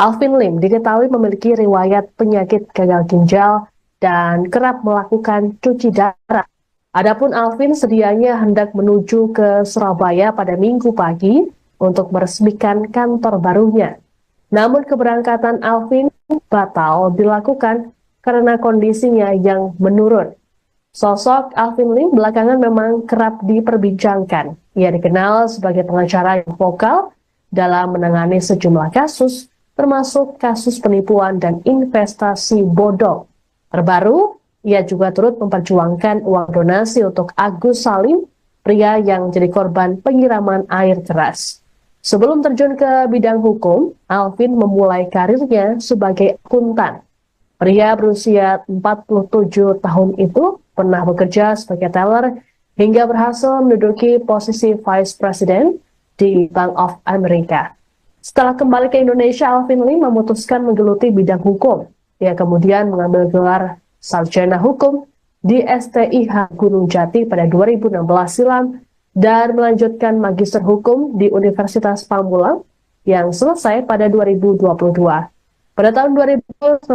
Alvin Lim diketahui memiliki riwayat penyakit gagal ginjal dan kerap melakukan cuci darah. Adapun Alvin sedianya hendak menuju ke Surabaya pada Minggu pagi untuk meresmikan kantor barunya. Namun keberangkatan Alvin batal dilakukan karena kondisinya yang menurun. Sosok Alvin Lim belakangan memang kerap diperbincangkan. Ia dikenal sebagai pengacara yang vokal dalam menangani sejumlah kasus, termasuk kasus penipuan dan investasi bodong. Terbaru, ia juga turut memperjuangkan uang donasi untuk Agus Salim, pria yang jadi korban penyiraman air keras. Sebelum terjun ke bidang hukum, Alvin memulai karirnya sebagai akuntan. Pria berusia 47 tahun itu pernah bekerja sebagai teller hingga berhasil menduduki posisi Vice President di Bank of America. Setelah kembali ke Indonesia, Alvin Lim memutuskan menggeluti bidang hukum. Ia kemudian mengambil gelar Sarjana Hukum di STIH Gunung Jati pada 2016 silam dan melanjutkan Magister Hukum di Universitas Pamulang yang selesai pada 2022. Pada tahun 2019,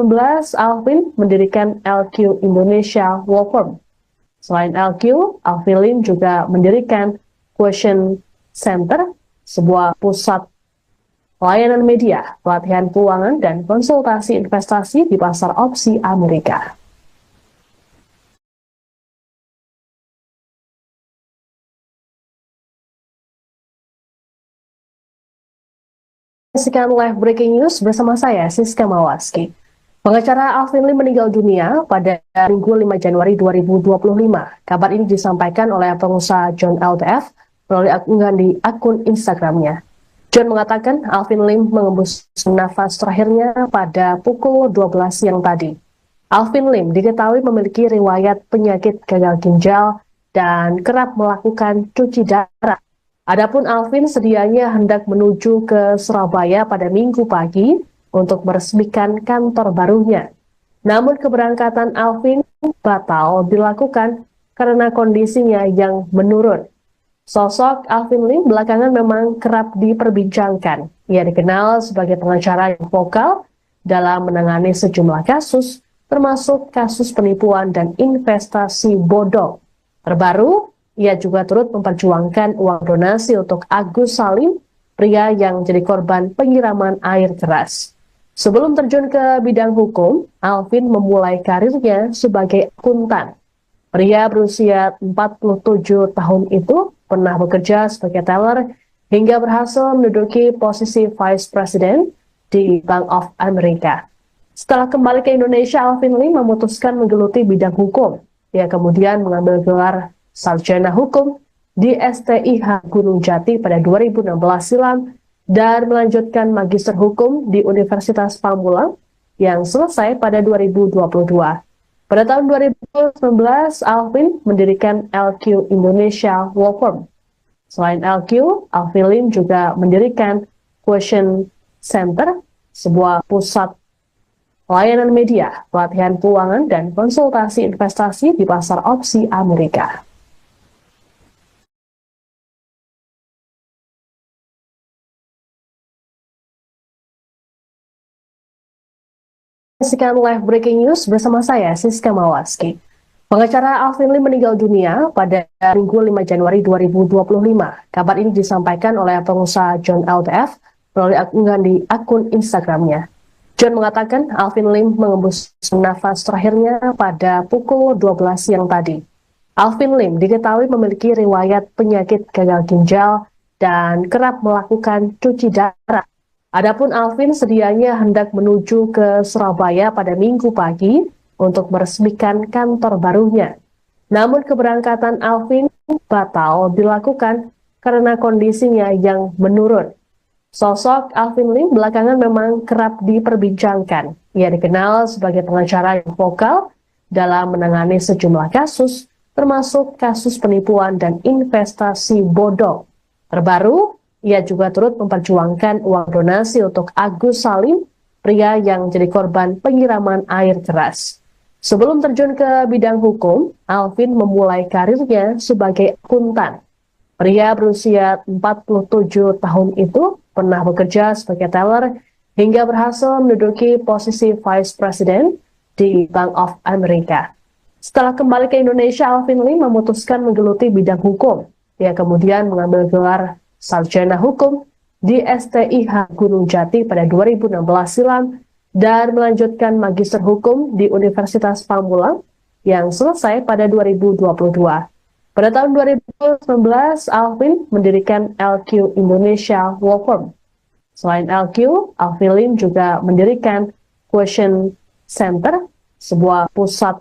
Alvin mendirikan LQ Indonesia Law Firm. Selain LQ, Alvin Lim juga mendirikan Question Center, sebuah pusat layanan media, pelatihan keuangan, dan konsultasi investasi di pasar opsi Amerika. Saksikan live breaking news bersama saya, Siska Mawaski. Pengacara Alvin Lim meninggal dunia pada Minggu 5 Januari 2025. Kabar ini disampaikan oleh pengusaha John LTF melalui unggahan di akun Instagramnya. John mengatakan Alvin Lim mengembus nafas terakhirnya pada pukul 12 siang tadi. Alvin Lim diketahui memiliki riwayat penyakit gagal ginjal dan kerap melakukan cuci darah. Adapun Alvin sedianya hendak menuju ke Surabaya pada Minggu pagi untuk meresmikan kantor barunya. Namun keberangkatan Alvin batal dilakukan karena kondisinya yang menurun. Sosok Alvin Lim belakangan memang kerap diperbincangkan. Ia dikenal sebagai pengacara yang vokal dalam menangani sejumlah kasus, termasuk kasus penipuan dan investasi bodong. Terbaru, ia juga turut memperjuangkan uang donasi untuk Agus Salim, pria yang jadi korban penyiraman air keras. Sebelum terjun ke bidang hukum, Alvin memulai karirnya sebagai akuntan. Pria berusia 47 tahun itu pernah bekerja sebagai teller hingga berhasil menduduki posisi Vice President di Bank of America. Setelah kembali ke Indonesia, Alvin Lim memutuskan menggeluti bidang hukum. Ia kemudian mengambil gelar Sarjana Hukum di STIH Gunung Jati pada 2016 silam dan melanjutkan Magister Hukum di Universitas Pamulang yang selesai pada 2022. Pada tahun 2019, Alvin mendirikan LQ Indonesia Law Firm. Selain LQ, Alvin Lim juga mendirikan Question Center, sebuah pusat layanan media, pelatihan keuangan, dan konsultasi investasi di pasar opsi Amerika. Saksikan live breaking news bersama saya, Siska Mawaski. Pengacara Alvin Lim meninggal dunia pada Minggu 5 Januari 2025. Kabar ini disampaikan oleh pengusaha John LTF melalui unggahan di akun Instagramnya. John mengatakan Alvin Lim mengembus nafas terakhirnya pada pukul 12 siang tadi. Alvin Lim diketahui memiliki riwayat penyakit gagal ginjal dan kerap melakukan cuci darah. Adapun Alvin sedianya hendak menuju ke Surabaya pada Minggu pagi untuk meresmikan kantor barunya. Namun keberangkatan Alvin batal dilakukan karena kondisinya yang menurun. Sosok Alvin Lim belakangan memang kerap diperbincangkan. Ia dikenal sebagai pengacara yang vokal dalam menangani sejumlah kasus, termasuk kasus penipuan dan investasi bodong. Terbaru, ia juga turut memperjuangkan uang donasi untuk Agus Salim, pria yang jadi korban penyiraman air keras. Sebelum terjun ke bidang hukum, Alvin memulai karirnya sebagai akuntan. Pria berusia 47 tahun itu pernah bekerja sebagai teller hingga berhasil menduduki posisi Vice President di Bank of America. Setelah kembali ke Indonesia, Alvin Lim memutuskan menggeluti bidang hukum. Ia kemudian mengambil gelar Sarjana Hukum di STIH Gunung Jati pada 2016 silam dan melanjutkan Magister Hukum di Universitas Pamulang yang selesai pada 2022. Pada tahun 2019, Alvin mendirikan LQ Indonesia Law Firm. Selain LQ, Alvin Lim juga mendirikan Question Center, sebuah pusat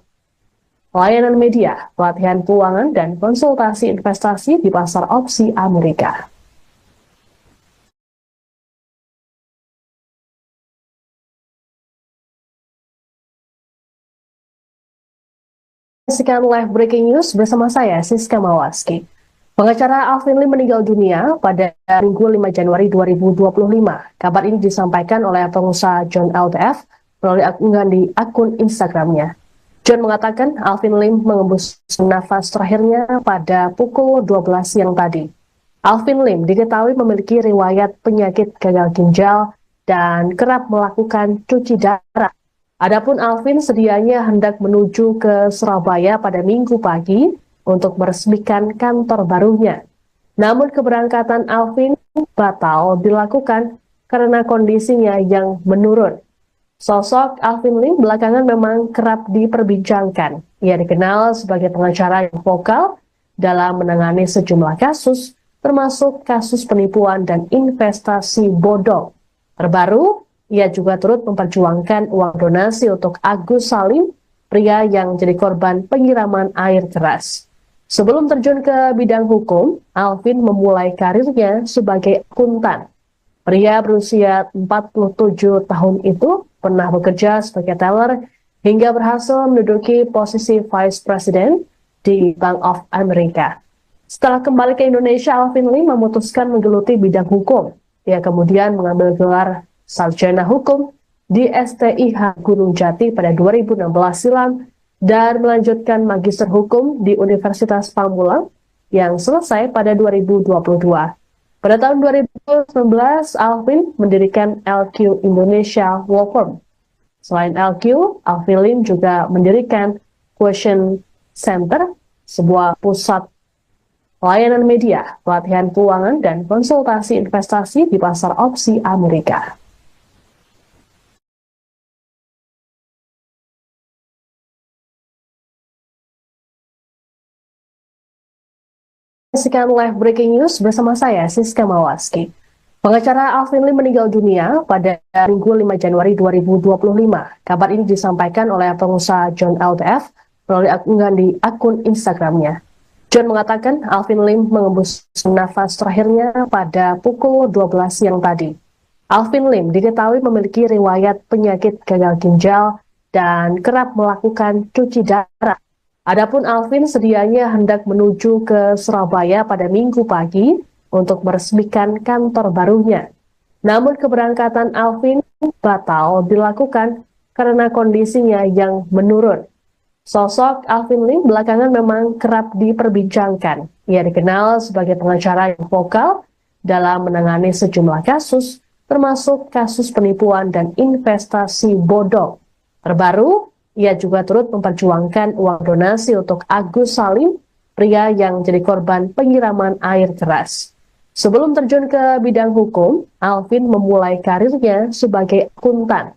layanan media, pelatihan keuangan, dan konsultasi investasi di pasar opsi Amerika. Saksikan live breaking news bersama saya, Siska Mawaski. Pengacara Alvin Lim meninggal dunia pada Minggu 5 Januari 2025. Kabar ini disampaikan oleh pengusaha John LTF melalui unggahan di akun Instagramnya. John mengatakan Alvin Lim mengembus nafas terakhirnya pada pukul 12 siang tadi. Alvin Lim diketahui memiliki riwayat penyakit gagal ginjal dan kerap melakukan cuci darah. Adapun Alvin sedianya hendak menuju ke Surabaya pada Minggu pagi untuk meresmikan kantor barunya. Namun keberangkatan Alvin batal dilakukan karena kondisinya yang menurun. Sosok Alvin Lim belakangan memang kerap diperbincangkan. Ia dikenal sebagai pengacara yang vokal dalam menangani sejumlah kasus, termasuk kasus penipuan dan investasi bodong. Terbaru, ia juga turut memperjuangkan uang donasi untuk Agus Salim, pria yang jadi korban penyiraman air keras. Sebelum terjun ke bidang hukum, Alvin memulai karirnya sebagai akuntan. Pria berusia 47 tahun itu pernah bekerja sebagai teller hingga berhasil menduduki posisi Vice President di Bank of America. Setelah kembali ke Indonesia, Alvin Lim memutuskan menggeluti bidang hukum. Ia kemudian mengambil gelar Sarjana Hukum di STIH Gunung Jati pada 2016 silam dan melanjutkan Magister Hukum di Universitas Pamulang yang selesai pada 2022. Pada tahun 2019, Alvin mendirikan LQ Indonesia Law Firm. Selain LQ, Alvin Lim juga mendirikan Question Center, sebuah pusat layanan media, pelatihan keuangan, dan konsultasi investasi di pasar opsi Amerika. Saksikan live breaking news bersama saya, Siska Mawaski. Pengacara Alvin Lim meninggal dunia pada Minggu 5 Januari 2025. Kabar ini disampaikan oleh pengusaha John LTF melalui unggahan di akun Instagramnya. John mengatakan Alvin Lim mengembus nafas terakhirnya pada pukul 12 siang tadi. Alvin Lim diketahui memiliki riwayat penyakit gagal ginjal dan kerap melakukan cuci darah. Adapun Alvin sedianya hendak menuju ke Surabaya pada Minggu pagi untuk meresmikan kantor barunya. Namun keberangkatan Alvin batal dilakukan karena kondisinya yang menurun. Sosok Alvin Lim belakangan memang kerap diperbincangkan. Ia dikenal sebagai pengacara yang vokal dalam menangani sejumlah kasus, termasuk kasus penipuan dan investasi bodong. Terbaru, ia juga turut memperjuangkan uang donasi untuk Agus Salim, pria yang jadi korban penyiraman air keras. Sebelum terjun ke bidang hukum, Alvin memulai karirnya sebagai akuntan.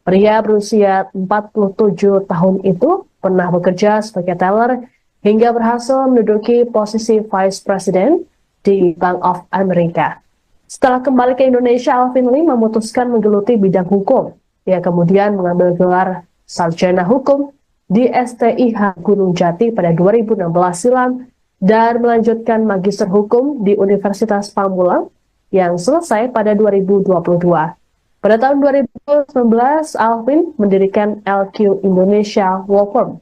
Pria berusia 47 tahun itu pernah bekerja sebagai teller hingga berhasil menduduki posisi Vice President di Bank of America. Setelah kembali ke Indonesia, Alvin Lim memutuskan menggeluti bidang hukum. Ia kemudian mengambil gelar Sarjana Hukum di STIH Gunung Jati pada 2016 silam dan melanjutkan Magister Hukum di Universitas Pamulang yang selesai pada 2022. Pada tahun 2019, Alvin mendirikan LQ Indonesia Law Firm.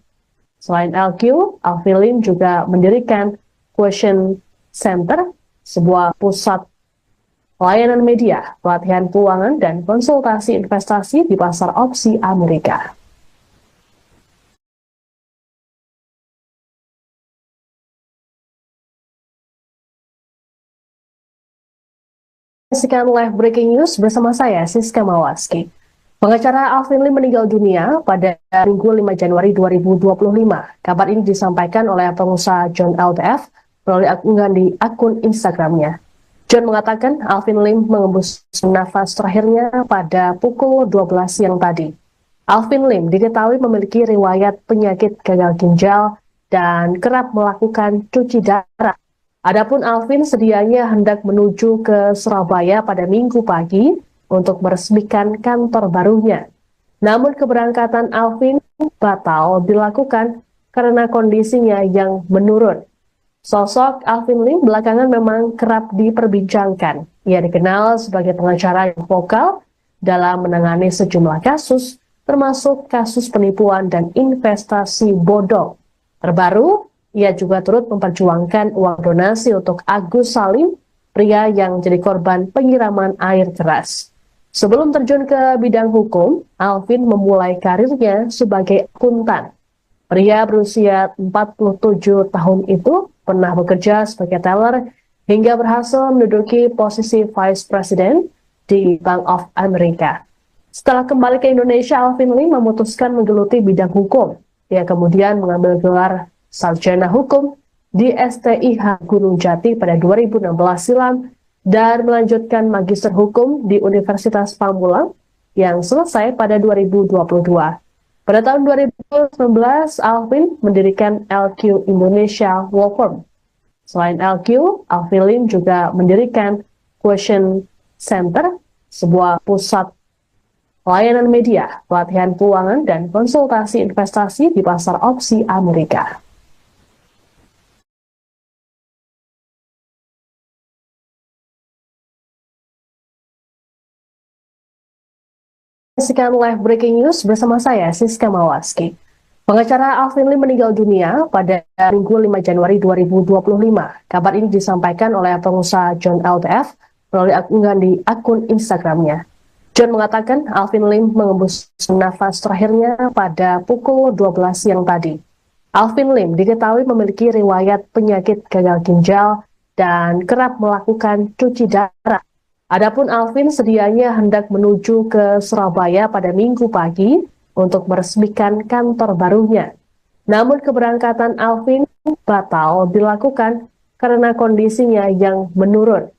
Selain LQ, Alvin Lim juga mendirikan Question Center, sebuah pusat layanan media, pelatihan keuangan, dan konsultasi investasi di pasar opsi Amerika. Saksikan live breaking news bersama saya, Siska Mawaski. Pengacara Alvin Lim meninggal dunia pada Minggu 5 Januari 2025. Kabar ini disampaikan oleh pengusaha John LTF melalui unggahan di akun Instagramnya. John mengatakan Alvin Lim mengembus nafas terakhirnya pada pukul 12 siang tadi. Alvin Lim diketahui memiliki riwayat penyakit gagal ginjal dan kerap melakukan cuci darah. Adapun Alvin sedianya hendak menuju ke Surabaya pada Minggu pagi untuk meresmikan kantor barunya. Namun keberangkatan Alvin batal dilakukan karena kondisinya yang menurun. Sosok Alvin Lim belakangan memang kerap diperbincangkan. Ia dikenal sebagai pengacara yang vokal dalam menangani sejumlah kasus, termasuk kasus penipuan dan investasi bodong. Terbaru, ia juga turut memperjuangkan uang donasi untuk Agus Salim, pria yang jadi korban penyiraman air keras. Sebelum terjun ke bidang hukum, Alvin memulai karirnya sebagai akuntan. Pria berusia 47 tahun itu pernah bekerja sebagai teller hingga berhasil menduduki posisi Vice President di Bank of America. Setelah kembali ke Indonesia, Alvin Lim memutuskan menggeluti bidang hukum. Ia kemudian mengambil gelar Sarjana Hukum di STIH Gunung Jati pada 2016 silam dan melanjutkan Magister Hukum di Universitas Pamulang yang selesai pada 2022. Pada tahun 2019, Alvin mendirikan LQ Indonesia Law Firm. Selain LQ, Alvin Lim juga mendirikan Question Center, sebuah pusat layanan media, pelatihan keuangan, dan konsultasi investasi di pasar opsi Amerika. Saksikan live breaking news bersama saya, Siska Mawaski. Pengacara Alvin Lim meninggal dunia pada Minggu 5 Januari 2025. Kabar ini disampaikan oleh pengusaha John LTF melalui unggahan di akun Instagramnya. John mengatakan Alvin Lim mengembus nafas terakhirnya pada pukul 12 siang tadi. Alvin Lim diketahui memiliki riwayat penyakit gagal ginjal dan kerap melakukan cuci darah. Adapun Alvin sedianya hendak menuju ke Surabaya pada Minggu pagi untuk meresmikan kantor barunya. Namun keberangkatan Alvin batal dilakukan karena kondisinya yang menurun.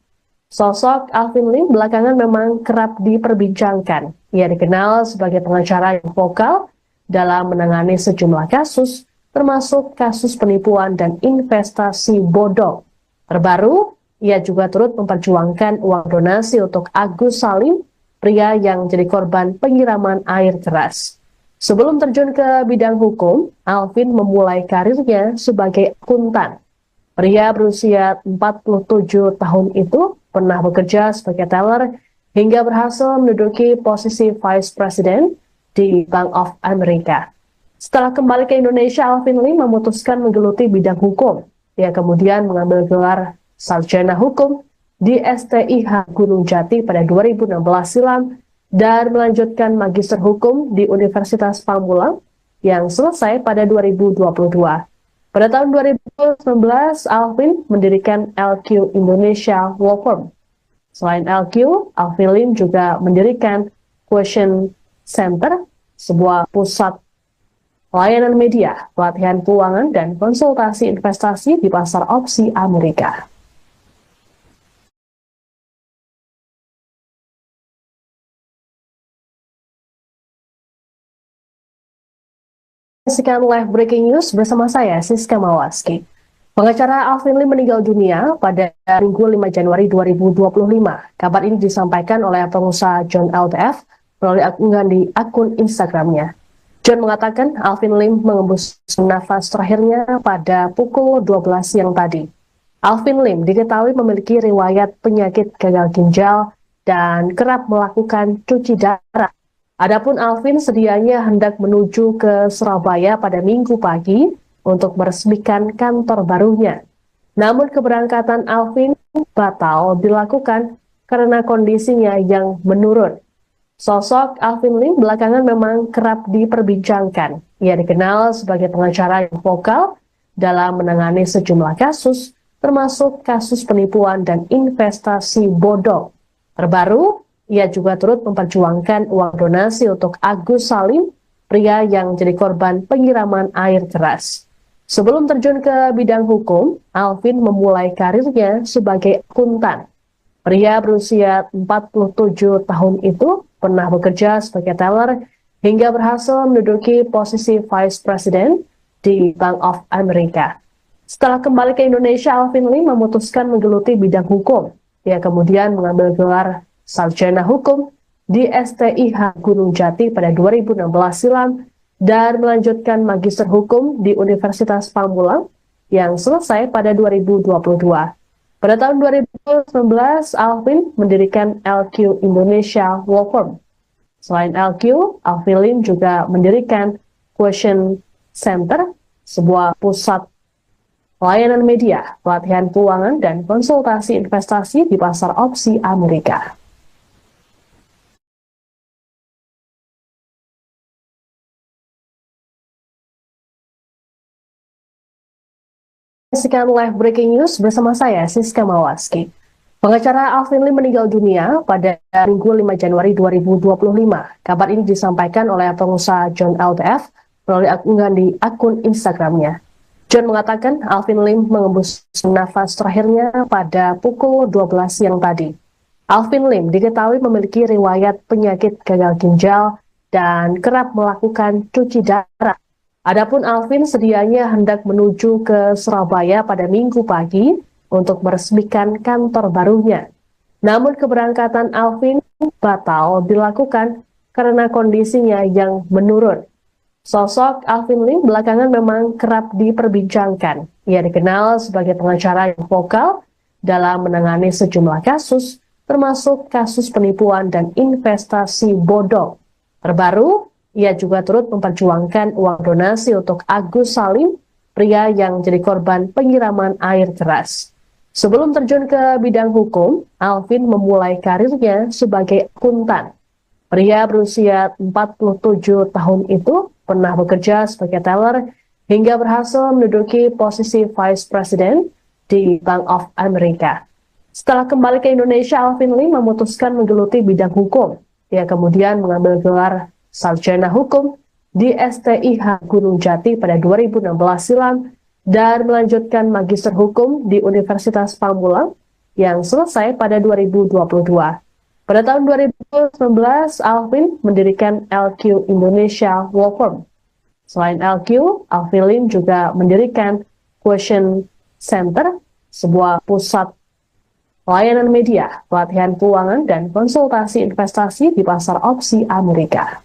Sosok Alvin Lim belakangan memang kerap diperbincangkan. Ia dikenal sebagai pengacara yang vokal dalam menangani sejumlah kasus, termasuk kasus penipuan dan investasi bodong. Terbaru, ia juga turut memperjuangkan uang donasi untuk Agus Salim, pria yang jadi korban penyiraman air keras. Sebelum terjun ke bidang hukum, Alvin memulai karirnya sebagai akuntan. Pria berusia 47 tahun itu pernah bekerja sebagai teller hingga berhasil menduduki posisi Vice President di Bank of America. Setelah kembali ke Indonesia, Alvin Lim memutuskan menggeluti bidang hukum. Ia kemudian mengambil gelar Sarjana Hukum di STIH Gunung Jati pada 2016 silam dan melanjutkan Magister Hukum di Universitas Pamulang yang selesai pada 2022. Pada tahun 2019, Alvin mendirikan LQ Indonesia Law Firm. Selain LQ, Alvin Lim juga mendirikan Question Center, sebuah pusat layanan media, pelatihan keuangan, dan konsultasi investasi di pasar opsi Amerika. Saksikan live breaking news bersama saya, Siska Mawaski. Pengacara Alvin Lim meninggal dunia pada Minggu 5 Januari 2025. Kabar ini disampaikan oleh pengusaha John LTF melalui unggahan di akun Instagramnya. John mengatakan Alvin Lim mengembus nafas terakhirnya pada pukul 12 siang tadi. Alvin Lim diketahui memiliki riwayat penyakit gagal ginjal dan kerap melakukan cuci darah. Adapun Alvin sedianya hendak menuju ke Surabaya pada Minggu pagi untuk meresmikan kantor barunya. Namun keberangkatan Alvin batal dilakukan karena kondisinya yang menurun. Sosok Alvin Lim belakangan memang kerap diperbincangkan. Ia dikenal sebagai pengacara yang vokal dalam menangani sejumlah kasus, termasuk kasus penipuan dan investasi bodong. Terbaru, ia juga turut memperjuangkan uang donasi untuk Agus Salim, pria yang jadi korban penyiraman air keras. Sebelum terjun ke bidang hukum, Alvin memulai karirnya sebagai akuntan. Pria berusia 47 tahun itu pernah bekerja sebagai teller hingga berhasil menduduki posisi Vice President di Bank of America. Setelah kembali ke Indonesia, Alvin Lim memutuskan menggeluti bidang hukum. Ia kemudian mengambil gelar Sarjana Hukum di STIH Gunung Jati pada 2016 silam dan melanjutkan Magister Hukum di Universitas Pamulang yang selesai pada 2022. Pada tahun 2019, Alvin mendirikan LQ Indonesia Law Firm. Selain LQ, Alvin Lim juga mendirikan Question Center, sebuah pusat layanan media, pelatihan keuangan, dan konsultasi investasi di pasar opsi Amerika. Saksikan live breaking news bersama saya, Siska Mawaski. Pengacara Alvin Lim meninggal dunia pada Minggu 5 Januari 2025. Kabar ini disampaikan oleh pengusaha John LTF melalui unggahan di akun Instagramnya. John mengatakan Alvin Lim mengembus nafas terakhirnya pada pukul 12 siang tadi. Alvin Lim diketahui memiliki riwayat penyakit gagal ginjal dan kerap melakukan cuci darah. Adapun Alvin sedianya hendak menuju ke Surabaya pada Minggu pagi untuk meresmikan kantor barunya. Namun keberangkatan Alvin batal dilakukan karena kondisinya yang menurun. Sosok Alvin Lim belakangan memang kerap diperbincangkan. Ia dikenal sebagai pengacara yang vokal dalam menangani sejumlah kasus, termasuk kasus penipuan dan investasi bodong. Terbaru, ia juga turut memperjuangkan uang donasi untuk Agus Salim, pria yang jadi korban penyiraman air keras. Sebelum terjun ke bidang hukum, Alvin memulai karirnya sebagai akuntan. Pria berusia 47 tahun itu pernah bekerja sebagai teller hingga berhasil menduduki posisi Vice President di Bank of America. Setelah kembali ke Indonesia, Alvin Lim memutuskan menggeluti bidang hukum. Ia kemudian mengambil gelar Sarjana Hukum di STIH Gunung Jati pada 2016 silam dan melanjutkan Magister Hukum di Universitas Pamulang yang selesai pada 2022. Pada tahun 2019, Alvin mendirikan LQ Indonesia Law Firm. Selain LQ, Alvin Lim juga mendirikan Question Center, sebuah pusat layanan media, pelatihan keuangan, dan konsultasi investasi di pasar opsi Amerika.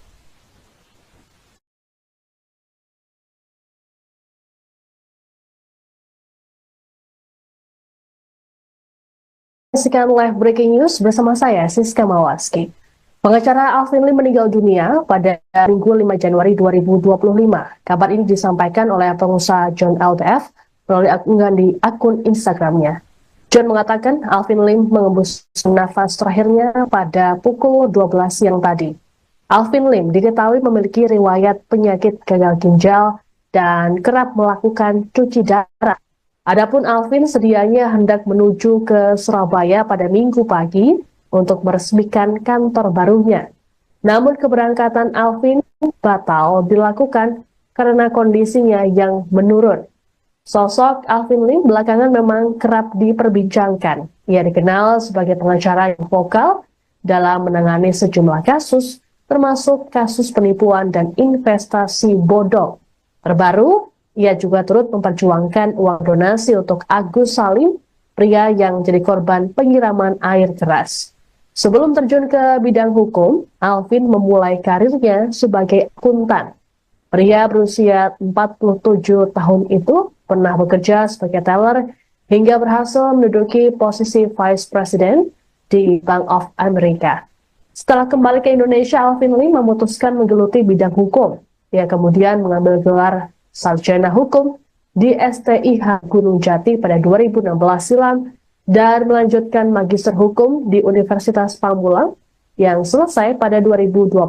Saksikan live breaking news bersama saya, Siska Mawaski. Pengacara Alvin Lim meninggal dunia pada Minggu 5 Januari 2025. Kabar ini disampaikan oleh pengusaha John LTF melalui unggahan di akun Instagramnya. John mengatakan Alvin Lim mengembus nafas terakhirnya pada pukul 12 siang tadi. Alvin Lim diketahui memiliki riwayat penyakit gagal ginjal dan kerap melakukan cuci darah. Adapun Alvin sedianya hendak menuju ke Surabaya pada Minggu pagi untuk meresmikan kantor barunya. Namun keberangkatan Alvin batal dilakukan karena kondisinya yang menurun. Sosok Alvin Lim belakangan memang kerap diperbincangkan. Ia dikenal sebagai pengacara yang vokal dalam menangani sejumlah kasus, termasuk kasus penipuan dan investasi bodong. Terbaru, ia juga turut memperjuangkan uang donasi untuk Agus Salim, pria yang jadi korban penyiraman air keras. Sebelum terjun ke bidang hukum, Alvin memulai karirnya sebagai akuntan. Pria berusia 47 tahun itu pernah bekerja sebagai teller hingga berhasil menduduki posisi Vice President di Bank of America. Setelah kembali ke Indonesia, Alvin Lim memutuskan menggeluti bidang hukum. Ia kemudian mengambil gelar Sarjana Hukum di STIH Gunung Jati pada 2016 silam dan melanjutkan Magister Hukum di Universitas Pamulang yang selesai pada 2022.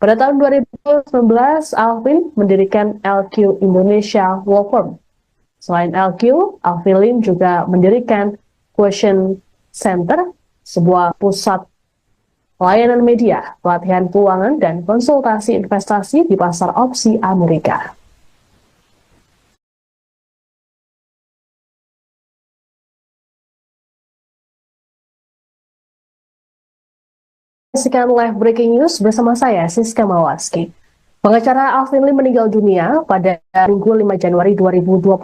Pada tahun 2019, Alvin mendirikan LQ Indonesia Law Firm. Selain LQ, Alvin Lim juga mendirikan Question Center, sebuah pusat layanan media, pelatihan keuangan, dan konsultasi investasi di pasar opsi Amerika. Saksikan live breaking news bersama saya, Siska Mawaski. Pengacara Alvin Lim meninggal dunia pada Minggu 5 Januari 2025.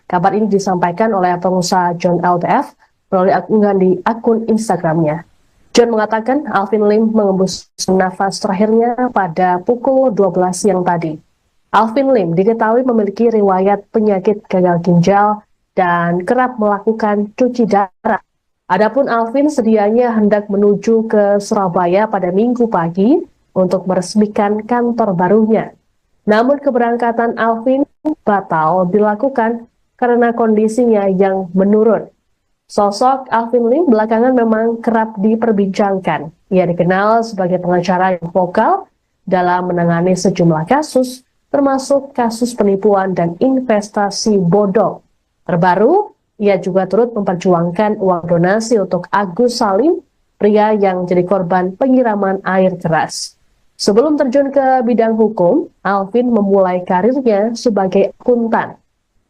Kabar ini disampaikan oleh pengusaha John LTF melalui unggahan di akun Instagramnya. John mengatakan Alvin Lim mengembus nafas terakhirnya pada pukul 12 siang tadi. Alvin Lim diketahui memiliki riwayat penyakit gagal ginjal dan kerap melakukan cuci darah. Adapun Alvin sedianya hendak menuju ke Surabaya pada Minggu pagi untuk meresmikan kantor barunya. Namun keberangkatan Alvin batal dilakukan karena kondisinya yang menurun. Sosok Alvin Lim belakangan memang kerap diperbincangkan. Ia dikenal sebagai pengacara yang vokal dalam menangani sejumlah kasus, termasuk kasus penipuan dan investasi bodong. Terbaru, ia juga turut memperjuangkan uang donasi untuk Agus Salim, pria yang jadi korban penyiraman air keras. Sebelum terjun ke bidang hukum, Alvin memulai karirnya sebagai akuntan.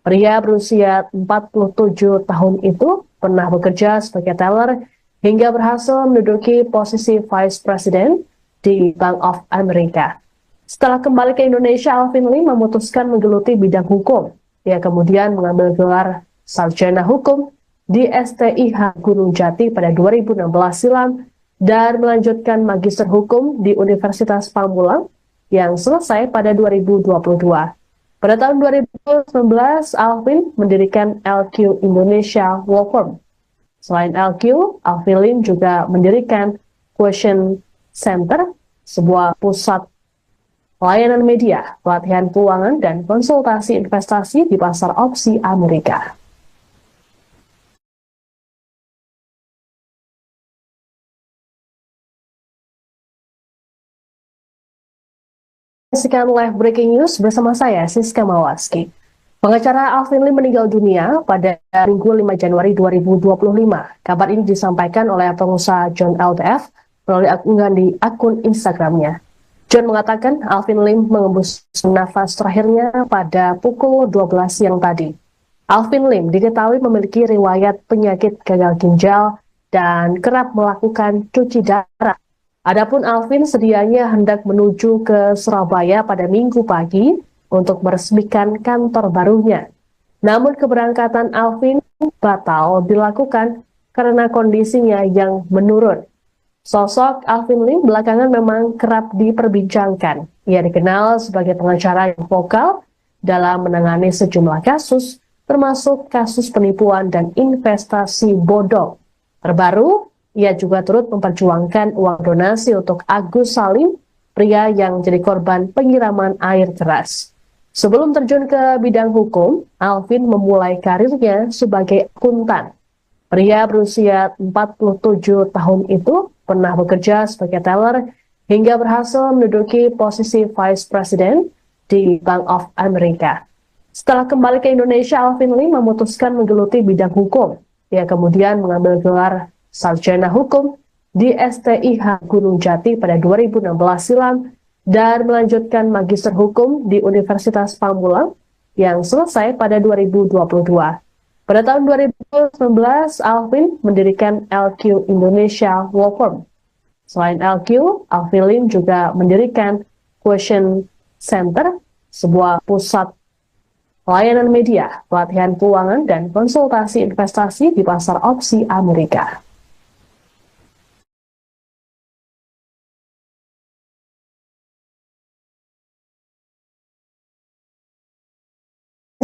Pria berusia 47 tahun itu pernah bekerja sebagai teller hingga berhasil menduduki posisi Vice President di Bank of America. Setelah kembali ke Indonesia, Alvin Lim memutuskan menggeluti bidang hukum. Ia kemudian mengambil gelar Sarjana Hukum di STIH Gunung Jati pada 2016 silam dan melanjutkan Magister Hukum di Universitas Pamulang yang selesai pada 2022. Pada tahun 2019, Alvin mendirikan LQ Indonesia Law Firm. Selain LQ, Alvin Lim juga mendirikan Question Center, sebuah pusat layanan media, pelatihan keuangan, dan konsultasi investasi di pasar opsi Amerika. Saksikan live breaking news bersama saya, Siska Mawaski. Pengacara Alvin Lim meninggal dunia pada Minggu 5 Januari 2025. Kabar ini disampaikan oleh pengusaha John LTF melalui unggahan di akun Instagramnya. John mengatakan Alvin Lim mengembus nafas terakhirnya pada pukul 12 siang tadi. Alvin Lim diketahui memiliki riwayat penyakit gagal ginjal dan kerap melakukan cuci darah. Adapun Alvin sedianya hendak menuju ke Surabaya pada Minggu pagi untuk meresmikan kantor barunya. Namun keberangkatan Alvin batal dilakukan karena kondisinya yang menurun. Sosok Alvin Lim belakangan memang kerap diperbincangkan. Ia dikenal sebagai pengacara yang vokal dalam menangani sejumlah kasus, termasuk kasus penipuan dan investasi bodong. Terbaru, ia juga turut memperjuangkan uang donasi untuk Agus Salim, pria yang jadi korban penyiraman air keras. Sebelum terjun ke bidang hukum, Alvin memulai karirnya sebagai akuntan. Pria berusia 47 tahun itu pernah bekerja sebagai teller hingga berhasil menduduki posisi Vice President di Bank of America. Setelah kembali ke Indonesia, Alvin Lim memutuskan menggeluti bidang hukum. Ia kemudian mengambil gelar Sarjana Hukum di STIH Gunung Jati pada 2016 silam dan melanjutkan Magister Hukum di Universitas Pamulang yang selesai pada 2022. Pada tahun 2019, Alvin mendirikan LQ Indonesia Law Firm. Selain LQ, Alvin Lim juga mendirikan Question Center, sebuah pusat layanan media, pelatihan keuangan, dan konsultasi investasi di pasar opsi Amerika.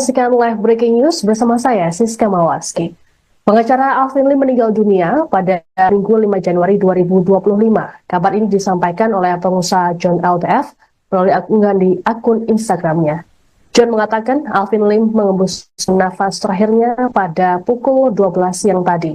Saksikan live breaking news bersama saya, Siska Mawaski. Pengacara Alvin Lim meninggal dunia pada Minggu 5 Januari 2025. Kabar ini disampaikan oleh pengusaha John LTF melalui unggahan di akun Instagramnya. John mengatakan Alvin Lim mengembuskan nafas terakhirnya pada pukul 12 siang tadi.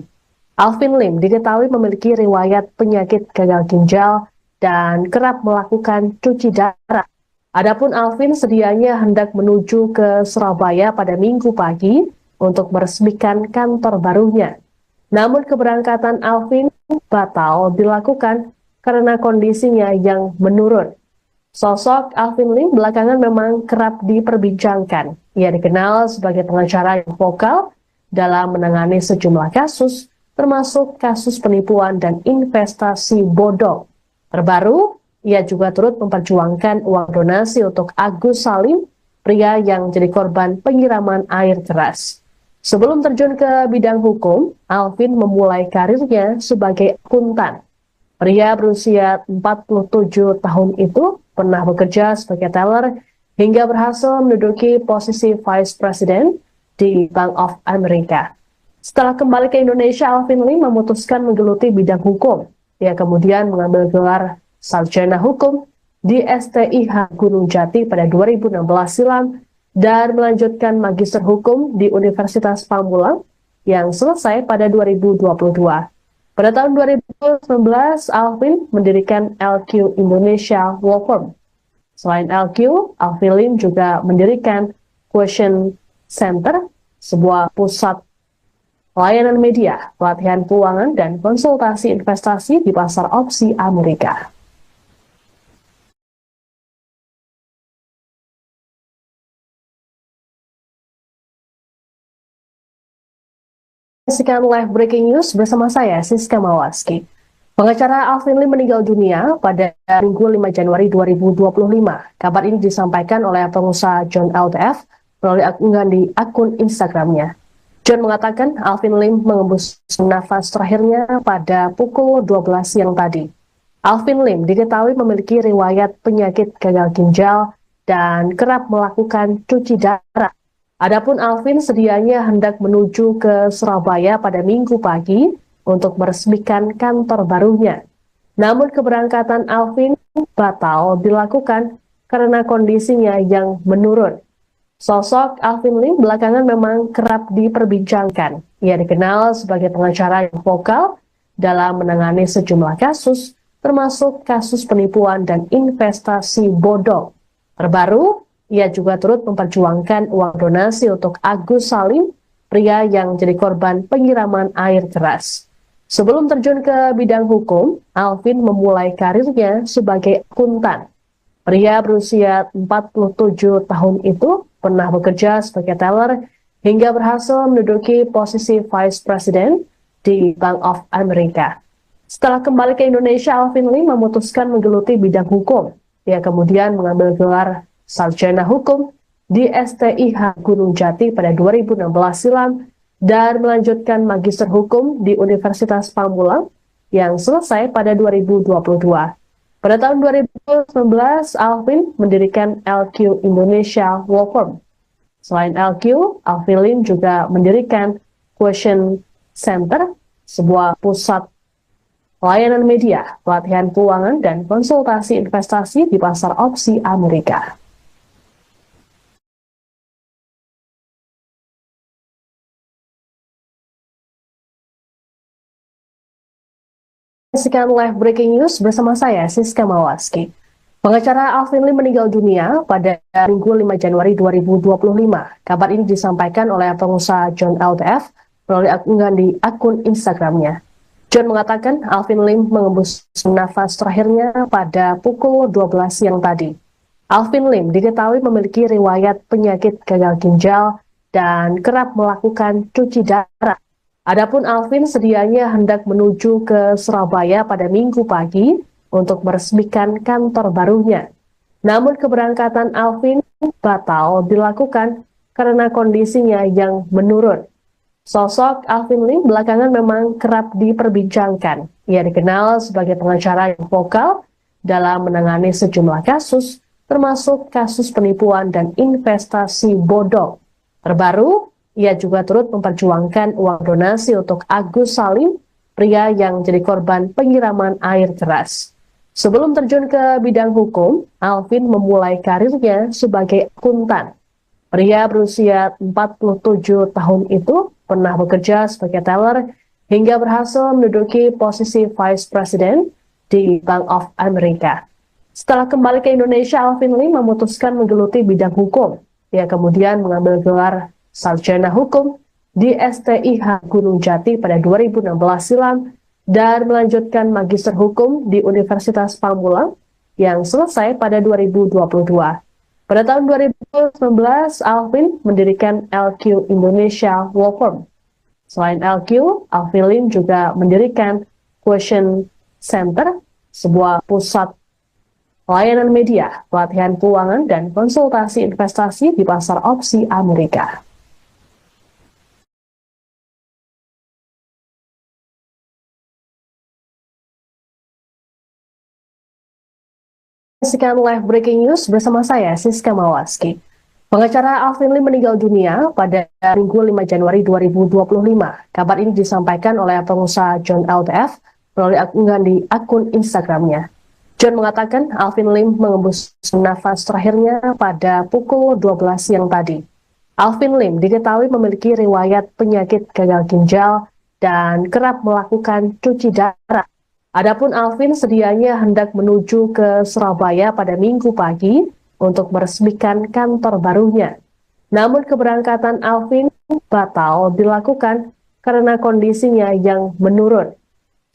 Alvin Lim diketahui memiliki riwayat penyakit gagal ginjal dan kerap melakukan cuci darah. Adapun Alvin sedianya hendak menuju ke Surabaya pada Minggu pagi untuk meresmikan kantor barunya. Namun keberangkatan Alvin batal dilakukan karena kondisinya yang menurun. Sosok Alvin Lim belakangan memang kerap diperbincangkan. Ia dikenal sebagai pengacara yang vokal dalam menangani sejumlah kasus, termasuk kasus penipuan dan investasi bodong. Terbaru, ia juga turut memperjuangkan uang donasi untuk Agus Salim, pria yang jadi korban penyiraman air keras. Sebelum terjun ke bidang hukum, Alvin memulai karirnya sebagai akuntan. Pria berusia 47 tahun itu pernah bekerja sebagai teller hingga berhasil menduduki posisi Vice President di Bank of America. Setelah kembali ke Indonesia, Alvin Lim memutuskan menggeluti bidang hukum. Ia kemudian mengambil gelar sarjana hukum di STIH Gunung Jati pada 2016 silam dan melanjutkan Magister Hukum di Universitas Pamulang yang selesai pada 2022. Pada tahun 2019, Alvin mendirikan LQ Indonesia Law Firm. Selain LQ, Alvin Lim juga mendirikan Question Center, sebuah pusat layanan media, pelatihan keuangan, dan konsultasi investasi di pasar opsi Amerika. Saksikan live breaking news bersama saya, Siska Mawaski. Pengacara Alvin Lim meninggal dunia pada Minggu 5 Januari 2025. Kabar ini disampaikan oleh pengusaha John LTF melalui unggahan di akun Instagramnya. John mengatakan Alvin Lim mengembuskan nafas terakhirnya pada pukul 12 siang tadi. Alvin Lim diketahui memiliki riwayat penyakit gagal ginjal dan kerap melakukan cuci darah. Adapun Alvin sedianya hendak menuju ke Surabaya pada Minggu pagi untuk meresmikan kantor barunya. Namun keberangkatan Alvin batal dilakukan karena kondisinya yang menurun. Sosok Alvin Lim belakangan memang kerap diperbincangkan. Ia dikenal sebagai pengacara yang vokal dalam menangani sejumlah kasus, termasuk kasus penipuan dan investasi bodong. Terbaru, ia juga turut memperjuangkan uang donasi untuk Agus Salim, pria yang jadi korban penyiraman air keras. Sebelum terjun ke bidang hukum, Alvin memulai karirnya sebagai akuntan. Pria berusia 47 tahun itu pernah bekerja sebagai teller hingga berhasil menduduki posisi Vice President di Bank of America. Setelah kembali ke Indonesia, Alvin Lim memutuskan menggeluti bidang hukum. Ia kemudian mengambil gelar sarjana hukum di STIH Gunung Jati pada 2016 silam dan melanjutkan Magister Hukum di Universitas Pamulang yang selesai pada 2022. Pada tahun 2019, Alvin mendirikan LQ Indonesia Law Firm. Selain LQ, Alvin Lim juga mendirikan Question Center, sebuah pusat layanan media, pelatihan keuangan, dan konsultasi investasi di pasar opsi Amerika. Saksikan live breaking news bersama saya, Siska Mawaski. Pengacara Alvin Lim meninggal dunia pada Minggu 5 Januari 2025. Kabar ini disampaikan oleh pengusaha John LTF melalui unggahan di akun Instagramnya. John mengatakan Alvin Lim mengembus nafas terakhirnya pada pukul 12 siang tadi. Alvin Lim diketahui memiliki riwayat penyakit gagal ginjal dan kerap melakukan cuci darah. Adapun Alvin sedianya hendak menuju ke Surabaya pada Minggu pagi untuk meresmikan kantor barunya. Namun keberangkatan Alvin batal dilakukan karena kondisinya yang menurun. Sosok Alvin Lim belakangan memang kerap diperbincangkan. Ia dikenal sebagai pengacara yang vokal dalam menangani sejumlah kasus, termasuk kasus penipuan dan investasi bodong. Terbaru, ia juga turut memperjuangkan uang donasi untuk Agus Salim, pria yang jadi korban penyiraman air keras. Sebelum terjun ke bidang hukum, Alvin memulai karirnya sebagai akuntan. Pria berusia 47 tahun itu pernah bekerja sebagai teller hingga berhasil menduduki posisi Vice President di Bank of America. Setelah kembali ke Indonesia, Alvin Lim memutuskan menggeluti bidang hukum. Ia kemudian mengambil gelar Sarjana Hukum di STIH Gunung Jati pada 2016 silam dan melanjutkan Magister Hukum di Universitas Pamulang yang selesai pada 2022. Pada tahun 2019, Alvin mendirikan LQ Indonesia Law Firm. Selain LQ, Alvin Lim juga mendirikan Question Center, sebuah pusat layanan media, pelatihan keuangan, dan konsultasi investasi di pasar opsi Amerika. Saksikan live breaking news bersama saya, Siska Mawaski. Pengacara Alvin Lim meninggal dunia pada Minggu 5 Januari 2025. Kabar ini disampaikan oleh pengusaha John LTF melalui unggahan di akun Instagramnya. John mengatakan Alvin Lim mengembus nafas terakhirnya pada pukul 12 siang tadi. Alvin Lim diketahui memiliki riwayat penyakit gagal ginjal dan kerap melakukan cuci darah. Adapun Alvin sedianya hendak menuju ke Surabaya pada Minggu pagi untuk meresmikan kantor barunya. Namun keberangkatan Alvin batal dilakukan karena kondisinya yang menurun.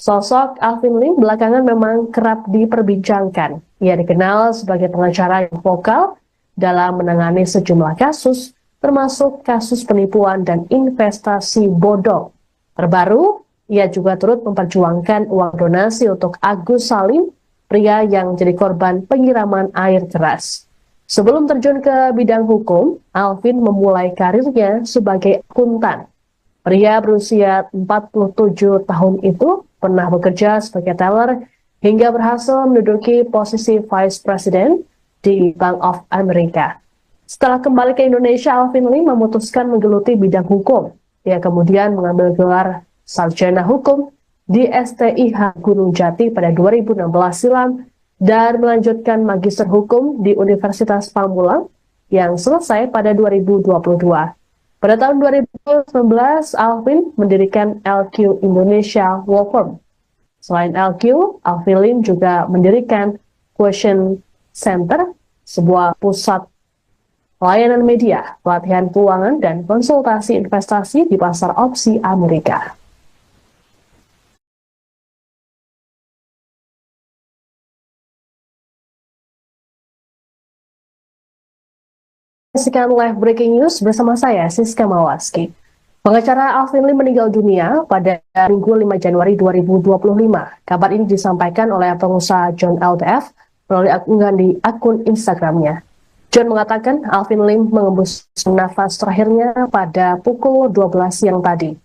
Sosok Alvin Lim belakangan memang kerap diperbincangkan. Ia dikenal sebagai pengacara yang vokal dalam menangani sejumlah kasus, termasuk kasus penipuan dan investasi bodong. Terbaru, ia juga turut memperjuangkan uang donasi untuk Agus Salim, pria yang jadi korban penyiraman air keras. Sebelum terjun ke bidang hukum, Alvin memulai karirnya sebagai akuntan. Pria berusia 47 tahun itu pernah bekerja sebagai teller hingga berhasil menduduki posisi Vice President di Bank of America. Setelah kembali ke Indonesia, Alvin Lim memutuskan menggeluti bidang hukum. Ia kemudian mengambil gelar Sarjana Hukum di STIH Gunung Jati pada 2016 silam dan melanjutkan Magister Hukum di Universitas Pamulang yang selesai pada 2022. Pada tahun 2019, Alvin mendirikan LQ Indonesia Law Firm. Selain LQ, Alvin Lim juga mendirikan Question Center, sebuah pusat layanan media, pelatihan keuangan, dan konsultasi investasi di pasar opsi Amerika. Saksikan live breaking news bersama saya, Siska Mawaski. Pengacara Alvin Lim meninggal dunia pada Minggu 5 Januari 2025. Kabar ini disampaikan oleh pengusaha John LTF melalui unggahan di akun Instagramnya. John mengatakan Alvin Lim mengembus nafas terakhirnya pada pukul 12 siang tadi.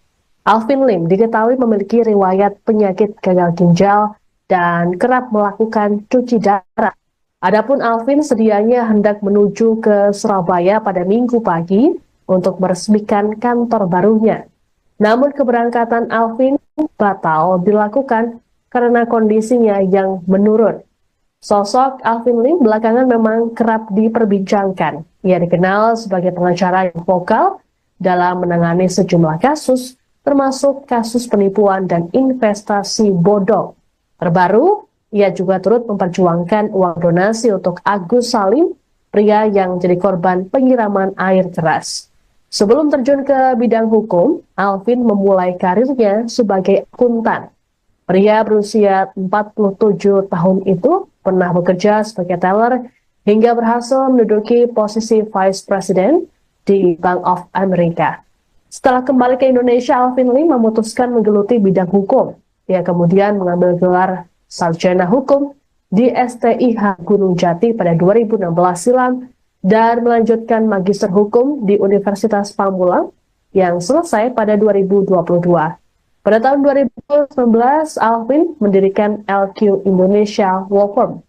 Alvin Lim diketahui memiliki riwayat penyakit gagal ginjal dan kerap melakukan cuci darah. Adapun Alvin sedianya hendak menuju ke Surabaya pada Minggu pagi untuk meresmikan kantor barunya. Namun keberangkatan Alvin batal dilakukan karena kondisinya yang menurun. Sosok Alvin Lim belakangan memang kerap diperbincangkan. Ia dikenal sebagai pengacara yang vokal dalam menangani sejumlah kasus, termasuk kasus penipuan dan investasi bodong. Terbaru, ia juga turut memperjuangkan uang donasi untuk Agus Salim, pria yang jadi korban penyiraman air keras. Sebelum terjun ke bidang hukum, Alvin memulai karirnya sebagai akuntan. Pria berusia 47 tahun itu pernah bekerja sebagai teller hingga berhasil menduduki posisi Vice President di Bank of America. Setelah kembali ke Indonesia, Alvin Lim memutuskan menggeluti bidang hukum. Ia kemudian mengambil gelar Sarjana Hukum di STIH Gunung Jati pada 2016 silam dan melanjutkan Magister Hukum di Universitas Pamulang yang selesai pada 2022. Pada tahun 2019, Alvin mendirikan LQ Indonesia Law Firm.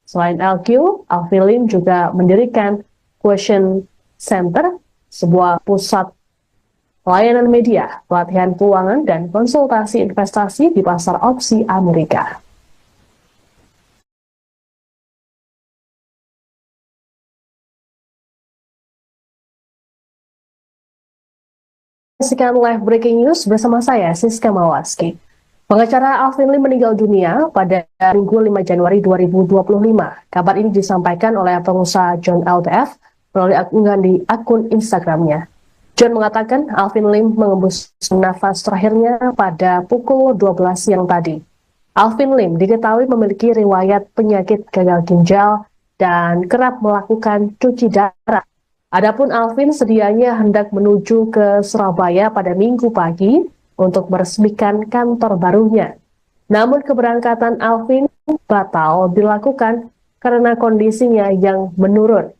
Selain LQ, Alvin Lim juga mendirikan Question Center, sebuah pusat layanan media, pelatihan keuangan, dan konsultasi investasi di pasar opsi Amerika. Saksikan live breaking news bersama saya, Siska Mawaski. Pengacara Alvin Lim meninggal dunia pada Minggu 5 Januari 2025. Kabar ini disampaikan oleh pengusaha John LTF melalui unggahan di akun Instagramnya. John mengatakan Alvin Lim mengembus nafas terakhirnya pada pukul 12 siang tadi. Alvin Lim diketahui memiliki riwayat penyakit gagal ginjal dan kerap melakukan cuci darah. Adapun Alvin sedianya hendak menuju ke Surabaya pada Minggu pagi untuk meresmikan kantor barunya. Namun keberangkatan Alvin batal dilakukan karena kondisinya yang menurun.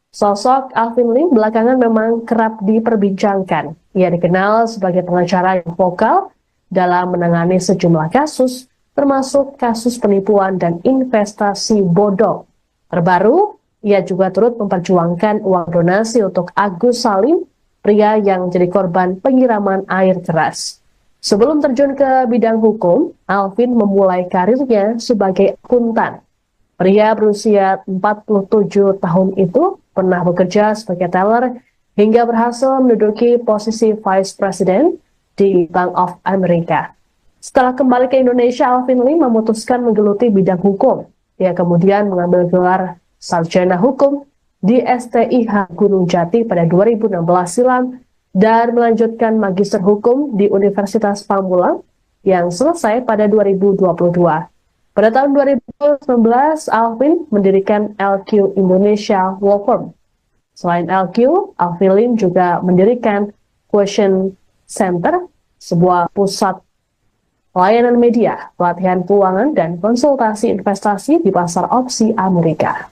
Sosok Alvin Lim belakangan memang kerap diperbincangkan. Ia dikenal sebagai pengacara yang vokal dalam menangani sejumlah kasus, termasuk kasus penipuan dan investasi bodong. Terbaru, ia juga turut memperjuangkan uang donasi untuk Agus Salim, pria yang jadi korban penyiraman air keras. Sebelum terjun ke bidang hukum, Alvin memulai karirnya sebagai akuntan. Pria berusia 47 tahun itu pernah bekerja sebagai teller hingga berhasil menduduki posisi Vice President di Bank of America. Setelah kembali ke Indonesia, Alvin Lim memutuskan menggeluti bidang hukum. Ia kemudian mengambil gelar Sarjana Hukum di STIH Gunung Jati pada 2016 silam dan melanjutkan Magister Hukum di Universitas Pamulang yang selesai pada 2022. Pada tahun 2019, Alvin mendirikan LQ Indonesia Law Firm. Selain LQ, Alvin Lim juga mendirikan Question Center, sebuah pusat layanan media, pelatihan keuangan, dan konsultasi investasi di pasar opsi Amerika.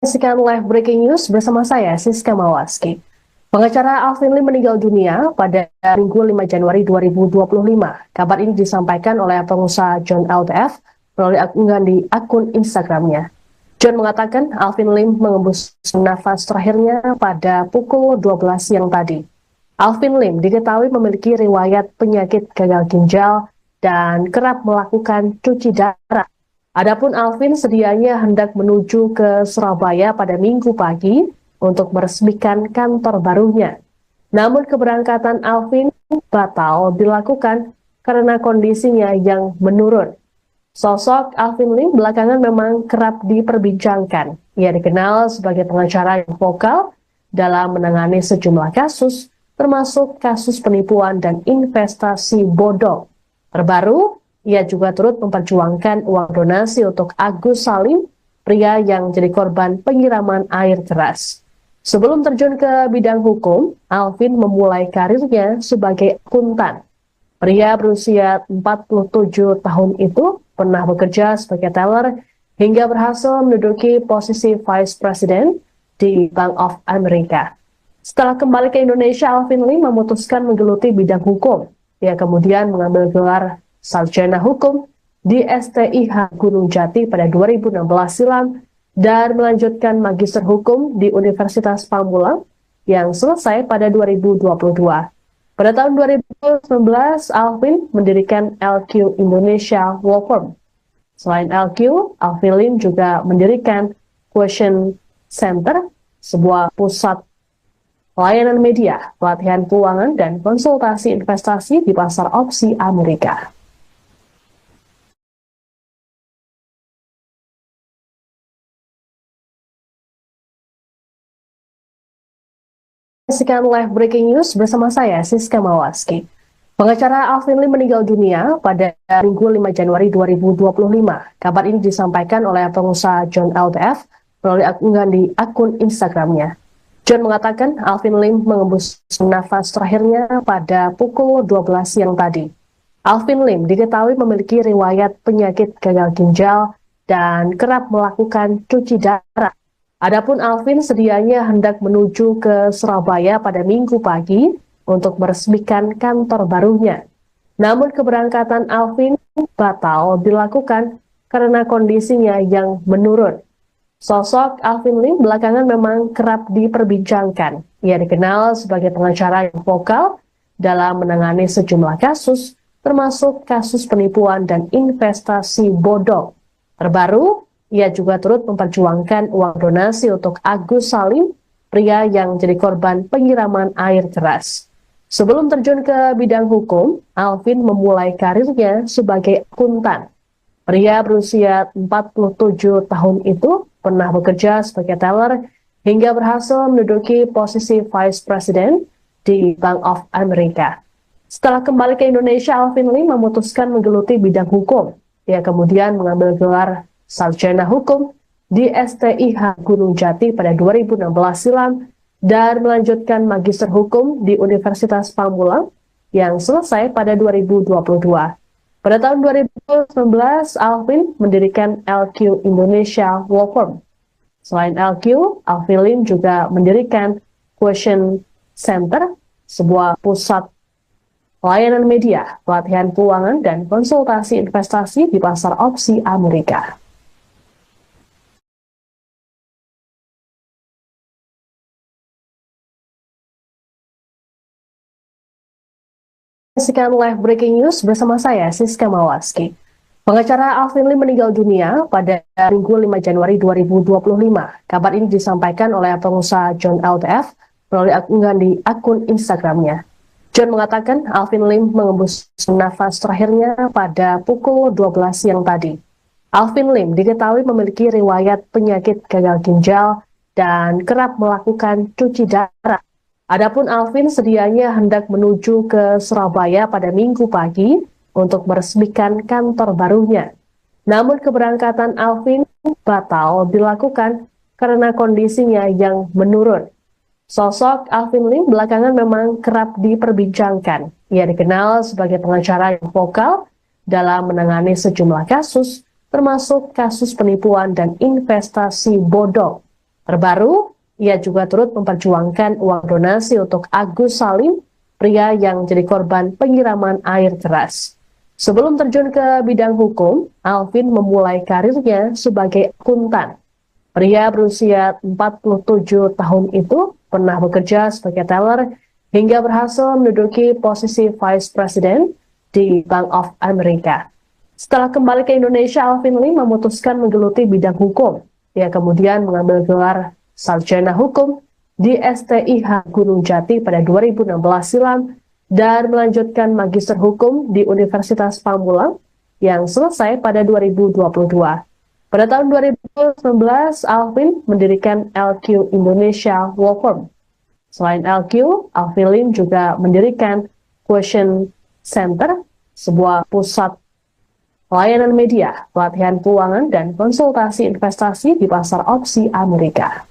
Saksikan live breaking news bersama saya, Siska Mawaski. Pengacara Alvin Lim meninggal dunia pada Minggu 5 Januari 2025. Kabar ini disampaikan oleh pengusaha John LTF melalui unggahan di akun Instagramnya. John mengatakan Alvin Lim mengembus nafas terakhirnya pada pukul 12 siang tadi. Alvin Lim diketahui memiliki riwayat penyakit gagal ginjal dan kerap melakukan cuci darah. Adapun Alvin sedianya hendak menuju ke Surabaya pada Minggu pagi untuk meresmikan kantor barunya. Namun keberangkatan Alvin batal dilakukan karena kondisinya yang menurun. Sosok Alvin Lim belakangan memang kerap diperbincangkan. Ia dikenal sebagai pengacara yang vokal dalam menangani sejumlah kasus, termasuk kasus penipuan dan investasi bodong. Terbaru, ia juga turut memperjuangkan uang donasi untuk Agus Salim, pria yang jadi korban penyiraman air keras. Sebelum terjun ke bidang hukum, Alvin memulai karirnya sebagai akuntan. Pria berusia 47 tahun itu pernah bekerja sebagai teller hingga berhasil menduduki posisi Vice President di Bank of America. Setelah kembali ke Indonesia, Alvin Lim memutuskan menggeluti bidang hukum. Ia kemudian mengambil gelar Sarjana Hukum di STIH Gunung Jati pada 2016 silam dan melanjutkan Magister Hukum di Universitas Pamulang yang selesai pada 2022. Pada tahun 2019, Alvin mendirikan LQ Indonesia Law Firm. Selain LQ, Alvin Lim juga mendirikan Question Center, sebuah pusat layanan media, pelatihan keuangan, dan konsultasi investasi di pasar opsi Amerika. Saksikan live breaking news bersama saya, Siska Mawaski. Pengacara Alvin Lim meninggal dunia pada Minggu 5 Januari 2025. Kabar ini disampaikan oleh pengusaha John LTF melalui unggahan di akun Instagramnya. John mengatakan Alvin Lim mengembus nafas terakhirnya pada pukul 12 siang tadi. Alvin Lim diketahui memiliki riwayat penyakit gagal ginjal dan kerap melakukan cuci darah. Adapun Alvin sedianya hendak menuju ke Surabaya pada Minggu pagi untuk meresmikan kantor barunya. Namun keberangkatan Alvin batal dilakukan karena kondisinya yang menurun. Sosok Alvin Lim belakangan memang kerap diperbincangkan. Ia dikenal sebagai pengacara yang vokal dalam menangani sejumlah kasus, termasuk kasus penipuan dan investasi bodong. Terbaru, ia juga turut memperjuangkan uang donasi untuk Agus Salim, pria yang jadi korban penyiraman air keras. Sebelum terjun ke bidang hukum, Alvin memulai karirnya sebagai akuntan. Pria berusia 47 tahun itu pernah bekerja sebagai teller hingga berhasil menduduki posisi Vice President di Bank of America. Setelah kembali ke Indonesia, Alvin Lim memutuskan menggeluti bidang hukum. Ia kemudian mengambil gelar sarjana hukum di STIH Gunung Jati pada 2016 silam dan melanjutkan magister hukum di Universitas Pamulang yang selesai pada 2022. Pada tahun 2019, Alvin mendirikan LQ Indonesia Law Firm. Selain LQ, Alvin Lim juga mendirikan Question Center, sebuah pusat layanan media, pelatihan keuangan, dan konsultasi investasi di pasar opsi Amerika. Saksikan live breaking news bersama saya, Siska Mawaski. Pengacara Alvin Lim meninggal dunia pada Minggu 5 Januari 2025. Kabar ini disampaikan oleh pengusaha John LTF melalui unggahan di akun Instagramnya. John mengatakan Alvin Lim mengembus nafas terakhirnya pada pukul 12 siang tadi. Alvin Lim diketahui memiliki riwayat penyakit gagal ginjal dan kerap melakukan cuci darah. Adapun Alvin sedianya hendak menuju ke Surabaya pada Minggu pagi untuk meresmikan kantor barunya. Namun keberangkatan Alvin batal dilakukan karena kondisinya yang menurun. Sosok Alvin Lim belakangan memang kerap diperbincangkan. Ia dikenal sebagai pengacara yang vokal dalam menangani sejumlah kasus, termasuk kasus penipuan dan investasi bodong. Terbaru, ia juga turut memperjuangkan uang donasi untuk Agus Salim, pria yang jadi korban penyiraman air keras. Sebelum terjun ke bidang hukum, Alvin memulai karirnya sebagai akuntan. Pria berusia 47 tahun itu pernah bekerja sebagai teller hingga berhasil menduduki posisi Vice President di Bank of America. Setelah kembali ke Indonesia, Alvin Lim memutuskan menggeluti bidang hukum. Ia kemudian mengambil gelar sarjana hukum di STIH Gunung Jati pada 2016 silam dan melanjutkan magister hukum di Universitas Pamulang yang selesai pada 2022. Pada tahun 2019, Alvin mendirikan LQ Indonesia Law Firm. Selain LQ, Alvin Lim juga mendirikan Question Center, sebuah pusat layanan media, pelatihan keuangan, dan konsultasi investasi di pasar opsi Amerika.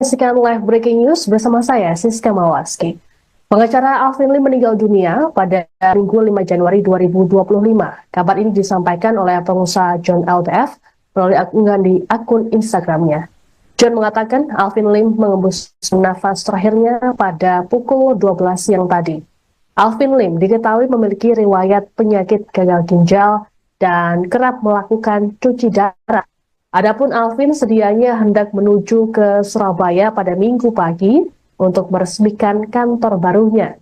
Saksikan live breaking news bersama saya, Siska Mawaski. Pengacara Alvin Lim meninggal dunia pada Minggu 5 Januari 2025. Kabar ini disampaikan oleh pengusaha John LTF melalui unggahan di akun Instagramnya. John mengatakan Alvin Lim mengembus nafas terakhirnya pada pukul 12 siang tadi. Alvin Lim diketahui memiliki riwayat penyakit gagal ginjal dan kerap melakukan cuci darah. Adapun Alvin sedianya hendak menuju ke Surabaya pada Minggu pagi untuk meresmikan kantor barunya.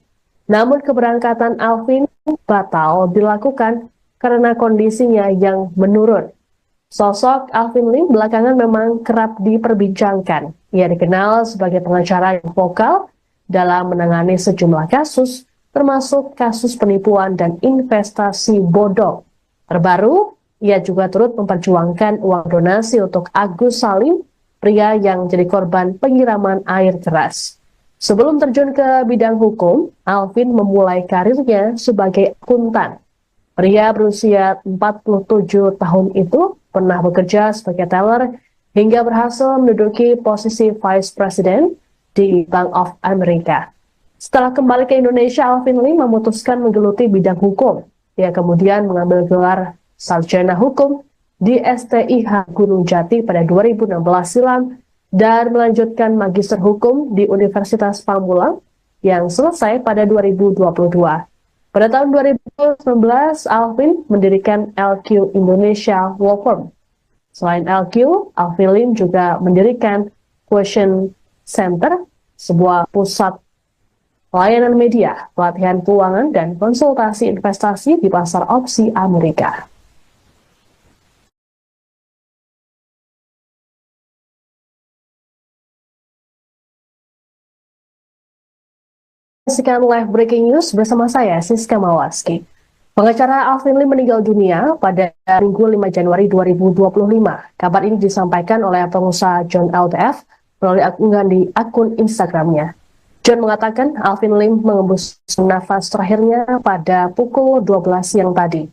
Namun keberangkatan Alvin batal dilakukan karena kondisinya yang menurun. Sosok Alvin Lim belakangan memang kerap diperbincangkan. Ia dikenal sebagai pengacara yang vokal dalam menangani sejumlah kasus, termasuk kasus penipuan dan investasi bodong. Terbaru, ia juga turut memperjuangkan uang donasi untuk Agus Salim, pria yang jadi korban penyiraman air keras. Sebelum terjun ke bidang hukum, Alvin memulai karirnya sebagai akuntan. Pria berusia 47 tahun itu pernah bekerja sebagai teller hingga berhasil menduduki posisi Vice President di Bank of America. Setelah kembali ke Indonesia, Alvin Lim memutuskan menggeluti bidang hukum. Ia kemudian mengambil gelar Sarjana Hukum di STIH Gunung Jati pada 2016 silam dan melanjutkan Magister Hukum di Universitas Pamulang yang selesai pada 2022. Pada tahun 2019, Alvin mendirikan LQ Indonesia Law Firm. Selain LQ, Alvin Lim juga mendirikan Question Center, sebuah pusat layanan media, pelatihan keuangan, dan konsultasi investasi di pasar opsi Amerika. Saksikan live breaking news bersama saya, Siska Mawaski. Pengacara Alvin Lim meninggal dunia pada Minggu 5 Januari 2025. Kabar ini disampaikan oleh pengusaha John LTF melalui unggahan di akun Instagramnya. John mengatakan Alvin Lim mengembus nafas terakhirnya pada pukul 12 siang tadi.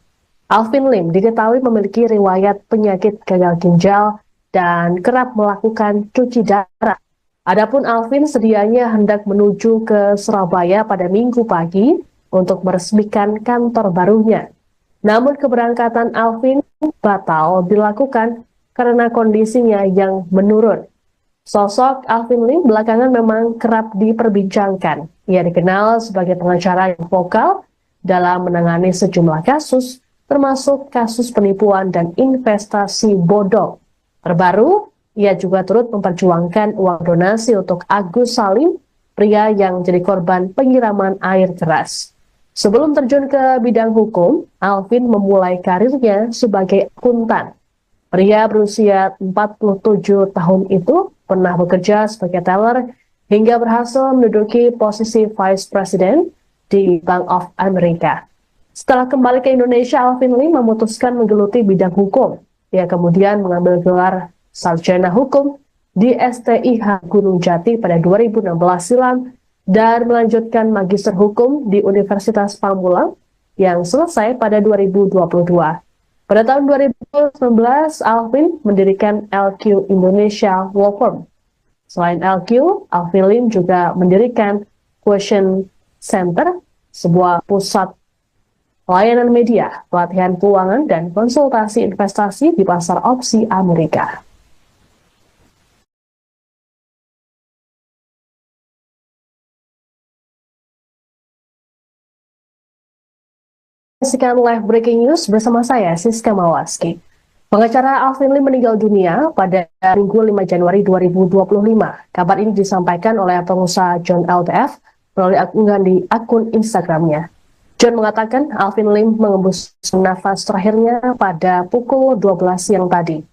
Alvin Lim diketahui memiliki riwayat penyakit gagal ginjal dan kerap melakukan cuci darah. Adapun Alvin sedianya hendak menuju ke Surabaya pada Minggu pagi untuk meresmikan kantor barunya. Namun keberangkatan Alvin batal dilakukan karena kondisinya yang menurun. Sosok Alvin Lim belakangan memang kerap diperbincangkan. Ia dikenal sebagai pengacara yang vokal dalam menangani sejumlah kasus, termasuk kasus penipuan dan investasi bodong. Terbaru, ia juga turut memperjuangkan uang donasi untuk Agus Salim, pria yang jadi korban penyiraman air keras. Sebelum terjun ke bidang hukum, Alvin memulai karirnya sebagai akuntan. Pria berusia 47 tahun itu pernah bekerja sebagai teller hingga berhasil menduduki posisi Vice President di Bank of America. Setelah kembali ke Indonesia, Alvin Lim memutuskan menggeluti bidang hukum. Ia kemudian mengambil gelar Sarjana Hukum di STIH Gunung Jati pada 2016 silam dan melanjutkan Magister Hukum di Universitas Pamulang yang selesai pada 2022. Pada tahun 2019, Alvin mendirikan LQ Indonesia Law Firm. Selain LQ, Alvin Lim juga mendirikan Question Center, sebuah pusat layanan media, pelatihan keuangan, dan konsultasi investasi di pasar opsi Amerika. Saksikan live breaking news bersama saya, Siska Mawaski. Pengacara Alvin Lim meninggal dunia pada Minggu 5 Januari 2025. Kabar ini disampaikan oleh pengusaha John LTF melalui unggahan di akun Instagramnya. John mengatakan Alvin Lim mengembus nafas terakhirnya pada pukul 12 siang tadi.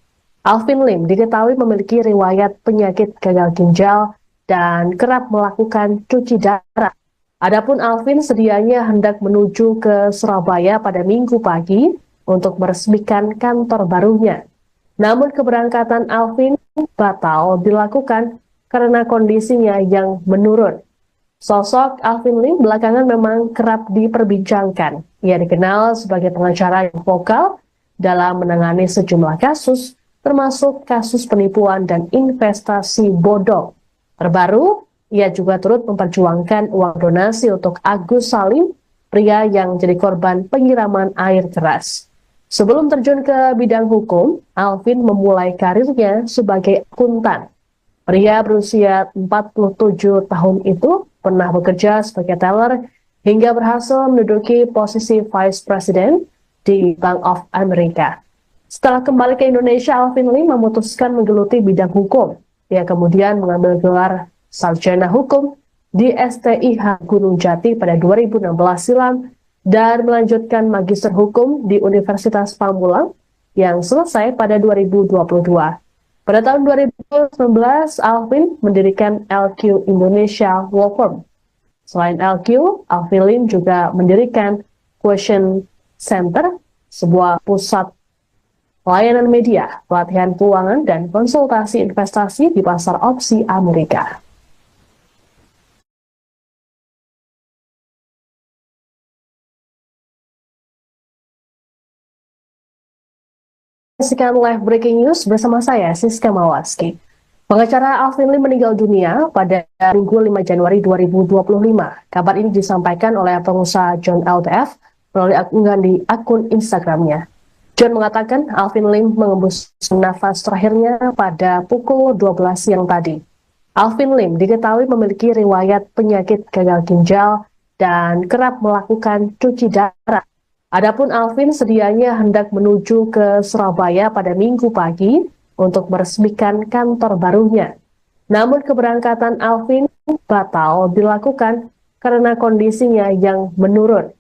Alvin Lim diketahui memiliki riwayat penyakit gagal ginjal dan kerap melakukan cuci darah. Adapun Alvin sedianya hendak menuju ke Surabaya pada Minggu pagi untuk meresmikan kantor barunya. Namun keberangkatan Alvin batal dilakukan karena kondisinya yang menurun. Sosok Alvin Lim belakangan memang kerap diperbincangkan. Ia dikenal sebagai pengacara yang vokal dalam menangani sejumlah kasus, termasuk kasus penipuan dan investasi bodong. Terbaru, ia juga turut memperjuangkan uang donasi untuk Agus Salim, pria yang jadi korban penyiraman air keras. Sebelum terjun ke bidang hukum, Alvin memulai karirnya sebagai akuntan. Pria berusia 47 tahun itu pernah bekerja sebagai teller hingga berhasil menduduki posisi Vice President di Bank of America. Setelah kembali ke Indonesia, Alvin Lim memutuskan menggeluti bidang hukum. Ia kemudian mengambil gelar Sarjana Hukum di STIH Gunung Jati pada 2016 silam dan melanjutkan Magister Hukum di Universitas Pamulang yang selesai pada 2022. Pada tahun 2019, Alvin mendirikan LQ Indonesia Law Firm. Selain LQ, Alvin Lim juga mendirikan Question Center, sebuah pusat layanan media, pelatihan keuangan, dan konsultasi investasi di pasar opsi Amerika. Saksikan live breaking news bersama saya, Siska Mawaski. Pengacara Alvin Lim meninggal dunia pada Minggu 5 Januari 2025. Kabar ini disampaikan oleh pengusaha John LTF melalui unggahan di akun Instagramnya. John mengatakan Alvin Lim mengembus nafas terakhirnya pada pukul 12 siang tadi. Alvin Lim diketahui memiliki riwayat penyakit gagal ginjal dan kerap melakukan cuci darah. Adapun Alvin sedianya hendak menuju ke Surabaya pada Minggu pagi untuk meresmikan kantor barunya. Namun keberangkatan Alvin batal dilakukan karena kondisinya yang menurun.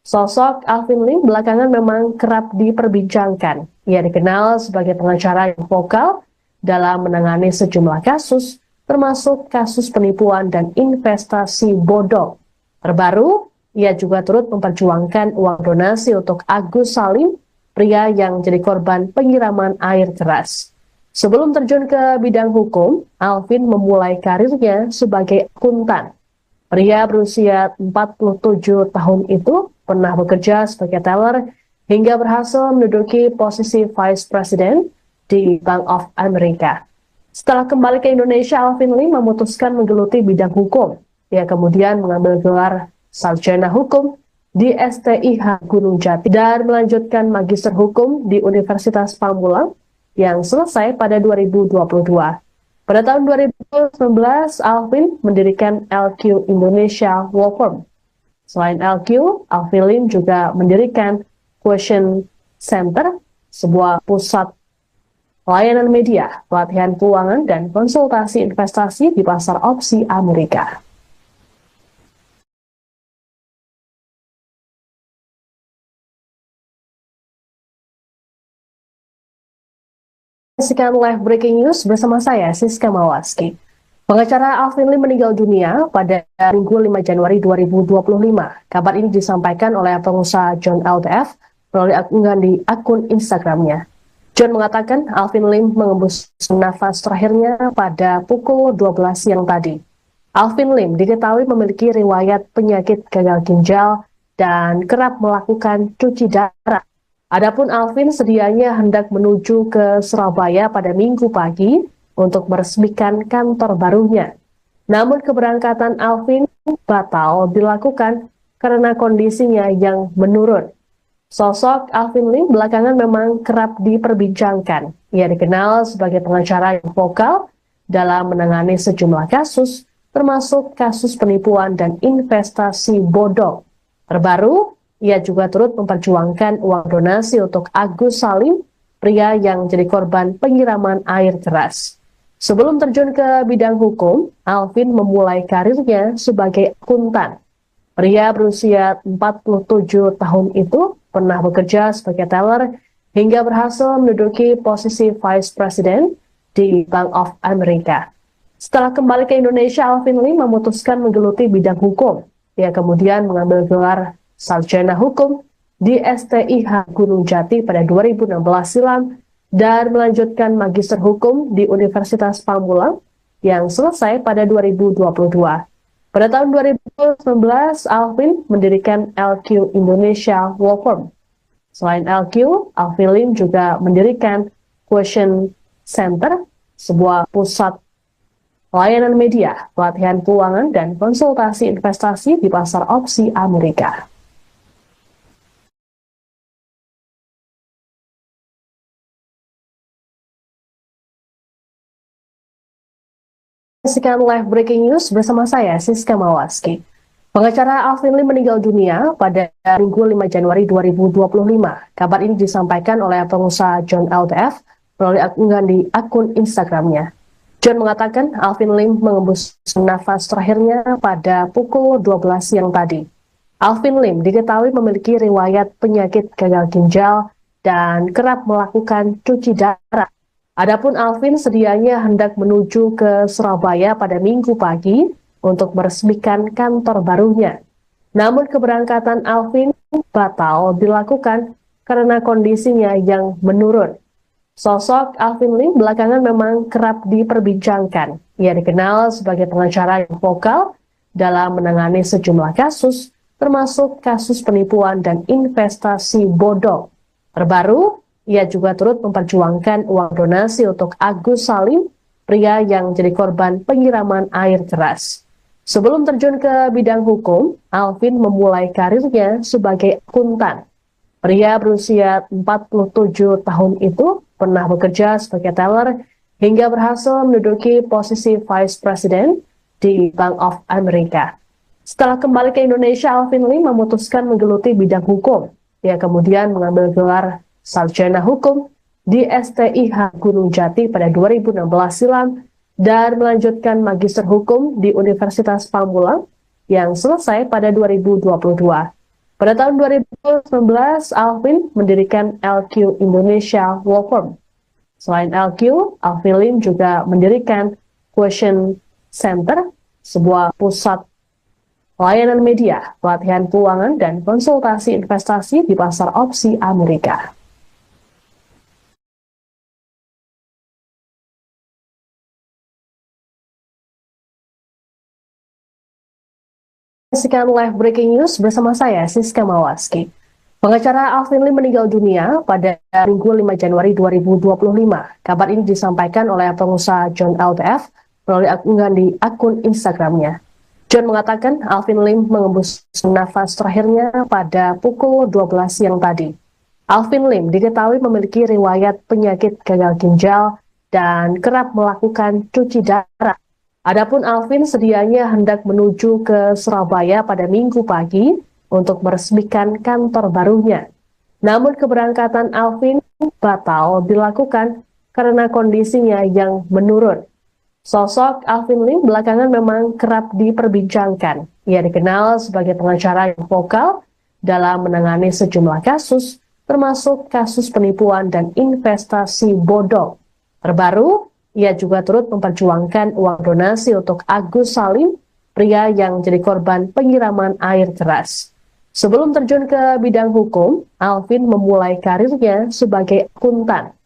Sosok Alvin Lim belakangan memang kerap diperbincangkan. Ia dikenal sebagai pengacara yang vokal dalam menangani sejumlah kasus, termasuk kasus penipuan dan investasi bodong. Terbaru, ia juga turut memperjuangkan uang donasi untuk Agus Salim, pria yang jadi korban penyiraman air keras. Sebelum terjun ke bidang hukum, Alvin memulai karirnya sebagai akuntan. Pria berusia 47 tahun itu pernah bekerja sebagai teller hingga berhasil menduduki posisi Vice President di Bank of America. Setelah kembali ke Indonesia, Alvin Lim memutuskan menggeluti bidang hukum. Ia kemudian mengambil gelar sarjana hukum di STIH Gunung Jati dan melanjutkan magister hukum di Universitas Pamulang yang selesai pada 2022. Pada tahun 2019, Alvin mendirikan LQ Indonesia Law Firm. Selain LQ, Alvin Lim juga mendirikan Question Center, sebuah pusat layanan media, pelatihan keuangan, dan konsultasi investasi di pasar opsi Amerika. Saksikan live breaking news bersama saya, Siska Mawaski. Pengacara Alvin Lim meninggal dunia pada Minggu 5 Januari 2025. Kabar ini disampaikan oleh pengusaha John LTF melalui unggahan di akun Instagramnya. John mengatakan Alvin Lim mengembus nafas terakhirnya pada pukul 12 siang tadi. Alvin Lim diketahui memiliki riwayat penyakit gagal ginjal dan kerap melakukan cuci darah. Adapun Alvin sedianya hendak menuju ke Surabaya pada Minggu pagi untuk meresmikan kantor barunya. Namun keberangkatan Alvin batal dilakukan karena kondisinya yang menurun. Sosok Alvin Lim belakangan memang kerap diperbincangkan. Ia dikenal sebagai pengacara yang vokal dalam menangani sejumlah kasus, termasuk kasus penipuan dan investasi bodong. Terbaru, ia juga turut memperjuangkan uang donasi untuk Agus Salim, pria yang jadi korban penyiraman air keras. Sebelum terjun ke bidang hukum, Alvin memulai karirnya sebagai akuntan. Pria berusia 47 tahun itu pernah bekerja sebagai teller hingga berhasil menduduki posisi Vice President di Bank of America. Setelah kembali ke Indonesia, Alvin Lim memutuskan menggeluti bidang hukum. Ia kemudian mengambil gelar sarjana hukum di STIH Gunung Jati pada 2016 silam dan melanjutkan magister hukum di Universitas Pamulang yang selesai pada 2022. Pada tahun 2019, Alvin mendirikan LQ Indonesia Law Firm. Selain LQ, Alvin Lim juga mendirikan Question Center, sebuah pusat layanan media, pelatihan keuangan, dan konsultasi investasi di pasar opsi Amerika. Saksikan live breaking news bersama saya, Siska Mawaski. Pengacara Alvin Lim meninggal dunia pada Minggu 5 Januari 2025. Kabar ini disampaikan oleh pengusaha John LTF melalui unggahan di akun Instagramnya. John mengatakan Alvin Lim mengembus nafas terakhirnya pada pukul 12 siang tadi. Alvin Lim diketahui memiliki riwayat penyakit gagal ginjal dan kerap melakukan cuci darah. Adapun Alvin sedianya hendak menuju ke Surabaya pada Minggu pagi untuk meresmikan kantor barunya. Namun keberangkatan Alvin batal dilakukan karena kondisinya yang menurun. Sosok Alvin Lim belakangan memang kerap diperbincangkan. Ia dikenal sebagai pengacara yang vokal dalam menangani sejumlah kasus, termasuk kasus penipuan dan investasi bodong. Terbaru, ia juga turut memperjuangkan uang donasi untuk Agus Salim, pria yang jadi korban penyiraman air keras. Sebelum terjun ke bidang hukum, Alvin memulai karirnya sebagai akuntan. Pria berusia 47 tahun itu pernah bekerja sebagai teller hingga berhasil menduduki posisi Vice President di Bank of America. Setelah kembali ke Indonesia, Alvin Lim memutuskan menggeluti bidang hukum. Ia kemudian mengambil gelar Sarjana Hukum di STIH Gunung Jati pada 2016 silam dan melanjutkan Magister Hukum di Universitas Pamulang yang selesai pada 2022. Pada tahun 2019, Alvin mendirikan LQ Indonesia Law Firm. Selain LQ, Alvin Lim juga mendirikan Question Center, sebuah pusat layanan media, pelatihan keuangan, dan konsultasi investasi di pasar opsi Amerika. Saksikan live breaking news bersama saya, Siska Mawaski. Pengacara Alvin Lim meninggal dunia pada Minggu 5 Januari 2025. Kabar ini disampaikan oleh pengusaha John LTF melalui unggahan di akun Instagramnya. John mengatakan Alvin Lim mengembus nafas terakhirnya pada pukul 12 siang tadi. Alvin Lim diketahui memiliki riwayat penyakit gagal ginjal dan kerap melakukan cuci darah. Adapun Alvin sedianya hendak menuju ke Surabaya pada Minggu pagi untuk meresmikan kantor barunya. Namun keberangkatan Alvin batal dilakukan karena kondisinya yang menurun. Sosok Alvin Lim belakangan memang kerap diperbincangkan. Ia dikenal sebagai pengacara yang vokal dalam menangani sejumlah kasus, termasuk kasus penipuan dan investasi bodong. Terbaru, ia juga turut memperjuangkan uang donasi untuk Agus Salim, pria yang jadi korban penyiraman air keras. Sebelum terjun ke bidang hukum, Alvin memulai karirnya sebagai akuntan.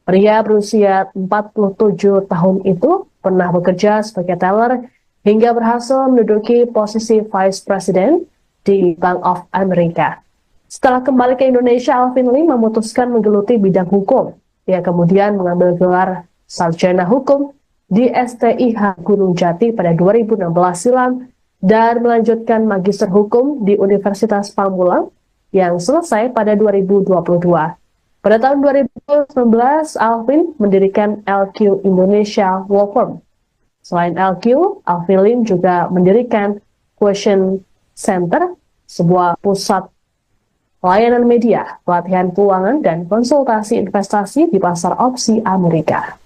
Pria berusia 47 tahun itu pernah bekerja sebagai teller hingga berhasil menduduki posisi Vice President di Bank of America. Setelah kembali ke Indonesia, Alvin Lim memutuskan menggeluti bidang hukum. Ia kemudian mengambil gelar Sarjana Hukum di STIH Gunung Jati pada 2016 silam dan melanjutkan Magister Hukum di Universitas Pamulang yang selesai pada 2022. Pada tahun 2019, Alvin mendirikan LQ Indonesia Law Firm. Selain LQ, Alvin Lim juga mendirikan Question Center, sebuah pusat layanan media, pelatihan keuangan, dan konsultasi investasi di pasar opsi Amerika.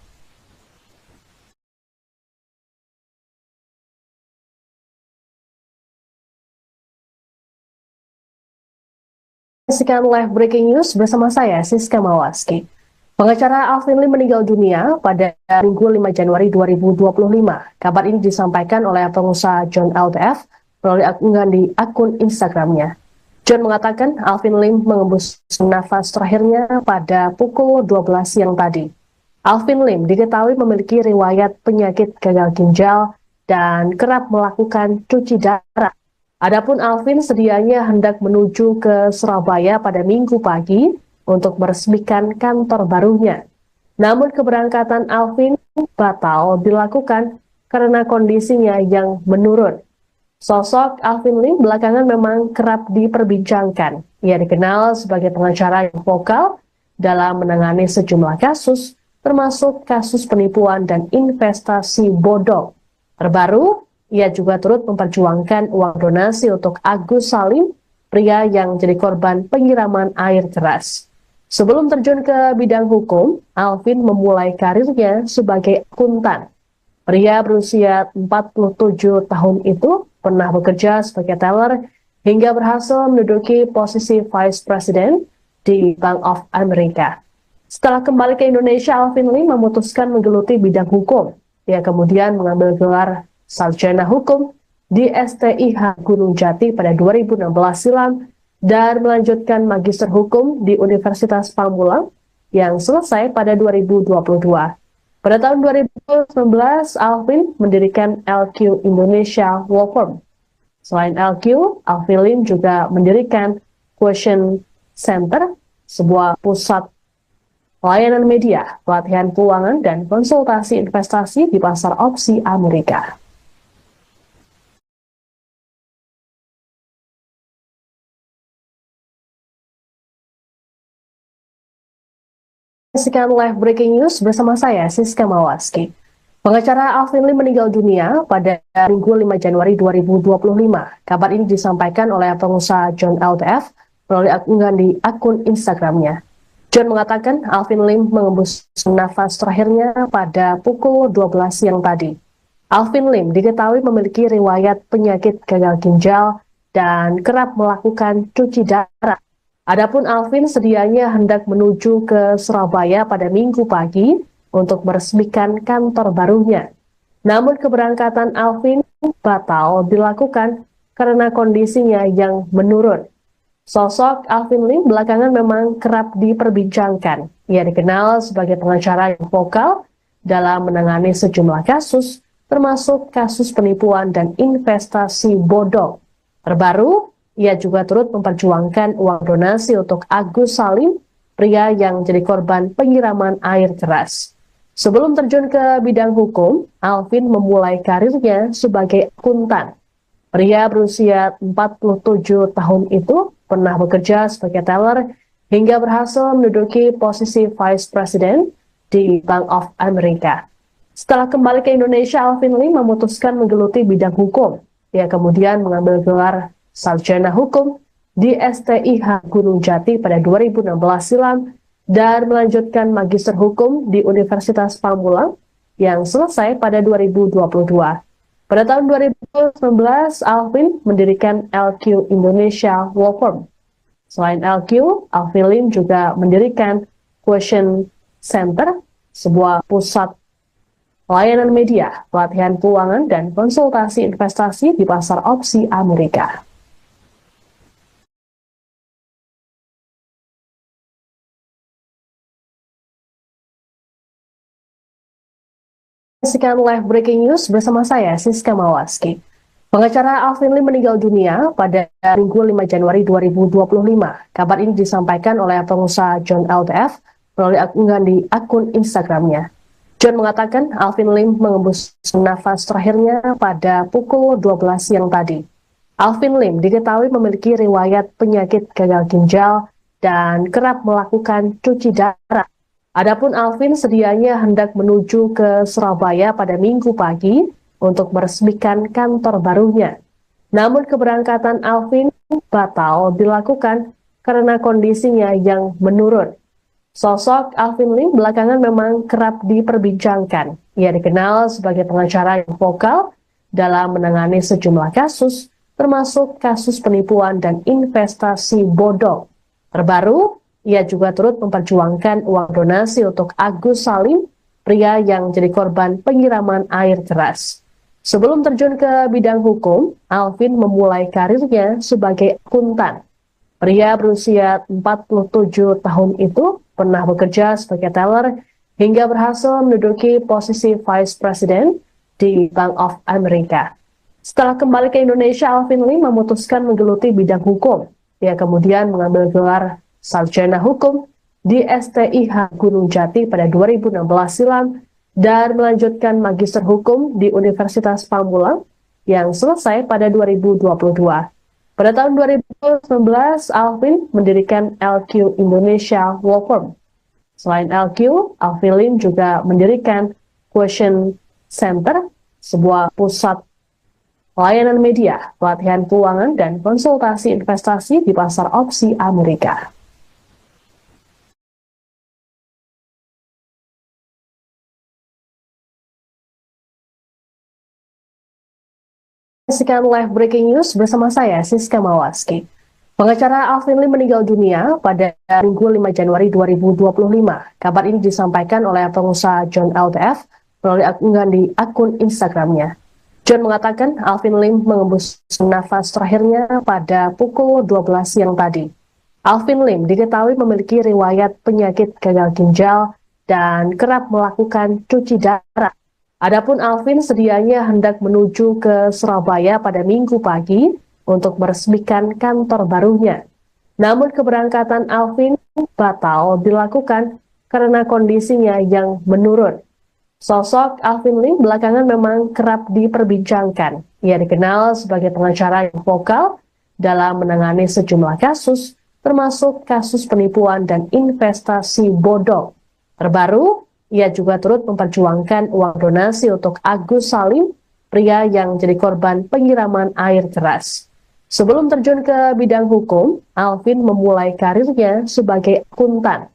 Saksikan live breaking news bersama saya, Siska Mawaski. Pengacara Alvin Lim meninggal dunia pada Minggu 5 Januari 2025. Kabar ini disampaikan oleh pengusaha John LTF melalui unggahan di akun Instagramnya. John mengatakan Alvin Lim mengembus nafas terakhirnya pada pukul 12 siang tadi. Alvin Lim diketahui memiliki riwayat penyakit gagal ginjal dan kerap melakukan cuci darah. Adapun Alvin sedianya hendak menuju ke Surabaya pada Minggu pagi untuk meresmikan kantor barunya. Namun keberangkatan Alvin batal dilakukan karena kondisinya yang menurun. Sosok Alvin Lim belakangan memang kerap diperbincangkan. Ia dikenal sebagai pengacara yang vokal dalam menangani sejumlah kasus, termasuk kasus penipuan dan investasi bodong. Terbaru, ia juga turut memperjuangkan uang donasi untuk Agus Salim, pria yang jadi korban penyiraman air keras. Sebelum terjun ke bidang hukum, Alvin memulai karirnya sebagai akuntan. Pria berusia 47 tahun itu pernah bekerja sebagai teller hingga berhasil menduduki posisi Vice President di Bank of America. Setelah kembali ke Indonesia, Alvin Lim memutuskan menggeluti bidang hukum. Ia kemudian mengambil gelar Sarjana Hukum di STIH Gunung Jati pada 2016 silam dan melanjutkan Magister Hukum di Universitas Pamulang yang selesai pada 2022. Pada tahun 2019, Alvin mendirikan LQ Indonesia Law Firm. Selain LQ, Alvin Lim juga mendirikan Question Center, sebuah pusat layanan media, pelatihan keuangan, dan konsultasi investasi di pasar opsi Amerika. Saksikan live breaking news bersama saya, Siska Mawaski. Pengacara Alvin Lim meninggal dunia pada Minggu 5 Januari 2025. Kabar ini disampaikan oleh pengusaha John LTF melalui unggahan di akun Instagramnya. John mengatakan Alvin Lim mengembus nafas terakhirnya pada pukul 12 siang tadi. Alvin Lim diketahui memiliki riwayat penyakit gagal ginjal dan kerap melakukan cuci darah. Adapun Alvin sedianya hendak menuju ke Surabaya pada Minggu pagi untuk meresmikan kantor barunya. Namun keberangkatan Alvin batal dilakukan karena kondisinya yang menurun. Sosok Alvin Lim belakangan memang kerap diperbincangkan. Ia dikenal sebagai pengacara yang vokal dalam menangani sejumlah kasus, termasuk kasus penipuan dan investasi bodong. Terbaru, ia juga turut memperjuangkan uang donasi untuk Agus Salim, pria yang jadi korban penyiraman air keras. Sebelum terjun ke bidang hukum, Alvin memulai karirnya sebagai akuntan. Pria berusia 47 tahun itu pernah bekerja sebagai teller hingga berhasil menduduki posisi Vice President di Bank of America. Setelah kembali ke Indonesia, Alvin Lim memutuskan menggeluti bidang hukum. Ia kemudian mengambil gelar Sarjana Hukum di STIH Gunung Jati pada 2016 silam dan melanjutkan Magister Hukum di Universitas Pamulang yang selesai pada 2022. Pada tahun 2019, Alvin mendirikan LQ Indonesia Law Firm. Selain LQ, Alvin Lim juga mendirikan Question Center, sebuah pusat layanan media, pelatihan keuangan, dan konsultasi investasi di pasar opsi Amerika. Saksikan live breaking news bersama saya, Siska Mawaski. Pengacara Alvin Lim meninggal dunia pada Minggu 5 Januari 2025. Kabar ini disampaikan oleh pengusaha John LTF melalui unggahan di akun Instagramnya. John mengatakan Alvin Lim mengembus nafas terakhirnya pada pukul 12 siang tadi. Alvin Lim diketahui memiliki riwayat penyakit gagal ginjal dan kerap melakukan cuci darah. Adapun Alvin sedianya hendak menuju ke Surabaya pada Minggu pagi untuk meresmikan kantor barunya. Namun keberangkatan Alvin batal dilakukan karena kondisinya yang menurun. Sosok Alvin Lim belakangan memang kerap diperbincangkan. Ia dikenal sebagai pengacara yang vokal dalam menangani sejumlah kasus, termasuk kasus penipuan dan investasi bodong. Terbaru, ia juga turut memperjuangkan uang donasi untuk Agus Salim, pria yang jadi korban penyiraman air keras. Sebelum terjun ke bidang hukum, Alvin memulai karirnya sebagai akuntan. Pria berusia 47 tahun itu pernah bekerja sebagai teller hingga berhasil menduduki posisi Vice President di Bank of America. Setelah kembali ke Indonesia, Alvin Lim memutuskan menggeluti bidang hukum. Ia kemudian mengambil gelar Sarjana Hukum di STIH Gunung Jati pada 2016 silam dan melanjutkan Magister Hukum di Universitas Pamulang yang selesai pada 2022. Pada tahun 2019, Alvin mendirikan LQ Indonesia Law Firm. Selain LQ, Alvin Lim juga mendirikan Question Center, sebuah pusat layanan media, pelatihan keuangan, dan konsultasi investasi di pasar opsi Amerika. Saksikan live breaking news bersama saya, Siska Mawaski. Pengacara Alvin Lim meninggal dunia pada Minggu 5 Januari 2025. Kabar ini disampaikan oleh pengusaha John LTF melalui unggahan di akun Instagramnya. John mengatakan Alvin Lim mengembus nafas terakhirnya pada pukul 12 siang tadi. Alvin Lim diketahui memiliki riwayat penyakit gagal ginjal dan kerap melakukan cuci darah. Adapun Alvin sedianya hendak menuju ke Surabaya pada Minggu pagi untuk meresmikan kantor barunya. Namun keberangkatan Alvin batal dilakukan karena kondisinya yang menurun. Sosok Alvin Lim belakangan memang kerap diperbincangkan. Ia dikenal sebagai pengacara yang vokal dalam menangani sejumlah kasus, termasuk kasus penipuan dan investasi bodong. Terbaru, ia juga turut memperjuangkan uang donasi untuk Agus Salim, pria yang jadi korban penyiraman air keras. Sebelum terjun ke bidang hukum, Alvin memulai karirnya sebagai akuntan.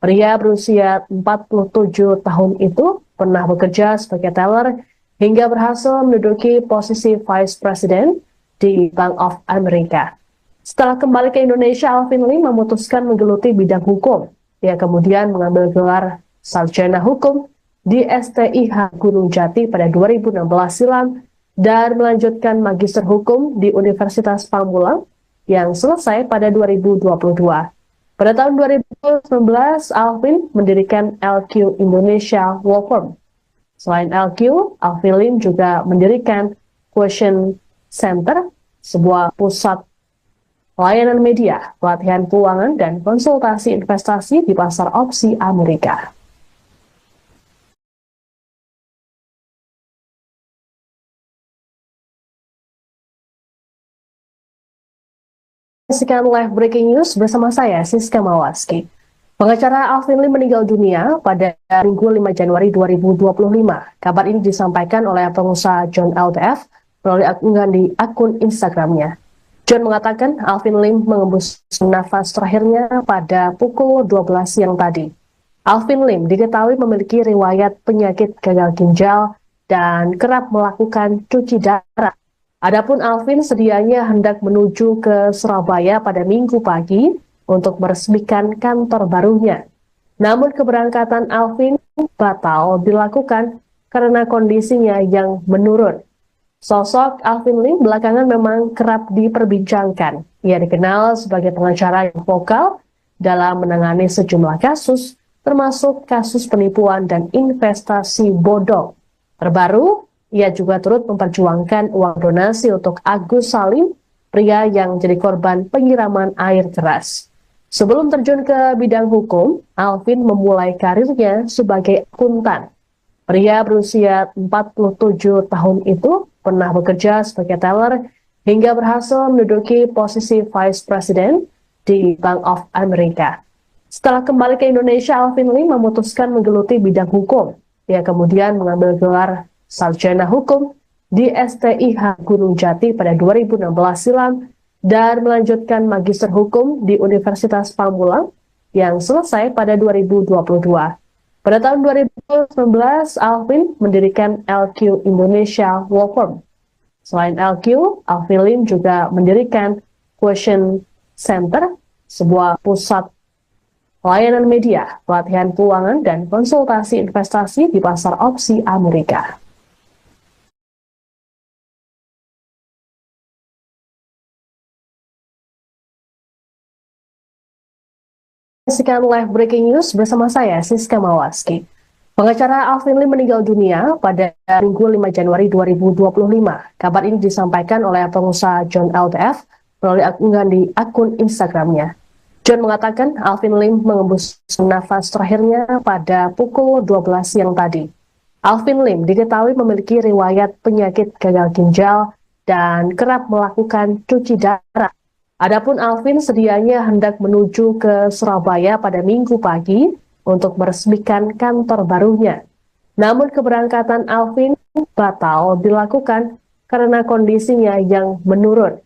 Pria berusia 47 tahun itu pernah bekerja sebagai teller hingga berhasil menduduki posisi Vice President di Bank of America. Setelah kembali ke Indonesia, Alvin Lim memutuskan menggeluti bidang hukum. Ia kemudian mengambil gelar Sarjana Hukum di STIH Gunung Jati pada 2016 silam dan melanjutkan Magister Hukum di Universitas Pamulang yang selesai pada 2022. Pada tahun 2019, Alvin mendirikan LQ Indonesia Law Firm. Selain LQ, Alvin Lim juga mendirikan Question Center, sebuah pusat layanan media, pelatihan keuangan, dan konsultasi investasi di pasar opsi Amerika. Saksikan live breaking news bersama saya, Siska Mawaski. Pengacara Alvin Lim meninggal dunia pada Minggu 5 Januari 2025. Kabar ini disampaikan oleh pengusaha John LTF melalui unggahan di akun Instagramnya. John mengatakan Alvin Lim mengembus nafas terakhirnya pada pukul 12 siang tadi. Alvin Lim diketahui memiliki riwayat penyakit gagal ginjal dan kerap melakukan cuci darah. Adapun Alvin sedianya hendak menuju ke Surabaya pada Minggu pagi untuk meresmikan kantor barunya. Namun keberangkatan Alvin batal dilakukan karena kondisinya yang menurun. Sosok Alvin Lim belakangan memang kerap diperbincangkan. Ia dikenal sebagai pengacara yang vokal dalam menangani sejumlah kasus, termasuk kasus penipuan dan investasi bodong. Terbaru, ia juga turut memperjuangkan uang donasi untuk Agus Salim, pria yang jadi korban penyiraman air keras. Sebelum terjun ke bidang hukum, Alvin memulai karirnya sebagai akuntan. Pria berusia 47 tahun itu pernah bekerja sebagai teller hingga berhasil menduduki posisi Vice President di Bank of America. Setelah kembali ke Indonesia, Alvin Lim memutuskan menggeluti bidang hukum. Ia kemudian mengambil gelar Sarjana Hukum di STIH Gunung Jati pada 2016 silam dan melanjutkan Magister Hukum di Universitas Pamulang yang selesai pada 2022. Pada tahun 2019, Alvin mendirikan LQ Indonesia Law Firm. Selain LQ, Alvin Lim juga mendirikan Question Center, sebuah pusat layanan media, pelatihan keuangan, dan konsultasi investasi di pasar opsi Amerika. Saksikan live breaking news bersama saya, Siska Mawaski. Pengacara Alvin Lim meninggal dunia pada Minggu 5 Januari 2025. Kabar ini disampaikan oleh pengusaha John LTF melalui unggahan di akun Instagramnya. John mengatakan Alvin Lim mengembus nafas terakhirnya pada pukul 12 siang tadi. Alvin Lim diketahui memiliki riwayat penyakit gagal ginjal dan kerap melakukan cuci darah. Adapun Alvin sedianya hendak menuju ke Surabaya pada Minggu pagi untuk meresmikan kantor barunya. Namun keberangkatan Alvin batal dilakukan karena kondisinya yang menurun.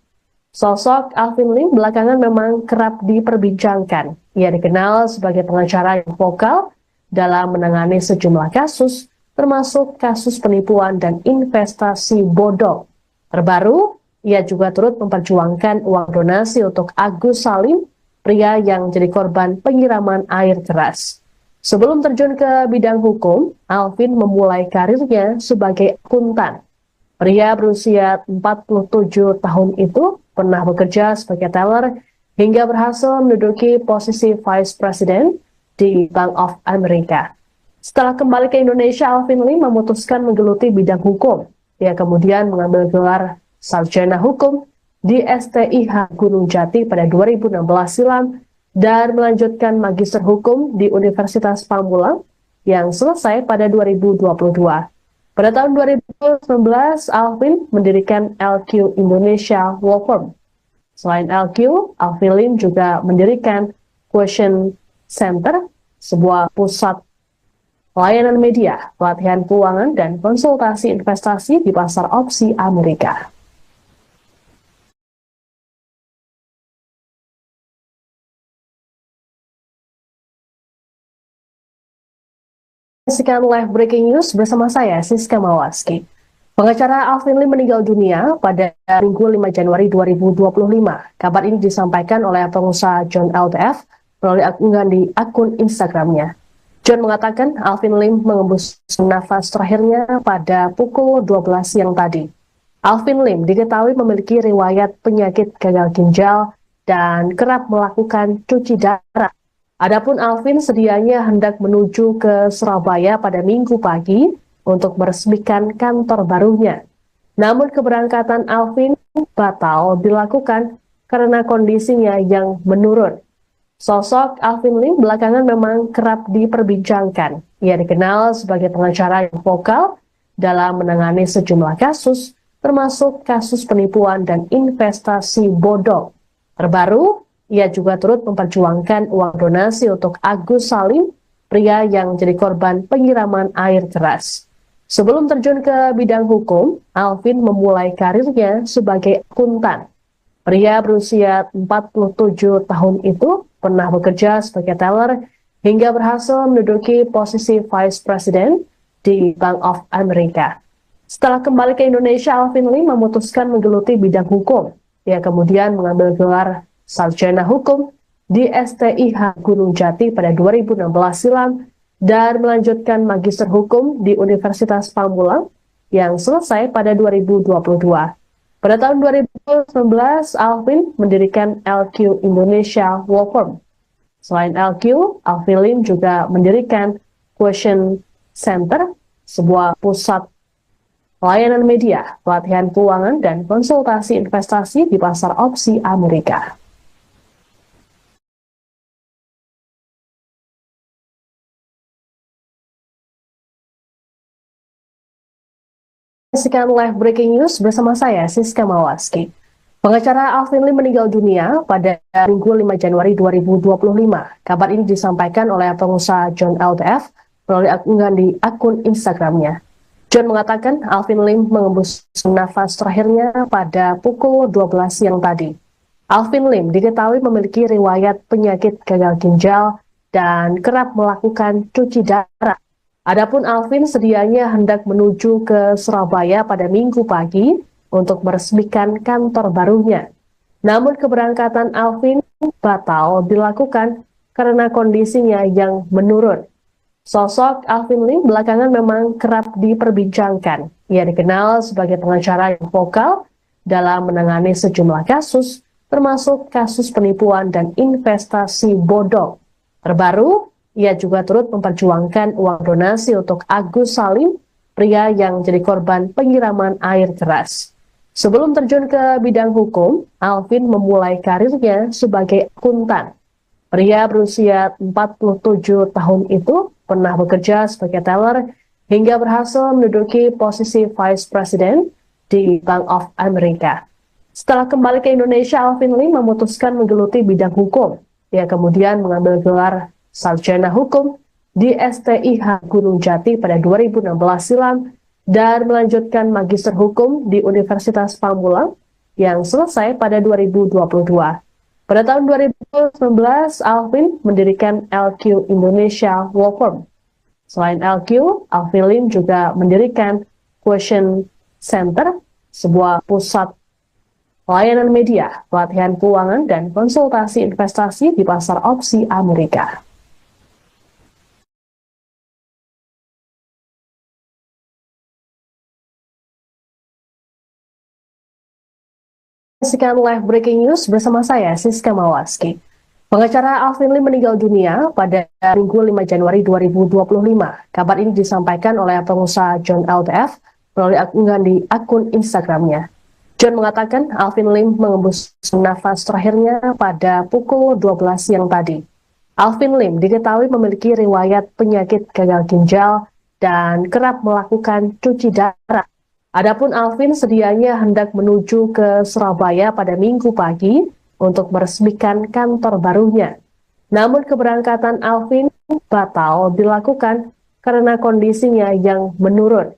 Sosok Alvin Lim belakangan memang kerap diperbincangkan. Ia dikenal sebagai pengacara yang vokal dalam menangani sejumlah kasus, termasuk kasus penipuan dan investasi bodong. Terbaru, ia juga turut memperjuangkan uang donasi untuk Agus Salim, pria yang jadi korban penyiraman air keras. Sebelum terjun ke bidang hukum, Alvin memulai karirnya sebagai akuntan. Pria berusia 47 tahun itu pernah bekerja sebagai teller hingga berhasil menduduki posisi Vice President di Bank of America. Setelah kembali ke Indonesia, Alvin Lim memutuskan menggeluti bidang hukum. Dia kemudian mengambil gelar Sarjana Hukum di STIH Gunung Jati pada 2016 silam dan melanjutkan Magister Hukum di Universitas Pamulang yang selesai pada 2022. Pada tahun 2019, Alvin mendirikan LQ Indonesia Law Firm. Selain LQ, Alvin Lim juga mendirikan Question Center, sebuah pusat layanan media, pelatihan keuangan, dan konsultasi investasi di pasar opsi Amerika. Saksikan live breaking news bersama saya, Siska Mawaski. Pengacara Alvin Lim meninggal dunia pada Minggu 5 Januari 2025. Kabar ini disampaikan oleh pengusaha John LTF melalui unggahan di akun Instagramnya. John mengatakan Alvin Lim mengembus nafas terakhirnya pada pukul 12 siang tadi. Alvin Lim diketahui memiliki riwayat penyakit gagal ginjal dan kerap melakukan cuci darah. Adapun Alvin sedianya hendak menuju ke Surabaya pada Minggu pagi untuk meresmikan kantor barunya. Namun keberangkatan Alvin batal dilakukan karena kondisinya yang menurun. Sosok Alvin Lim belakangan memang kerap diperbincangkan. Ia dikenal sebagai pengacara yang vokal dalam menangani sejumlah kasus, termasuk kasus penipuan dan investasi bodong. Terbaru, ia juga turut memperjuangkan uang donasi untuk Agus Salim, pria yang jadi korban penyiraman air keras. Sebelum terjun ke bidang hukum, Alvin memulai karirnya sebagai akuntan. Pria berusia 47 tahun itu pernah bekerja sebagai teller hingga berhasil menduduki posisi Vice President di Bank of America. Setelah kembali ke Indonesia, Alvin Lim memutuskan menggeluti bidang hukum. Dia kemudian mengambil gelar Sarjana Hukum di STIH Gunung Jati pada 2016 silam dan melanjutkan Magister Hukum di Universitas Pamulang yang selesai pada 2022. Pada tahun 2019, Alvin mendirikan LQ Indonesia Law Firm. Selain LQ, Alvin Lim juga mendirikan Question Center, sebuah pusat layanan media, pelatihan keuangan, dan konsultasi investasi di pasar opsi Amerika. Saksikan live breaking news bersama saya, Siska Mawaski. Pengacara Alvin Lim meninggal dunia pada Minggu 5 Januari 2025. Kabar ini disampaikan oleh pengusaha John LTF melalui unggahan di akun Instagramnya. John mengatakan Alvin Lim mengembus nafas terakhirnya pada pukul 12 siang tadi. Alvin Lim diketahui memiliki riwayat penyakit gagal ginjal dan kerap melakukan cuci darah. Adapun Alvin sedianya hendak menuju ke Surabaya pada Minggu pagi untuk meresmikan kantor barunya. Namun keberangkatan Alvin batal dilakukan karena kondisinya yang menurun. Sosok Alvin Lim belakangan memang kerap diperbincangkan. Ia dikenal sebagai pengacara yang vokal dalam menangani sejumlah kasus, termasuk kasus penipuan dan investasi bodong. Terbaru, ia juga turut memperjuangkan uang donasi untuk Agus Salim, pria yang jadi korban penyiraman air keras. Sebelum terjun ke bidang hukum, Alvin memulai karirnya sebagai akuntan. Pria berusia 47 tahun itu pernah bekerja sebagai teller hingga berhasil menduduki posisi Vice President di Bank of America. Setelah kembali ke Indonesia, Alvin Lim memutuskan menggeluti bidang hukum. Dia kemudian mengambil gelar Sarjana Hukum di STIH Gunung Jati pada 2016 silam dan melanjutkan Magister Hukum di Universitas Pamulang yang selesai pada 2022. Pada tahun 2019, Alvin mendirikan LQ Indonesia Law Firm. Selain LQ, Alvin Lim juga mendirikan Question Center, sebuah pusat layanan media, pelatihan keuangan, dan konsultasi investasi di pasar opsi Amerika. Saksikan live breaking news bersama saya, Siska Mawaski. Pengacara Alvin Lim meninggal dunia pada Minggu 5 Januari 2025. Kabar ini disampaikan oleh pengusaha John LTF melalui unggahan di akun Instagramnya. John mengatakan Alvin Lim mengembus nafas terakhirnya pada pukul 12 siang tadi. Alvin Lim diketahui memiliki riwayat penyakit gagal ginjal dan kerap melakukan cuci darah. Adapun Alvin sedianya hendak menuju ke Surabaya pada Minggu pagi untuk meresmikan kantor barunya. Namun keberangkatan Alvin batal dilakukan karena kondisinya yang menurun.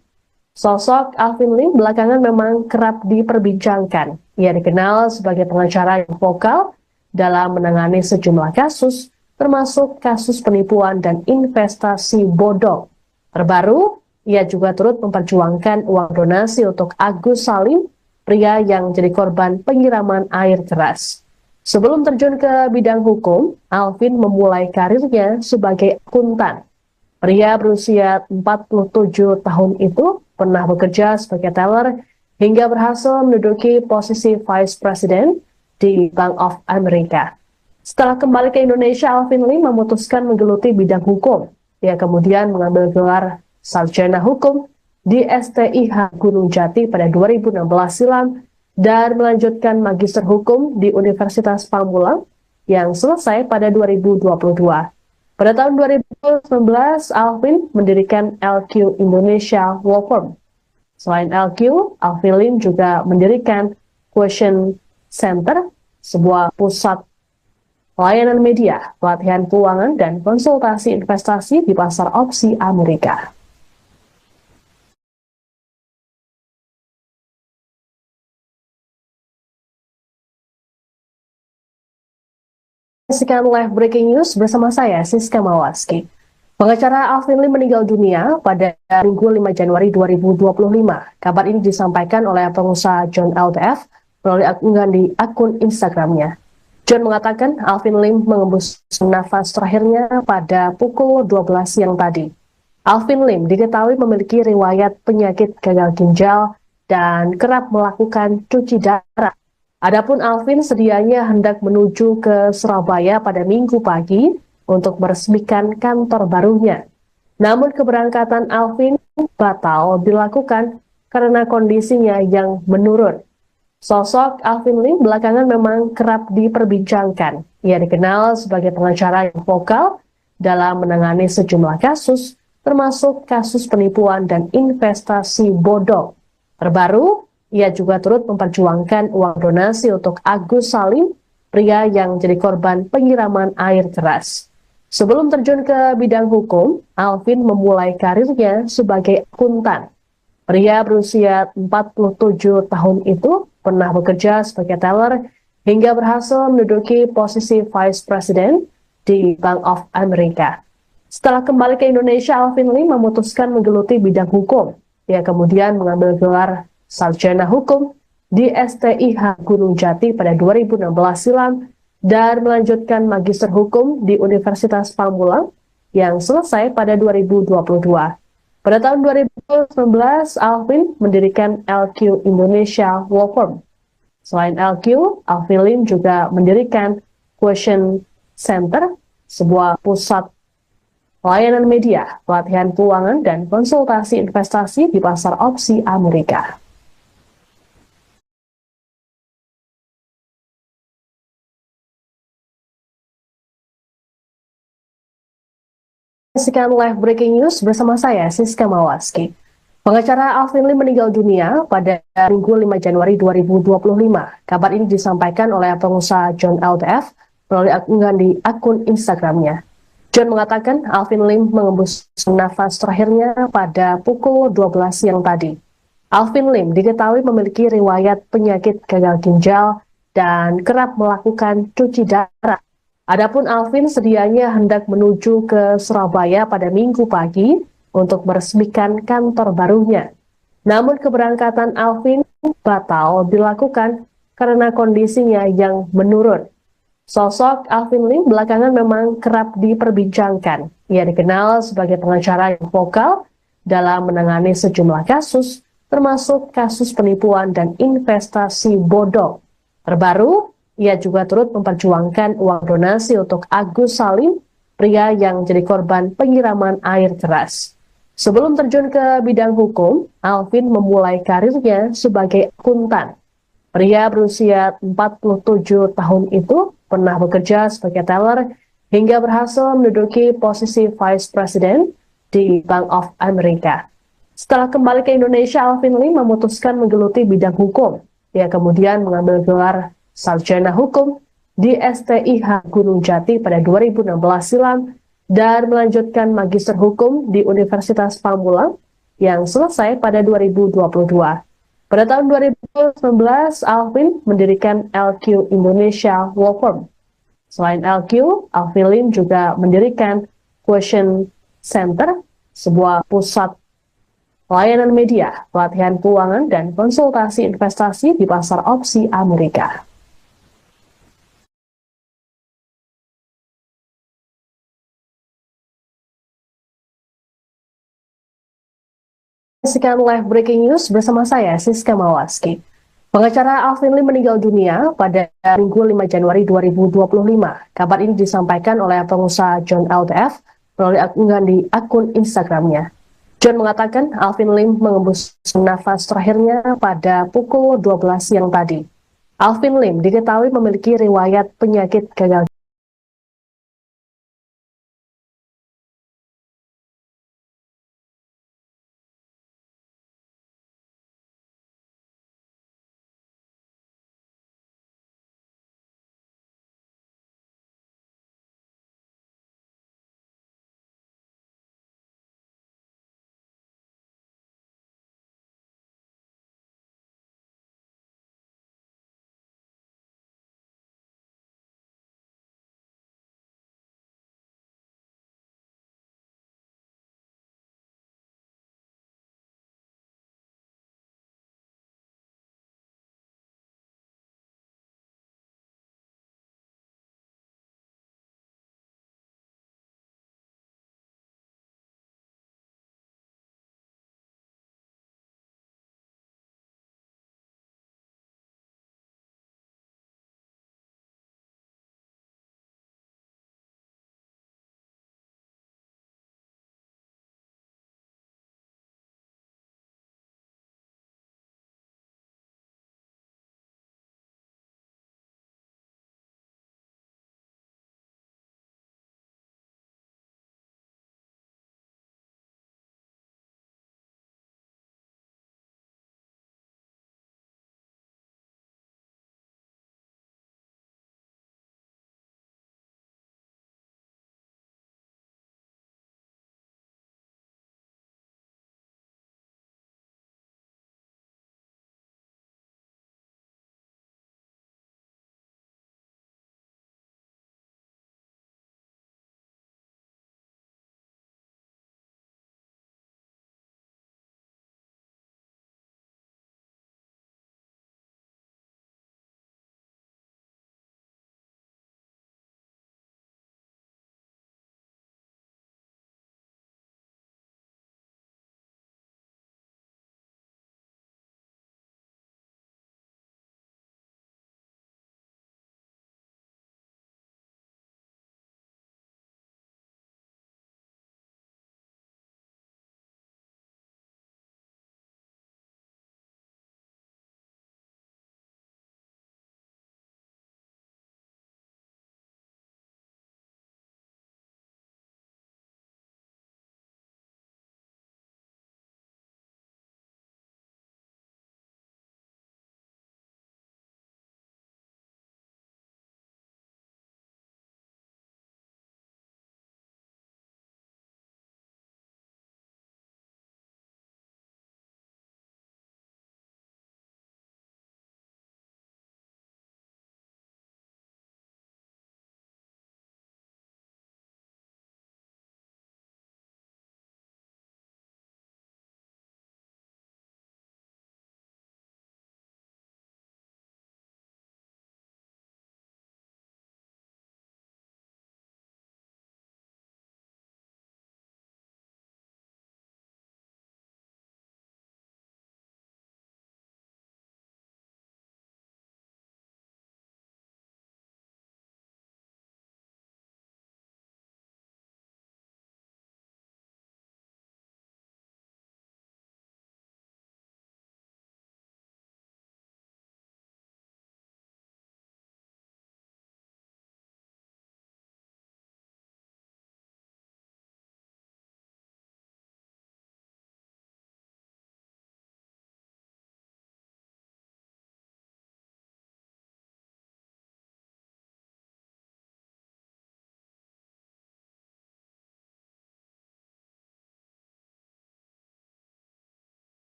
Sosok Alvin Lim belakangan memang kerap diperbincangkan. Ia dikenal sebagai pengacara yang vokal dalam menangani sejumlah kasus, termasuk kasus penipuan dan investasi bodong. Terbaru, ia juga turut memperjuangkan uang donasi untuk Agus Salim, pria yang jadi korban penyiraman air keras. Sebelum terjun ke bidang hukum, Alvin memulai karirnya sebagai akuntan. Pria berusia 47 tahun itu pernah bekerja sebagai teller hingga berhasil menduduki posisi Vice President di Bank of America. Setelah kembali ke Indonesia, Alvin Lim memutuskan menggeluti bidang hukum. Ia kemudian mengambil gelar Sarjana Hukum di STIH Gunung Jati pada 2016 silam dan melanjutkan Magister Hukum di Universitas Pamulang yang selesai pada 2022. Pada tahun 2019, Alvin mendirikan LQ Indonesia Law Firm. Selain LQ, Alvin Lim juga mendirikan Question Center, sebuah pusat layanan media, pelatihan keuangan, dan konsultasi investasi di pasar opsi Amerika. Saksikan live breaking news bersama saya, Siska Mawaski. Pengacara Alvin Lim meninggal dunia pada Minggu 5 Januari 2025. Kabar ini disampaikan oleh pengusaha John LTF melalui unggahan di akun Instagramnya. John mengatakan Alvin Lim mengembus nafas terakhirnya pada pukul 12 siang tadi. Alvin Lim diketahui memiliki riwayat penyakit gagal ginjal dan kerap melakukan cuci darah. Adapun Alvin sedianya hendak menuju ke Surabaya pada Minggu pagi untuk meresmikan kantor barunya. Namun keberangkatan Alvin batal dilakukan karena kondisinya yang menurun. Sosok Alvin Lim belakangan memang kerap diperbincangkan. Ia dikenal sebagai pengacara yang vokal dalam menangani sejumlah kasus, termasuk kasus penipuan dan investasi bodong. Terbaru, ia juga turut memperjuangkan uang donasi untuk Agus Salim, pria yang jadi korban penyiraman air keras. Sebelum terjun ke bidang hukum, Alvin memulai karirnya sebagai akuntan. Pria berusia 47 tahun itu pernah bekerja sebagai teller hingga berhasil menduduki posisi Vice President di Bank of America. Setelah kembali ke Indonesia, Alvin Lim memutuskan menggeluti bidang hukum. Ia kemudian mengambil gelar Sarjana Hukum di STIH Gunung Jati pada 2016 silam dan melanjutkan Magister Hukum di Universitas Pamulang yang selesai pada 2022. Pada tahun 2019, Alvin mendirikan LQ Indonesia Law Firm. Selain LQ, Alvin Lim juga mendirikan Question Center, sebuah pusat layanan media, pelatihan keuangan, dan konsultasi investasi di pasar opsi Amerika. Saksikan live breaking news bersama saya, Siska Mawaski. Pengacara Alvin Lim meninggal dunia pada Minggu 5 Januari 2025. Kabar ini disampaikan oleh pengusaha John LTF melalui unggahan di akun Instagramnya. John mengatakan Alvin Lim mengembus nafas terakhirnya pada pukul 12 siang tadi. Alvin Lim diketahui memiliki riwayat penyakit gagal ginjal dan kerap melakukan cuci darah. Adapun Alvin sedianya hendak menuju ke Surabaya pada Minggu pagi untuk meresmikan kantor barunya. Namun keberangkatan Alvin batal dilakukan karena kondisinya yang menurun. Sosok Alvin Lim belakangan memang kerap diperbincangkan. Ia dikenal sebagai pengacara yang vokal dalam menangani sejumlah kasus, termasuk kasus penipuan dan investasi bodong. Terbaru, ia juga turut memperjuangkan uang donasi untuk Agus Salim, pria yang jadi korban penyiraman air keras. Sebelum terjun ke bidang hukum, Alvin memulai karirnya sebagai akuntan. Pria berusia 47 tahun itu pernah bekerja sebagai teller hingga berhasil menduduki posisi Vice President di Bank of America. Setelah kembali ke Indonesia, Alvin Lim memutuskan menggeluti bidang hukum. Ia kemudian mengambil gelar sarjana hukum di STIH Gunung Jati pada 2016 silam dan melanjutkan magister hukum di Universitas Pamulang yang selesai pada 2022. Pada tahun 2019, Alvin mendirikan LQ Indonesia Law Firm. Selain LQ, Alvin Lim juga mendirikan Question Center, sebuah pusat layanan media, pelatihan keuangan, dan konsultasi investasi di pasar opsi Amerika. Saksikan live breaking news bersama saya, Siska Mawaski. Pengacara Alvin Lim meninggal dunia pada Minggu 5 Januari 2025. Kabar ini disampaikan oleh pengusaha John LTF melalui unggahan di akun Instagramnya. John mengatakan Alvin Lim mengembus nafas terakhirnya pada pukul 12 siang tadi. Alvin Lim diketahui memiliki riwayat penyakit gagal